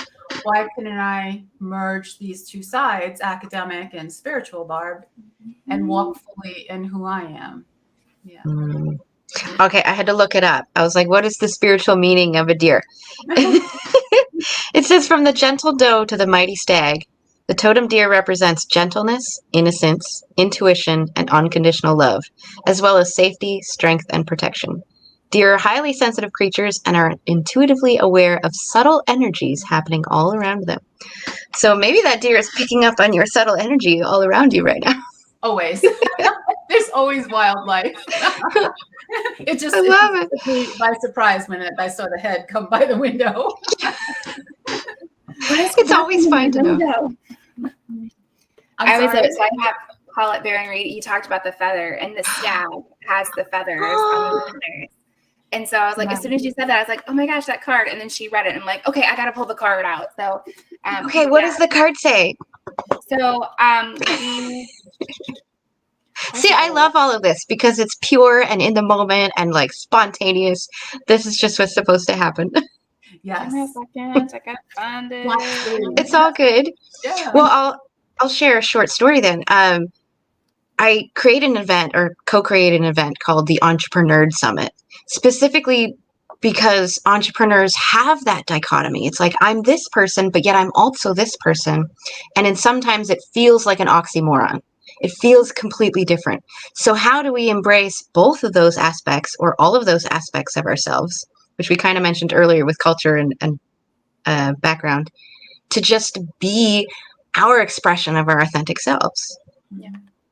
why couldn't I merge these two sides, academic and spiritual Barb, and walk fully in who I am? Yeah. Okay, I had to look it up. I was like, what is the spiritual meaning of a deer? It says, from the gentle doe to the mighty stag, the totem deer represents gentleness, innocence, intuition, and unconditional love, as well as safety, strength, and protection. Deer are highly sensitive creatures and are intuitively aware of subtle energies happening all around them. So maybe that deer is picking up on your subtle energy all around you right now. Always. There's always wildlife. I love it. By surprise when I saw the head come by the window. It's always fun to know. So I call it bearing read. You talked about the feather, and the stag has the feathers on the feathers. And so I was like, as soon as you said that, I was like, oh my gosh, that card. And then she read it. And I'm like, okay, I got to pull the card out. So, okay, what does the card say? So, see, I love all of this because it's pure and in the moment and like spontaneous. This is just what's supposed to happen. Yes. I gotta find it. It's all good. Yeah. Well, I'll share a short story then. I created an event or co-created an event called the Entrepreneur Summit, specifically because entrepreneurs have that dichotomy. It's like, I'm this person, but yet I'm also this person. And sometimes it feels like an oxymoron. It feels completely different. So how do we embrace both of those aspects or all of those aspects of ourselves, which we kind of mentioned earlier with culture and background, to just be our expression of our authentic selves? Yeah.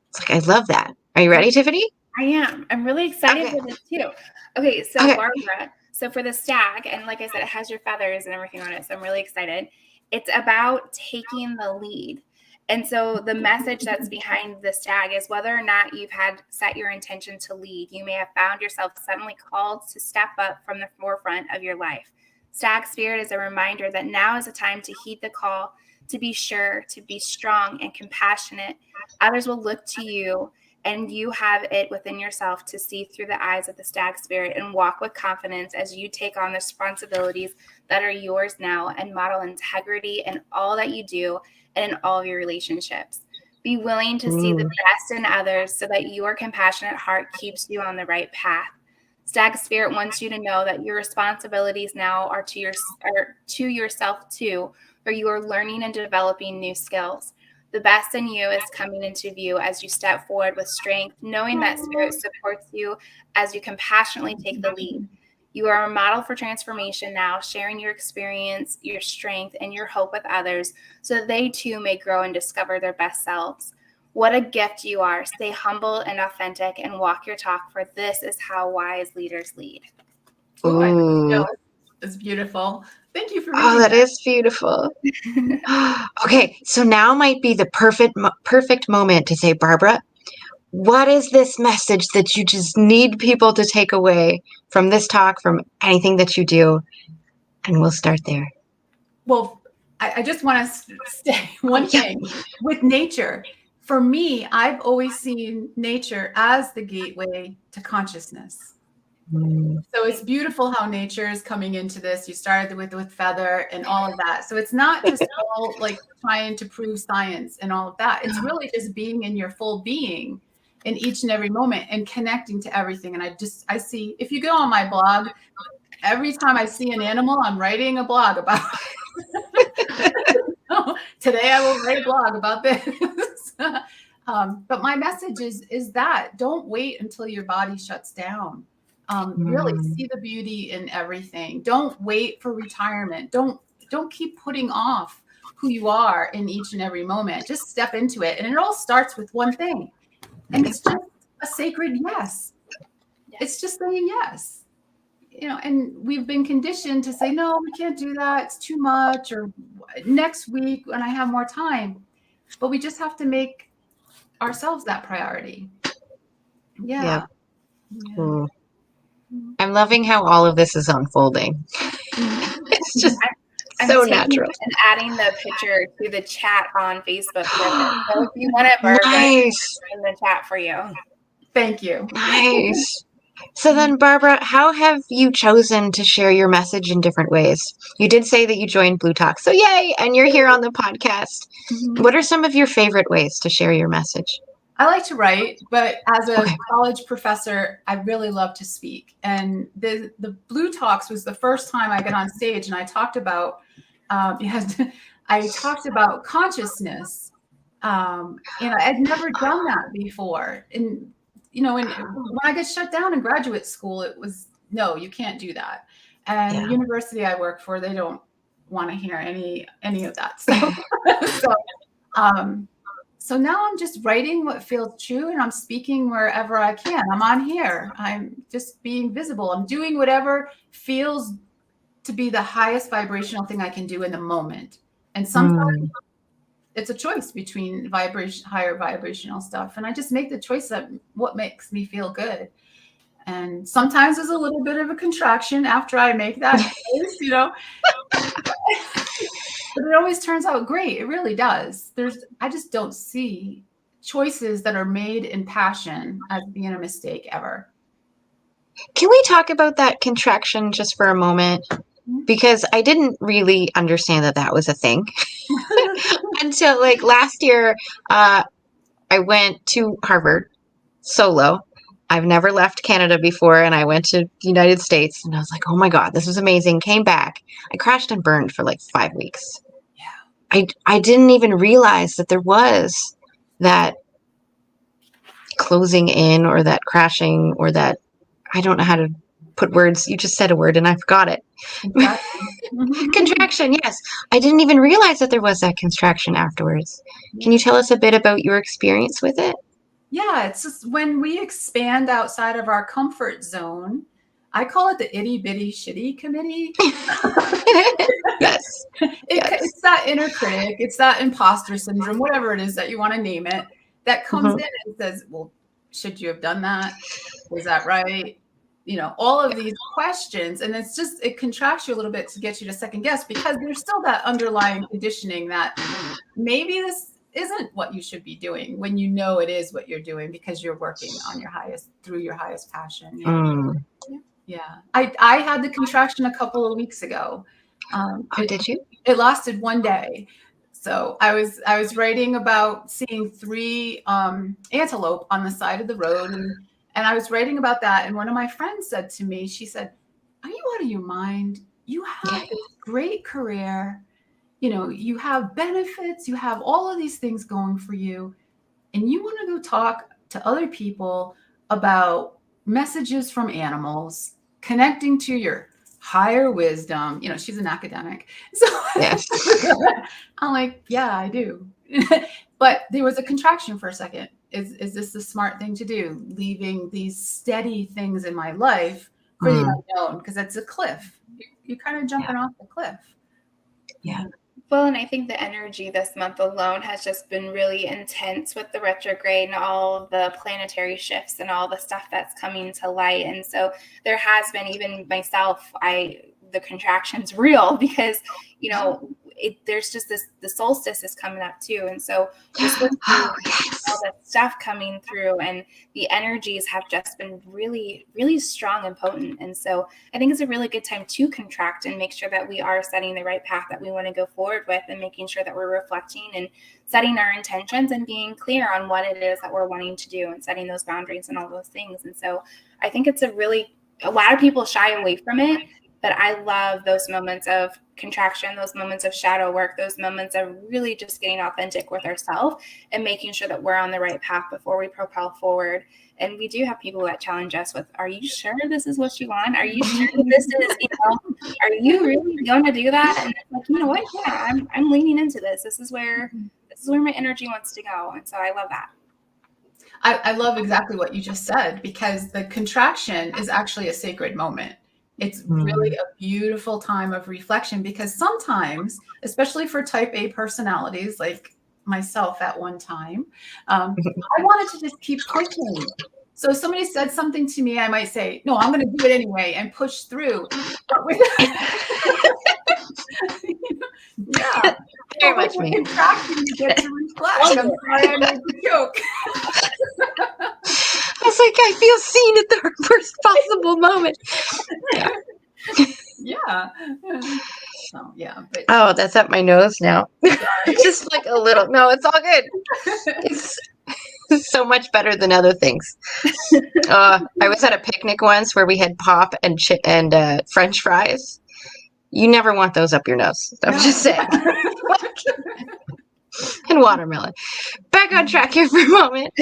It's like, I love that. Are you ready, Tiffany? I am. I'm really excited for this too. Okay, so Barbara, so for the stag, and like I said, it has your feathers and everything on it, so I'm really excited. It's about taking the lead. And so the message that's behind the stag is whether or not you've had set your intention to lead, you may have found yourself suddenly called to step up from the forefront of your life. Stag spirit is a reminder that now is a time to heed the call, to be sure, to be strong and compassionate. Others will look to you, and you have it within yourself to see through the eyes of the stag spirit and walk with confidence as you take on the responsibilities that are yours now and model integrity in all that you do and in all of your relationships. Be willing to see the best in others so that your compassionate heart keeps you on the right path. Stag Spirit wants you to know that your responsibilities now are to yourself too, for you are learning and developing new skills. The best in you is coming into view as you step forward with strength, knowing that Spirit supports you as you compassionately take the lead. You are a model for transformation now, sharing your experience, your strength, and your hope with others so that they too may grow and discover their best selves. What a gift you are. Stay humble and authentic and walk your talk, for this is how wise leaders lead. Ooh, I Ooh. know. It's beautiful. Thank you for reading Oh, that is beautiful. Okay, so now might be the perfect moment to say, Barbara, what is this message that you just need people to take away from this talk, from anything that you do? And we'll start there. Well, I just want to say one thing with nature. For me, I've always seen nature as the gateway to consciousness. So it's beautiful how nature is coming into this. You started with feather and all of that. So it's not just all like trying to prove science and all of that. It's really just being in your full being in each and every moment and connecting to everything. And I see, if you go on my blog, every time I see an animal, I'm writing a blog about it. Today I will write a blog about this. But my message is that don't wait until your body shuts down. Really see the beauty in everything. Don't wait for retirement. Don't keep putting off who you are in each and every moment. Just step into it. And it all starts with one thing. And it's just a sacred yes. It's just saying yes. You know, and we've been conditioned to say, no, we can't do that. It's too much, or next week when I have more time. But we just have to make ourselves that priority. Yeah. I'm loving how all of this is unfolding. It's just so natural. And adding the picture to the chat on Facebook. So if you want it, Barbara, nice. in the chat for you. Thank you. Nice. So then, Barbara, how have you chosen to share your message in different ways? You did say that you joined Blue Talk, so yay, and you're here on the podcast. What are some of your favorite ways to share your message? I like to write, but as a college professor, I really love to speak. And the Blue Talks was the first time I got on stage, and I talked about consciousness, and I had never done that before. And you know, when I got shut down in graduate school, it was no, you can't do that. And the university I work for, they don't want to hear any of that stuff. So now I'm just writing what feels true, and I'm speaking wherever I can. I'm on here. I'm just being visible. I'm doing whatever feels to be the highest vibrational thing I can do in the moment. And sometimes it's a choice between higher vibrational stuff. And I just make the choice of what makes me feel good. And sometimes there's a little bit of a contraction after I make that choice, you know. But it always turns out great. It really does. I just don't see choices that are made in passion as being a mistake ever. Can we talk about that contraction just for a moment? Because I didn't really understand that was a thing until like last year. I went to Harvard solo. I've never left Canada before, and I went to the United States, and I was like, oh my God, this was amazing. Came back. I crashed and burned for like 5 weeks. Yeah. I didn't even realize that there was that closing in, or that crashing, or that, I don't know how to put words. You just said a word and I forgot it. Contraction, yes. I didn't even realize that there was that contraction afterwards. Can you tell us a bit about your experience with it? Yeah, it's just when we expand outside of our comfort zone. I call it the itty bitty shitty committee. Yes. It's that inner critic. It's that imposter syndrome, whatever it is that you want to name it, that comes in and says, well, should you have done that? Was that right? You know, all of these questions. And it contracts you a little bit to get you to second guess, because there's still that underlying conditioning that maybe this isn't what you should be doing, when you know it is what you're doing, because you're working on through your highest passion. Yeah. I had the contraction a couple of weeks ago. Did you? It lasted one day. So I was writing about seeing 3 antelope on the side of the road, and And I was writing about that. And one of my friends said to me, she said, are you out of your mind? You have this great career. You have benefits. You have all of these things going for you. And you want to go talk to other people about messages from animals, connecting to your higher wisdom. She's an academic. So Yes. I'm like, yeah, I do. But there was a contraction for a second. Is this the smart thing to do? Leaving these steady things in my life for the unknown, because it's a cliff. You're kind of jumping off the cliff. Yeah. Well, and I think the energy this month alone has just been really intense with the retrograde and all the planetary shifts and all the stuff that's coming to light. And so there has been, even myself, the contraction's real because, there's just the solstice is coming up too. And so there's all that stuff coming through, and the energies have just been really, really strong and potent. And so I think it's a really good time to contract and make sure that we are setting the right path that we want to go forward with, and making sure that we're reflecting and setting our intentions and being clear on what it is that we're wanting to do and setting those boundaries and all those things. And so I think it's a lot of people shy away from it, but I love those moments of contraction, those moments of shadow work, those moments of really just getting authentic with ourselves and making sure that we're on the right path before we propel forward. And we do have people that challenge us with, are you sure this is what you want? Are you sure this is, are you really going to do that? And it's like, you know what? Yeah, I'm leaning into this. This is where my energy wants to go. And so I love that. I love exactly what you just said, because the contraction is actually a sacred moment. It's really a beautiful time of reflection, because sometimes, especially for type A personalities like myself at one time, I wanted to just keep pushing. So if somebody said something to me, I might say, no, I'm going to do it anyway and push through. Yeah. Very much me. Contraction, you get to reflect. I'm sorry I made the joke. I was like, I feel seen at the worst possible moment. Yeah. So, yeah. But oh, that's up my nose now. Just like a little. No, it's all good. It's so much better than other things. I was at a picnic once where we had pop and French fries. You never want those up your nose. I'm just saying. And watermelon. Back on track here for a moment.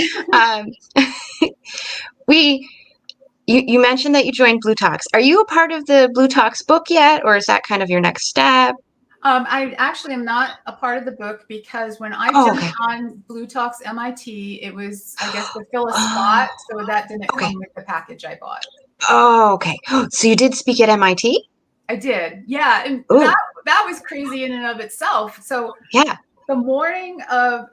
You mentioned that you joined Blue Talks. Are you a part of the Blue Talks book yet, or is that kind of your next step? I actually am not a part of the book, because when I jumped on Blue Talks MIT, it was, I guess, to fill a spot, so that didn't come with the package I bought. Oh, okay. So you did speak at MIT? I did, yeah, and that was crazy in and of itself. So yeah, the morning of,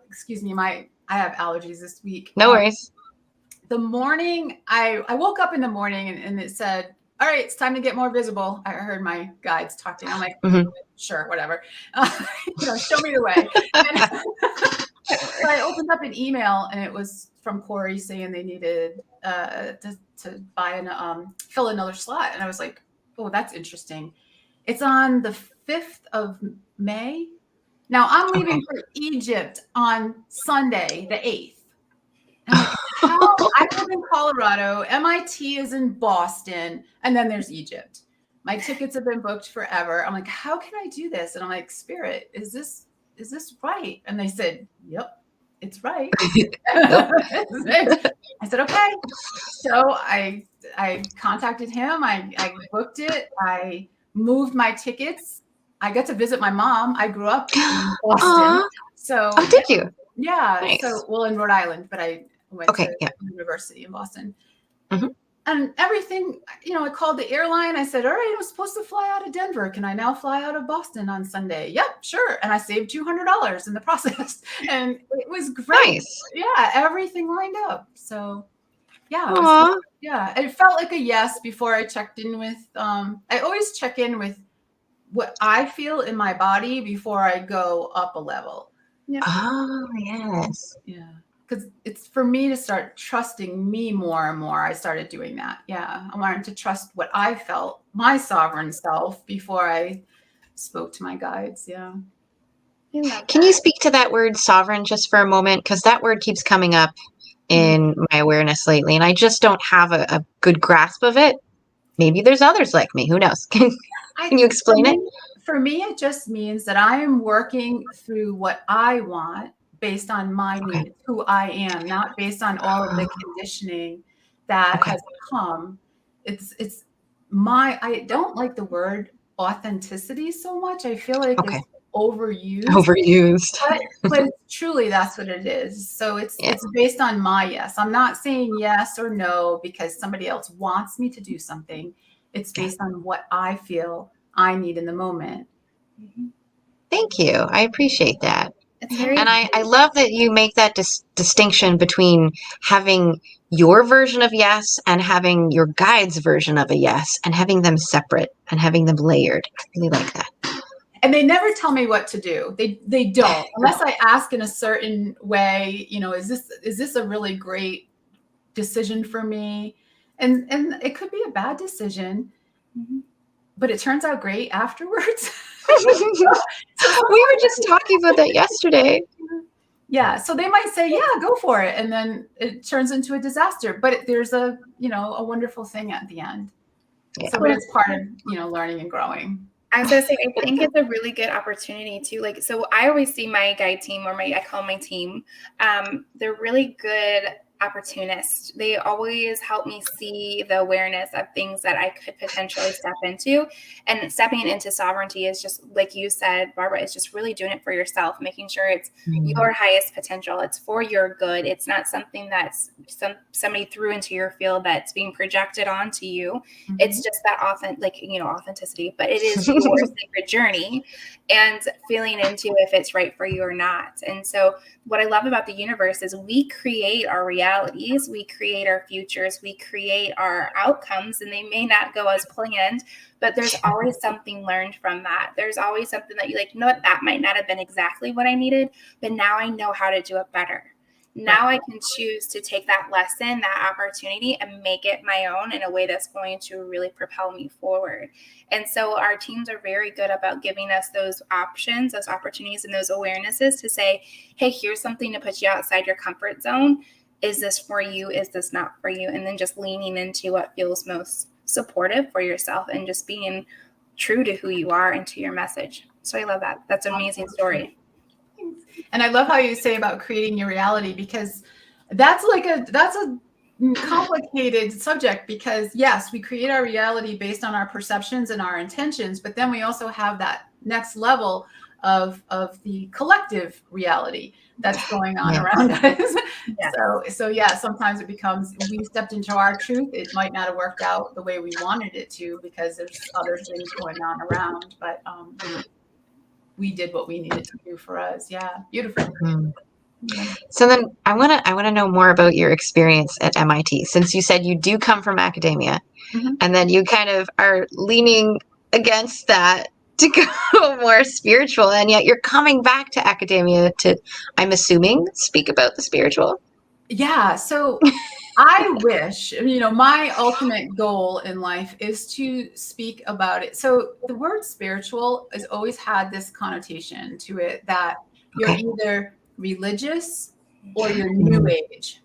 I have allergies this week. No worries. The morning, I woke up in the morning and it said, all right, it's time to get more visible. I heard my guides talking. I'm like, sure, whatever. Show me the way. And I opened up an email, and it was from Corey saying they needed to buy fill another slot. And I was like, oh, that's interesting. It's on the 5th of May. Now I'm leaving for Egypt on Sunday, the 8th. I'm like, how? I live in Colorado. MIT is in Boston, and then there's Egypt. My tickets have been booked forever. I'm like, how can I do this? And I'm like, Spirit, is this right? And they said, yep, it's right. I said, okay. So I contacted him. I booked it. I moved my tickets. I got to visit my mom. I grew up in Boston. So did you? Yeah. Nice. So, in Rhode Island, but I went to university in Boston. And everything, I called the airline. I said, all right, I was supposed to fly out of Denver. Can I now fly out of Boston on Sunday? Yep, sure. And I saved $200 in the process. And it was great. Nice. Yeah, everything lined up. So, yeah. It felt like a yes before I checked in with, I always check in with what I feel in my body before I go up a level. Yeah. Oh, yes. Yeah. Because it's for me to start trusting me more and more. I started doing that. Yeah. I wanted to trust what I felt, my sovereign self, before I spoke to my guides. Yeah. Can you speak to that word sovereign just for a moment? Because that word keeps coming up in my awareness lately, and I just don't have a good grasp of it. Maybe there's others like me. Who knows? Can you explain it? For me, it just means that I am working through what I want based on my needs, who I am, not based on all of the conditioning that has come. I don't like the word authenticity so much. I feel like it's overused. But truly that's what it is. So it's based on my yes. I'm not saying yes or no because somebody else wants me to do something. It's based on what I feel I need in the moment. Thank you. I appreciate that. And I love that you make that distinction between having your version of yes and having your guide's version of a yes, and having them separate and having them layered. I really like that. And they never tell me what to do. They don't, unless I ask in a certain way, is this a really great decision for me? And it could be a bad decision, but it turns out great afterwards. We were just talking about that yesterday. Yeah. So they might say, yeah, go for it. And then it turns into a disaster, but there's a wonderful thing at the end. Yeah. So it's part of, learning and growing. I was going to say, I think it's a really good opportunity too. Like, so I always see my guide team, or I call my team. They're really good opportunists. They always help me see the awareness of things that I could potentially step into. And stepping into sovereignty is just, like you said, Barbara, it's just really doing it for yourself, making sure it's your highest potential. It's for your good. It's not something that's somebody threw into your field that's being projected onto you. It's just that authenticity, but it is your sacred journey and feeling into if it's right for you or not. And so what I love about the universe is we create our realities, we create our futures, we create our outcomes, and they may not go as planned, but there's always something learned from that. There's always something that you like, that might not have been exactly what I needed, but now I know how to do it better. Now I can choose to take that lesson, that opportunity, and make it my own in a way that's going to really propel me forward. And so our teams are very good about giving us those options, those opportunities, and those awarenesses to say, hey, here's something to put you outside your comfort zone. Is this for you? Is this not for you? And then just leaning into what feels most supportive for yourself and just being true to who you are and to your message. So I love that. That's an amazing story. And I love how you say about creating your reality, because that's a complicated subject, because yes, we create our reality based on our perceptions and our intentions, but then we also have that next level of the collective reality that's going on around us. So sometimes it becomes, we stepped into our truth. It might not have worked out the way we wanted it to because there's other things going on around, but we did what we needed to do for us. Yeah. Beautiful. So then I want to know more about your experience at MIT, since you said you do come from academia and then you kind of are leaning against that to go more spiritual, and yet you're coming back to academia to, I'm assuming, speak about the spiritual. Yeah. So I wish, my ultimate goal in life is to speak about it. So the word spiritual has always had this connotation to it that you're either religious or you're new age.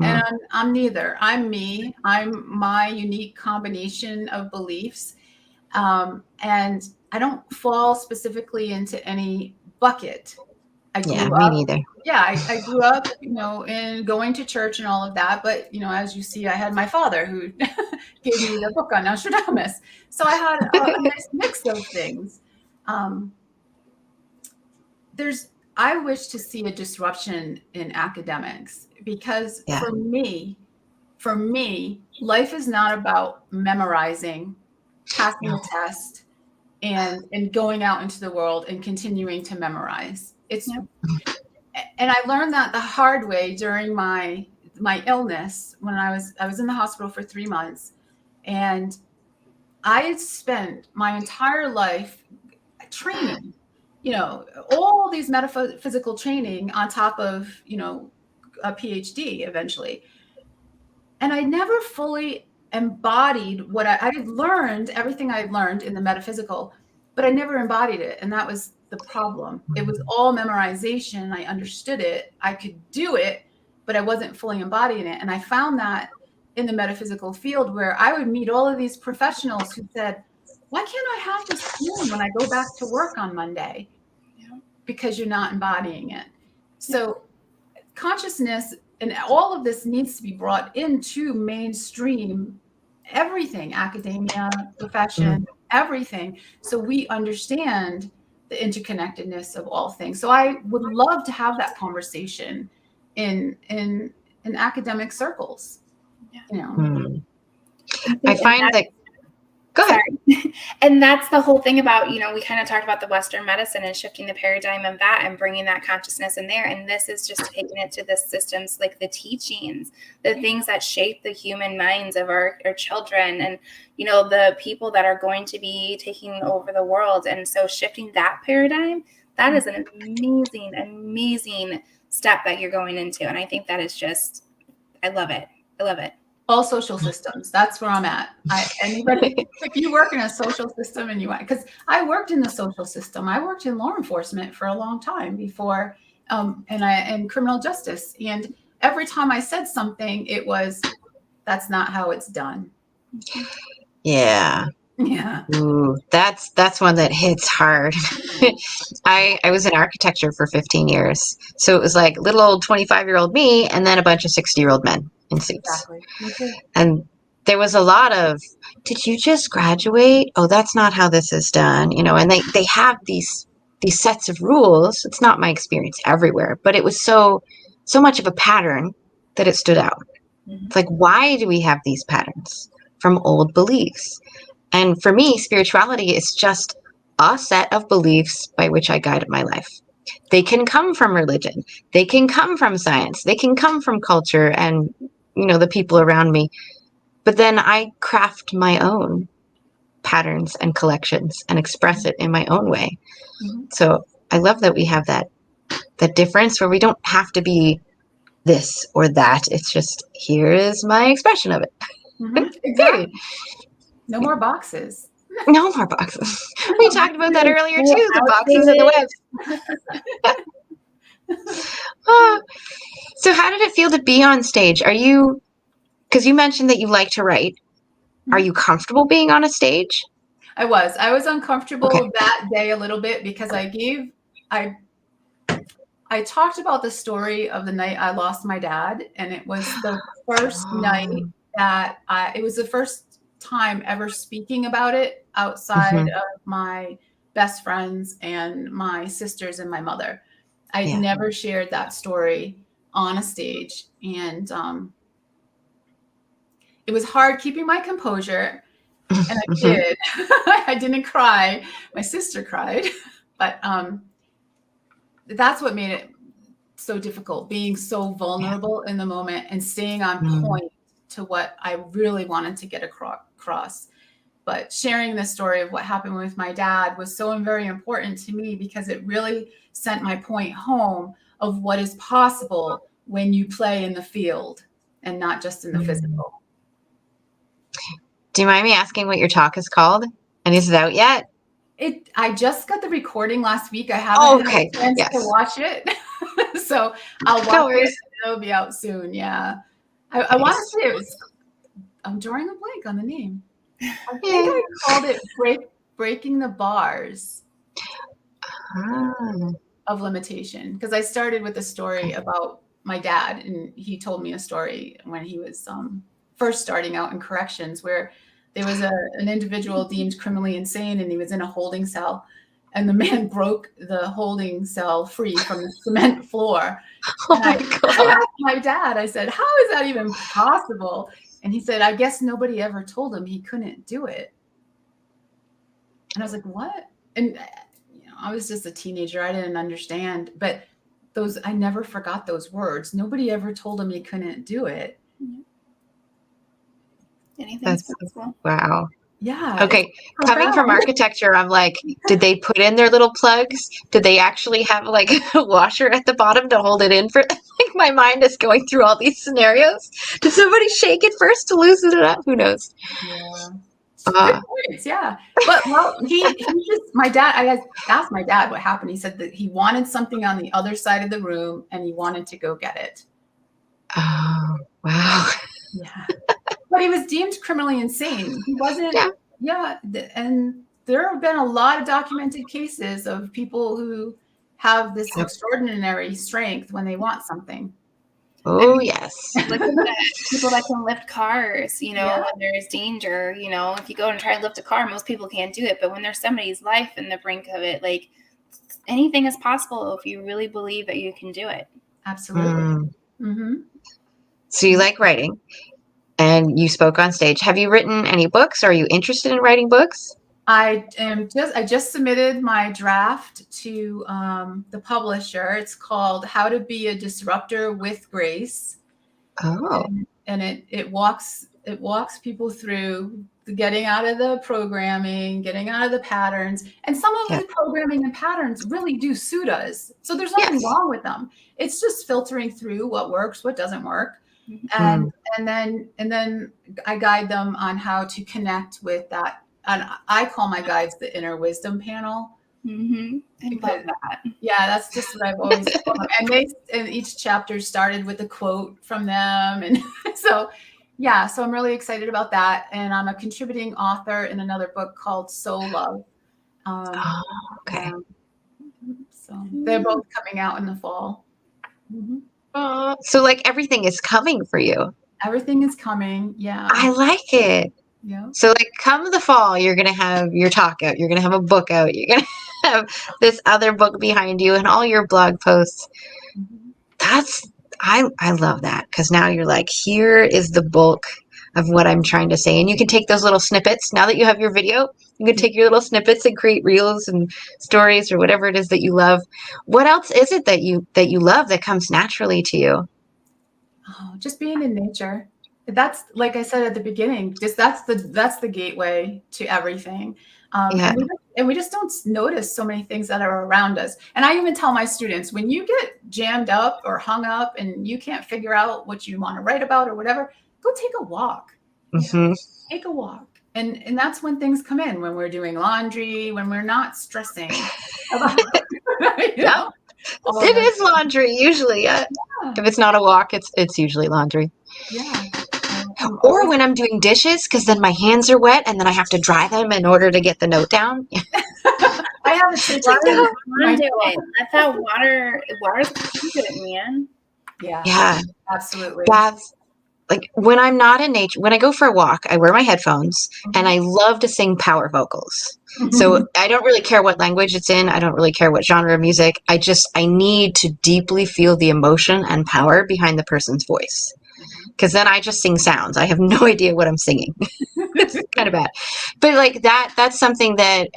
And I'm neither. I'm me. I'm my unique combination of beliefs. And I don't fall specifically into any bucket. Me neither. Yeah, I grew up, in going to church and all of that. But, as you see, I had my father who gave me the book on Nostradamus. So I had a nice mix of things. I wish to see a disruption in academics, because for me, life is not about memorizing, passing a test, and going out into the world and continuing to memorize. And I learned that the hard way during my illness when I was in the hospital for 3 months, and I had spent my entire life training, all these metaphysical training on top of, a PhD eventually. And I never fully embodied what I learned, everything I learned in the metaphysical, but I never embodied it. And that was the problem. It was all memorization. I understood it. I could do it, but I wasn't fully embodying it. And I found that in the metaphysical field, where I would meet all of these professionals who said, why can't I have this feeling when I go back to work on Monday? Because you're not embodying it. So consciousness and all of this needs to be brought into mainstream everything, academia, profession, everything. So we understand the interconnectedness of all things. So I would love to have that conversation in academic circles. You know, I find that. Go ahead. And that's the whole thing about, you know, we kind of talked about the Western medicine and shifting the paradigm of that and bringing that consciousness in there. And this is just taking it to the systems, like the teachings, the things that shape the human minds of our children and, you know, the people that are going to be taking over the world. And so shifting that paradigm, that is an amazing, amazing step that you're going into. And I think that is just, I love it. I love it. All social systems. That's where I'm at. Anybody, if you work in a social system and because I worked in the social system, I worked in law enforcement for a long time before, and criminal justice. And every time I said something, it was, that's not how it's done. Yeah. Yeah. Ooh, that's one that hits hard. I was in architecture for 15 years. So it was like little old 25-year-old me and then a bunch of 60-year-old men in suits. Exactly. And there was a lot of, did you just graduate? Oh, that's not how this is done. You know, and they have these sets of rules. It's not my experience everywhere, but it was so much of a pattern that it stood out. It's like, why do we have these patterns from old beliefs? And for me, spirituality is just a set of beliefs by which I guide my life. They can come from religion. They can come from science. They can come from culture and, you know, the people around me. But then I craft my own patterns and collections and express it in my own way. So I love that we have that difference where we don't have to be this or that. It's just, here is my expression of it. Exactly. No more boxes. No more boxes. We talked about that earlier too, the boxes and the webs. So how did it feel to be on stage? Because you mentioned that you like to write. Are you comfortable being on a stage? I was uncomfortable that day a little bit because I talked about the story of the night I lost my dad. And it was the first night that it was the first time ever speaking about it outside of my best friends and my sisters and my mother. I never shared that story on a stage. And it was hard keeping my composure. And I did. I didn't cry. My sister cried. But that's what made it so difficult, being so vulnerable in the moment and staying on point to what I really wanted to get across. But sharing the story of what happened with my dad was so very important to me because it really sent my point home of what is possible when you play in the field and not just in the physical. Do you mind me asking what your talk is called? And is it out yet? I just got the recording last week. I haven't had a chance to watch it. So I'll watch it. It'll be out soon. Yeah. I want to say it was, I'm drawing a blank on the name. I think I called it Breaking the Bars of Limitation. Because I started with a story about my dad. And he told me a story when he was first starting out in corrections where there was an individual deemed criminally insane and he was in a holding cell and the man broke the holding cell free from the cement floor. I asked my dad, I said, how is that even possible? And he said, I guess nobody ever told him he couldn't do it. And I was like, what? And I was just a teenager. I didn't understand. But I never forgot those words. Nobody ever told him he couldn't do it. Anything's possible. Wow. Yeah. Okay. Coming from architecture, I'm like, did they put in their little plugs? Did they actually have like a washer at the bottom to hold it in for? Like my mind is going through all these scenarios. Did somebody shake it first to loosen it up? Who knows? Yeah. Good points, yeah. But he just, my dad, I asked my dad what happened. He said that he wanted something on the other side of the room and he wanted to go get it. Oh, wow. Yeah. But he was deemed criminally insane. He wasn't. Yeah. And there have been a lot of documented cases of people who have this extraordinary strength when they want something. Oh, yes. Look at that. People that can lift cars, when there's danger, if you go and try to lift a car, most people can't do it. But when there's somebody's life in the brink of it, like anything is possible if you really believe that you can do it. Absolutely. Mm-hmm. So you like writing and you spoke on stage. Have you written any books? Are you interested in writing books? I just submitted my draft to the publisher. It's called How to Be a Disruptor with Grace. Oh. And it walks people through getting out of the programming, getting out of the patterns. And some of the programming and patterns really do suit us. So there's nothing wrong with them. It's just filtering through what works, what doesn't work. And then I guide them on how to connect with that. And I call my guides the inner wisdom panel. Mm-hmm. I love that. Yeah, that's just what I've always called them. And each chapter started with a quote from them. And so I'm really excited about that. And I'm a contributing author in another book called Soul Love. Okay. So they're both coming out in the fall. Mm-hmm. So like everything is coming for you. Everything is coming. Yeah. I like it. Yeah. So like come the fall, you're going to have your talk out. You're going to have a book out. You're going to have this other book behind you and all your blog posts. Mm-hmm. I love that because now you're like, here is the bulk of what I'm trying to say. And you can take those little snippets. Now that you have your video, you can take your little snippets and create reels and stories or whatever it is that you love. What else is it that you love that comes naturally to you? Oh, just being in nature. That's, like I said at the beginning, just that's the gateway to everything. And we just don't notice so many things that are around us. And I even tell my students, when you get jammed up or hung up and you can't figure out what you want to write about or whatever, go take a walk. Mm-hmm. Take a walk. And that's when things come in, when we're doing laundry, when we're not stressing about it is laundry usually. If it's not a walk, it's usually laundry. Yeah. Or when I'm doing dishes, because then my hands are wet and then I have to dry them in order to get the note down. I have a trick. That's how water's good, man. Yeah. Absolutely. That's like when I'm not in nature, when I go for a walk, I wear my headphones and I love to sing power vocals. So I don't really care what language it's in. I don't really care what genre of music. I need to deeply feel the emotion and power behind the person's voice. Because then I just sing sounds. I have no idea what I'm singing. It's kind of bad. But like that's something that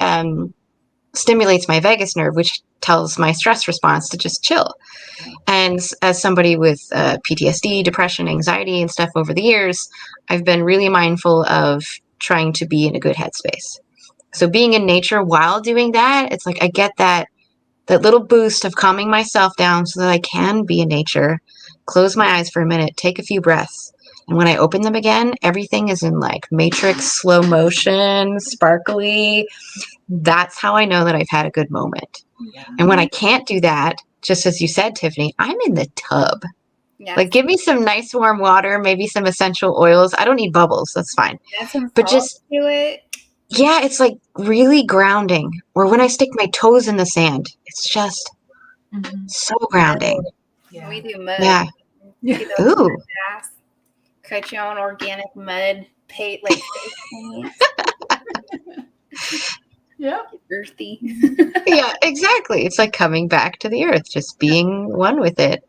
stimulates my vagus nerve, which tells my stress response to just chill. And as somebody with PTSD, depression, anxiety, and stuff over the years, I've been really mindful of trying to be in a good headspace. So being in nature while doing that, it's like I get that little boost of calming myself down so that I can be in nature, close my eyes for a minute, take a few breaths. And when I open them again, everything is in like matrix, slow motion, sparkly. That's how I know that I've had a good moment. Yeah. And when I can't do that, just as you said, Tiffany, I'm in the tub. Yes. Like give me some nice warm water, maybe some essential oils. I don't need bubbles. That's fine. But just do it. Yeah, it's like really grounding. Or when I stick my toes in the sand, it's just so grounding. Yeah. We do mud. Yeah. Ooh. Cut your own organic mud paint like yeah. Earthy. Yeah, exactly. It's like coming back to the earth, just being one with it.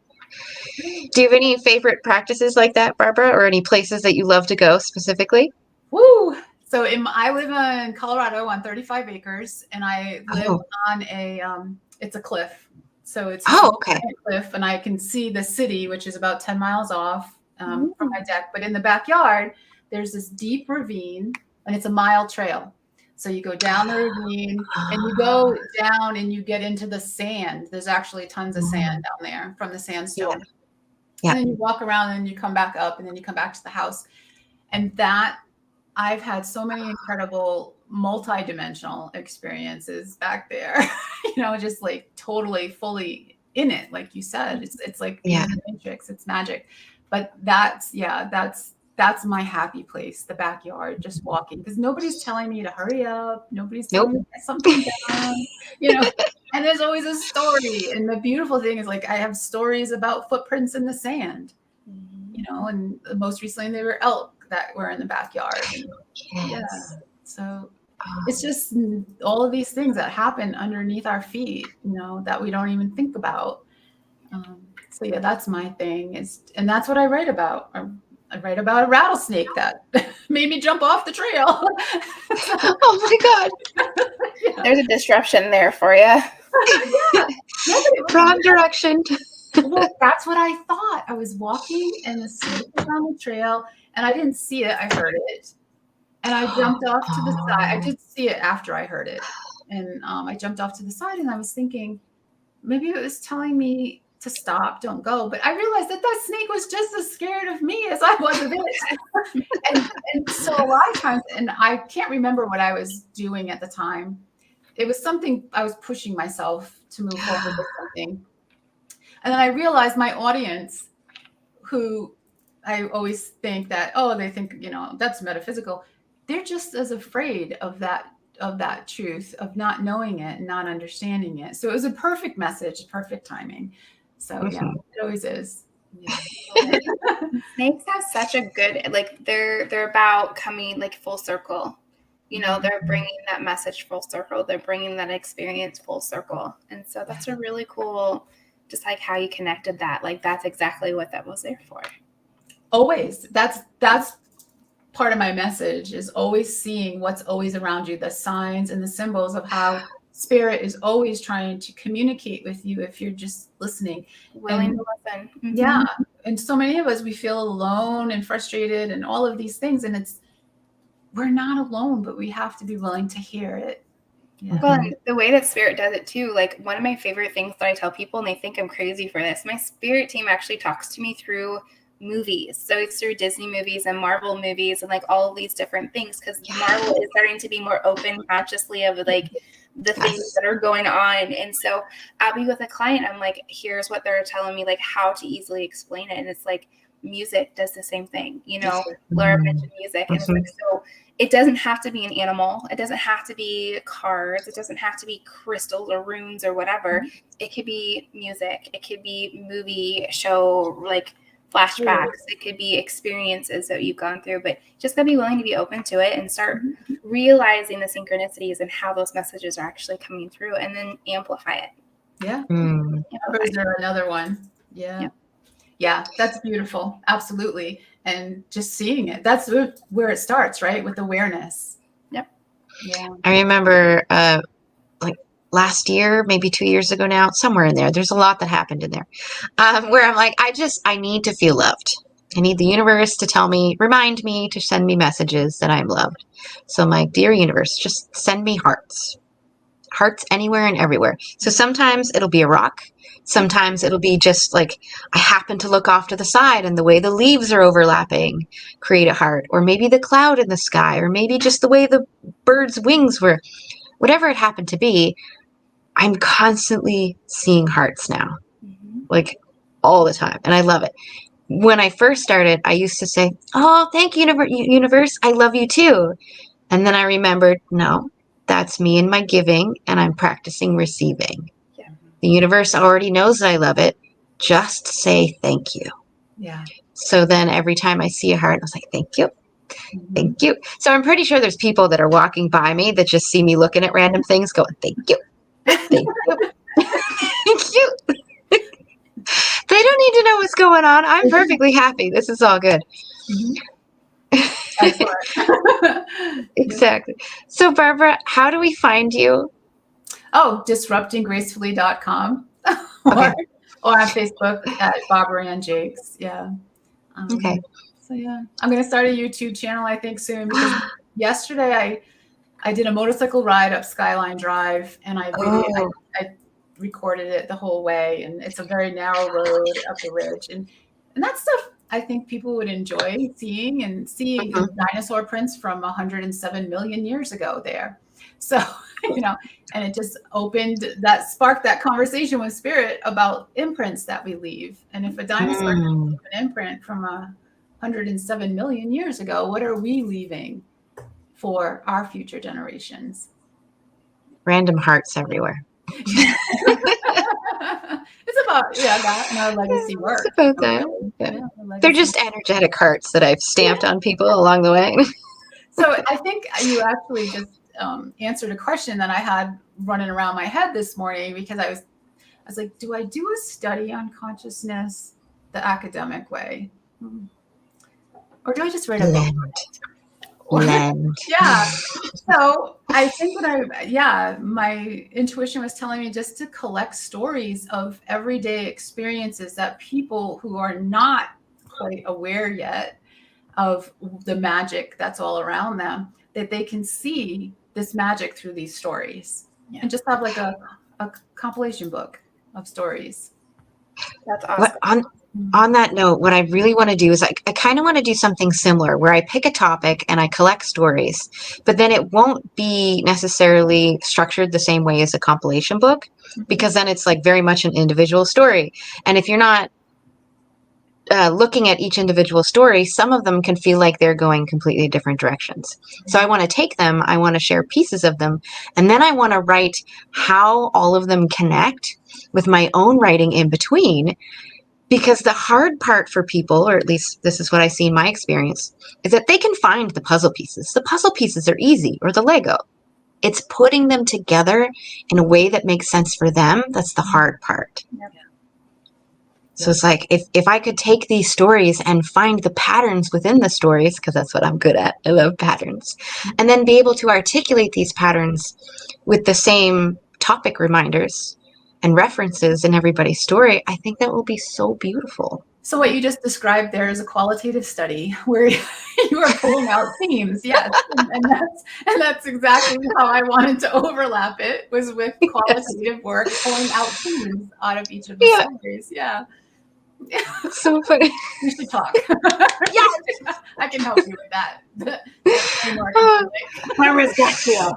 Do you have any favorite practices like that, Barbara, or any places that you love to go specifically? Woo! So I live in Colorado on 35 acres, and I live on it's a cliff. So it's a cliff, and I can see the city, which is about 10 miles off from my deck. But in the backyard, there's this deep ravine, and it's a mile trail. So you go down the ravine, and you go down, and you get into the sand. There's actually tons of sand down there from the sandstone. Yeah. And then you walk around, and you come back up, and then you come back to the house. And that I've had so many incredible multi-dimensional experiences back there, just like totally fully in it. Like you said, it's like being in the Matrix, it's magic. but that's my happy place, the backyard, just walking, because nobody's telling me to hurry up. Nobody's telling me to get something done, and there's always a story. And the beautiful thing is, like, I have stories about footprints in the sand, and most recently they were elk that were in the backyard. And, so it's just all of these things that happen underneath our feet, that we don't even think about. So that's my thing, and that's what I write about. I write about a rattlesnake that made me jump off the trail. Oh my God. There's a disruption there for you. Wrong direction. Well, that's what I thought. I was walking and the snake was on the trail, and I didn't see it. I heard it. And I jumped off to the side. I did see it after I heard it. And I jumped off to the side, and I was thinking, maybe it was telling me to stop, don't go. But I realized that snake was just as scared of me as I was of it. and so a lot of times, and I can't remember what I was doing at the time. It was something, I was pushing myself to move forward with something. And then I realized my audience, who I always think that, they think, that's metaphysical. They're just as afraid of that truth, of not knowing it and not understanding it. So it was a perfect message, perfect timing. So it always is. Yeah. Snakes have such a good, like, they're about coming like full circle. They're bringing that message full circle. They're bringing that experience full circle. And so that's a really cool, just like how you connected that. Like, that's exactly what that was there for. Always. That's part of my message, is always seeing what's always around you, the signs and the symbols of how spirit is always trying to communicate with you if you're just listening. Willing to listen. Mm-hmm. Yeah. And so many of us, we feel alone and frustrated and all of these things. And we're not alone, but we have to be willing to hear it. Yeah. Well, the way that spirit does it too, like, one of my favorite things that I tell people, and they think I'm crazy for this, my spirit team actually talks to me through movies. So it's through Disney movies and Marvel movies and like all of these different things, because Marvel is starting to be more open consciously of like the things that are going on. And so I'll be with a client, I'm like, here's what they're telling me, like how to easily explain it. And it's like, music does the same thing, Laura mentioned music, and it's like, so it doesn't have to be an animal, it doesn't have to be cards, it doesn't have to be crystals or runes or whatever. It could be music, it could be movie, show, like flashbacks, it could be experiences that you've gone through, but just gotta be willing to be open to it and start realizing the synchronicities and how those messages are actually coming through, and then amplify it. Is there another one? Yeah, that's beautiful. Absolutely. And just seeing it, that's where it starts, right? With awareness. Yeah. I remember like last year, maybe 2 years ago now, somewhere in there, there's a lot that happened in there, where I'm like, I need to feel loved. I need the universe to remind me to send me messages that I'm loved. So I'm like, dear universe, just send me hearts anywhere and everywhere. So sometimes it'll be a rock. Sometimes it'll be just like, I happen to look off to the side and the way the leaves are overlapping create a heart, or maybe the cloud in the sky, or maybe just the way the bird's wings were, whatever it happened to be. I'm constantly seeing hearts now, like all the time. And I love it. When I first started, I used to say, oh, thank you, universe. I love you too. And then I remembered, no, that's me and my giving, and I'm practicing receiving. The universe already knows that I love it. Just say thank you. Yeah. So then every time I see a heart, I was like, thank you. Thank you. So I'm pretty sure there's people that are walking by me that just see me looking at random things going, thank you. Thank you. Thank you. They don't need to know what's going on. I'm perfectly happy. This is all good. Exactly. So Barbara, how do we find you? Oh, disruptinggracefully.com or on Facebook at Barbara Ann Jacques. Yeah. Okay. So I'm going to start a YouTube channel, I think, soon, because yesterday I did a motorcycle ride up Skyline Drive, and I recorded it the whole way, and it's a very narrow road up the ridge, and that stuff I think people would enjoy seeing the dinosaur prints from 107 million years ago there. So and it just sparked that conversation with Spirit about imprints that we leave. And if a dinosaur leaves an imprint from 107 million years ago, what are we leaving for our future generations? Random hearts everywhere. It's about that and our legacy work. It's about that. They're just energetic hearts that I've stamped on people along the way. So I think you actually just answered a question that I had running around my head this morning, because I was like, do I do a study on consciousness the academic way, or do I just write a book? Blend. Yeah. So I think my intuition was telling me just to collect stories of everyday experiences that people who are not quite aware yet of the magic that's all around them, that they can see this magic through these stories, and just have like a compilation book of stories. That's awesome. On that note, what I really want to do is I kind of want to do something similar where I pick a topic and I collect stories, but then it won't be necessarily structured the same way as a compilation book, because then it's like very much an individual story. And if you're not looking at each individual story, some of them can feel like they're going completely different directions. So I want to take them, I want to share pieces of them, and then I want to write how all of them connect with my own writing in between. Because the hard part for people, or at least this is what I see in my experience, is that they can find the puzzle pieces. The puzzle pieces are easy, or the Lego. It's putting them together in a way that makes sense for them. That's the hard part. Yep. So it's like, if I could take these stories and find the patterns within the stories, because that's what I'm good at. I love patterns. And then be able to articulate these patterns with the same topic reminders and references in everybody's story, I think that will be so beautiful. So what you just described there is a qualitative study where you are pulling out themes. Yes. And that's exactly how I wanted to overlap it, was with qualitative work, pulling out themes out of each of the stories. Yeah. It's so funny. We should talk. Yes. I can help you with that. Karma's got you.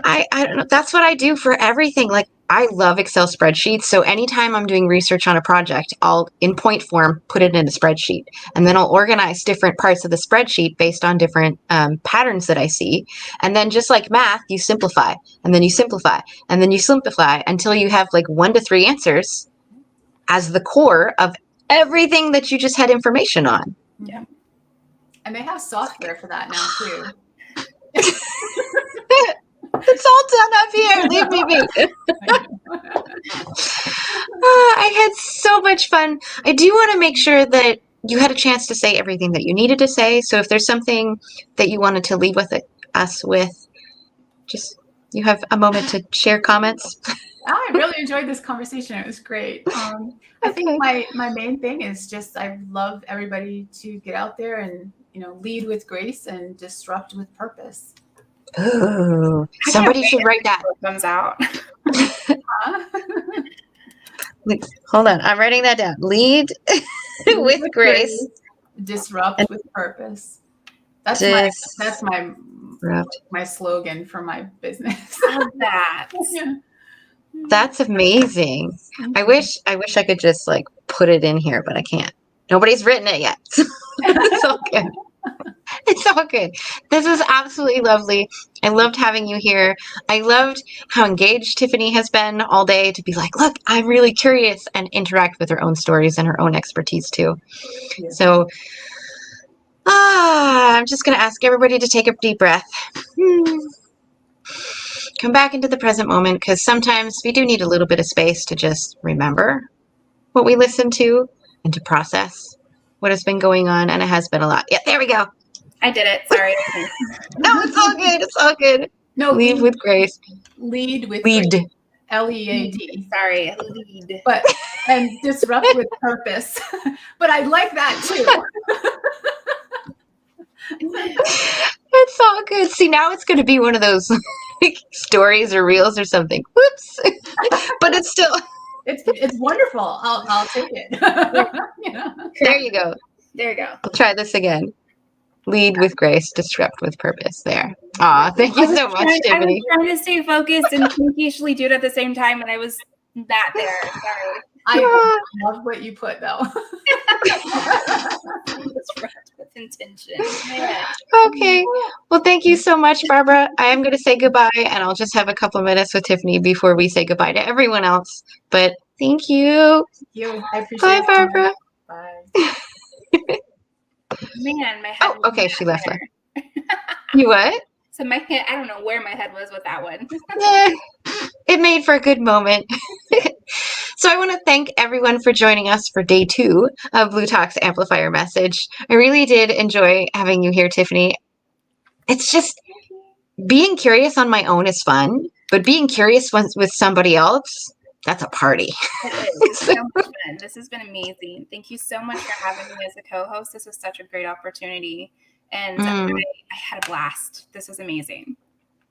I don't know. That's what I do for everything. Like, I love Excel spreadsheets. So anytime I'm doing research on a project, I'll, in point form, put it in a spreadsheet. And then I'll organize different parts of the spreadsheet based on different patterns that I see. And then just like math, you simplify. And then you simplify. And then you simplify until you have like 1 to 3 answers as the core of everything that you just had information on. Yeah. And they have software for that now too. It's all done up here. Leave me be. I had so much fun. I do want to make sure that you had a chance to say everything that you needed to say. So if there's something that you wanted to leave with us with, just you have a moment to share comments. I really enjoyed this conversation. It was great. I think my main thing is just I love everybody to get out there and lead with grace and disrupt with purpose. Ooh, somebody should write that. Comes out. Hold on, I'm writing that down. Lead with grace, disrupt with purpose. That's my slogan for my business. Love that. Yeah. That's amazing. I wish I could just like put it in here, but I can't. Nobody's written it yet. It's all good. It's all good. This is absolutely lovely. I loved having you here. I loved how engaged Tiffany has been all day to be like, look, I'm really curious, and interact with her own stories and her own expertise too. Yeah. So I'm just going to ask everybody to take a deep breath. Come back into the present moment, because sometimes we do need a little bit of space to just remember what we listened to and to process what has been going on. And it has been a lot. Yeah, there we go. I did it. Sorry. No, it's all good. It's all good. No, lead with grace. Lead with lead. Grace. L-E-A-D. Sorry, lead. And disrupt with purpose. But I like that too. It's all good. See, now it's going to be one of those stories or reels or something. Whoops. But it's still. It's wonderful. I'll take it. There you go. There you go. We'll try this again. Lead with grace, disrupt with purpose. There. Aw, thank you so much, Tiffany. I was trying to stay focused and usually do it at the same time, and I was not there. Sorry. I love what you put, though. With intention. Yeah. Okay. Well, thank you so much, Barbara. I am going to say goodbye, and I'll just have a couple minutes with Tiffany before we say goodbye to everyone else. But thank you. Thank you. I appreciate Bye, it. Barbara. Bye. Man, my head. Oh, okay. She left. You what? So my head, I don't know where my head was with that one. Yeah, it made for a good moment. So I want to thank everyone for joining us for day 2 of Blue Talk's Amplifier Message. I really did enjoy having you here, Tiffany. It's just being curious on my own is fun, but being curious with somebody else, that's a party. It is so much fun. This has been amazing. Thank you so much for having me as a co-host. This was such a great opportunity. And I had a blast. This was amazing.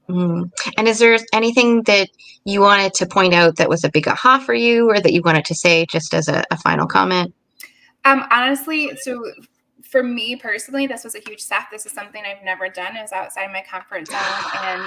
And is there anything that you wanted to point out that was a big aha for you, or that you wanted to say just as a final comment? Honestly, so for me personally, this was a huge step. This is something I've never done. It was outside my comfort zone, and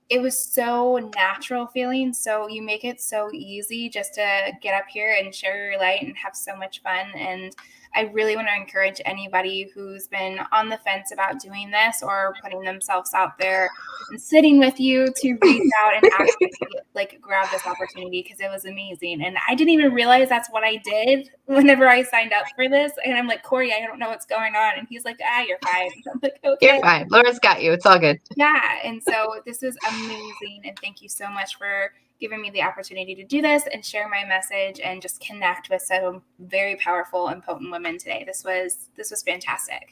it was so natural feeling. So you make it so easy just to get up here and share your light and have so much fun. And I really want to encourage anybody who's been on the fence about doing this or putting themselves out there and sitting with you to reach out and actually grab this opportunity, because it was amazing. And I didn't even realize that's what I did whenever I signed up for this. And I'm like, Corey, I don't know what's going on. And he's like, you're fine. I'm like, okay. You're fine. Laura's got you. It's all good. Yeah. And so this was amazing. And thank you so much for giving me the opportunity to do this and share my message and just connect with some very powerful and potent women today. This was fantastic.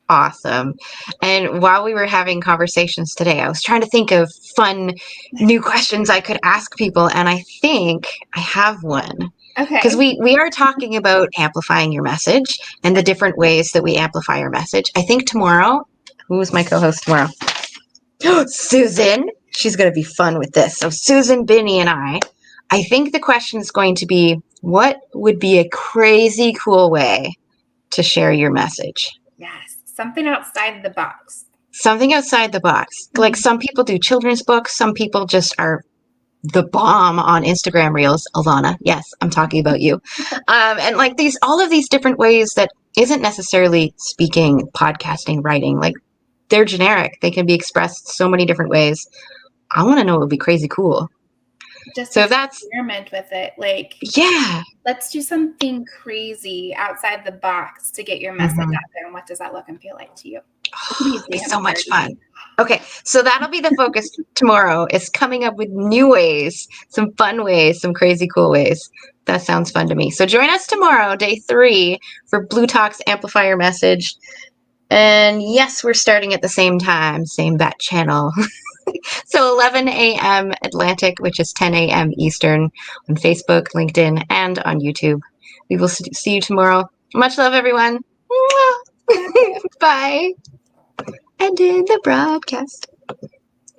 Awesome. And while we were having conversations today, I was trying to think of fun new questions I could ask people, and I think I have one. Okay. Because we are talking about amplifying your message and the different ways that we amplify your message. I think tomorrow, who's my co-host tomorrow? Susan. She's going to be fun with this. So Susan, Binney, and I think the question is going to be, what would be a crazy cool way to share your message? Yes. Something outside the box. Something outside the box. Like some people do children's books. Some people just are the bomb on Instagram Reels. Alana, yes, I'm talking about you. And like all of these different ways that isn't necessarily speaking, podcasting, writing. Like they're generic. They can be expressed so many different ways. I want to know what would be crazy cool. Just so that's experiment with it. Let's do something crazy outside the box to get your message out there. And what does that look and feel like to you? It's so much fun. Okay, so that'll be the focus tomorrow, is coming up with new ways, some fun ways, some crazy cool ways. That sounds fun to me. So join us tomorrow, day 3, for Blue Talk's Amplifier Message. And yes, we're starting at the same time, same bat channel. So 11 a.m. Atlantic, which is 10 a.m. Eastern, on Facebook, LinkedIn, and on YouTube. We will see you tomorrow. Much love, everyone. Bye. And in the broadcast.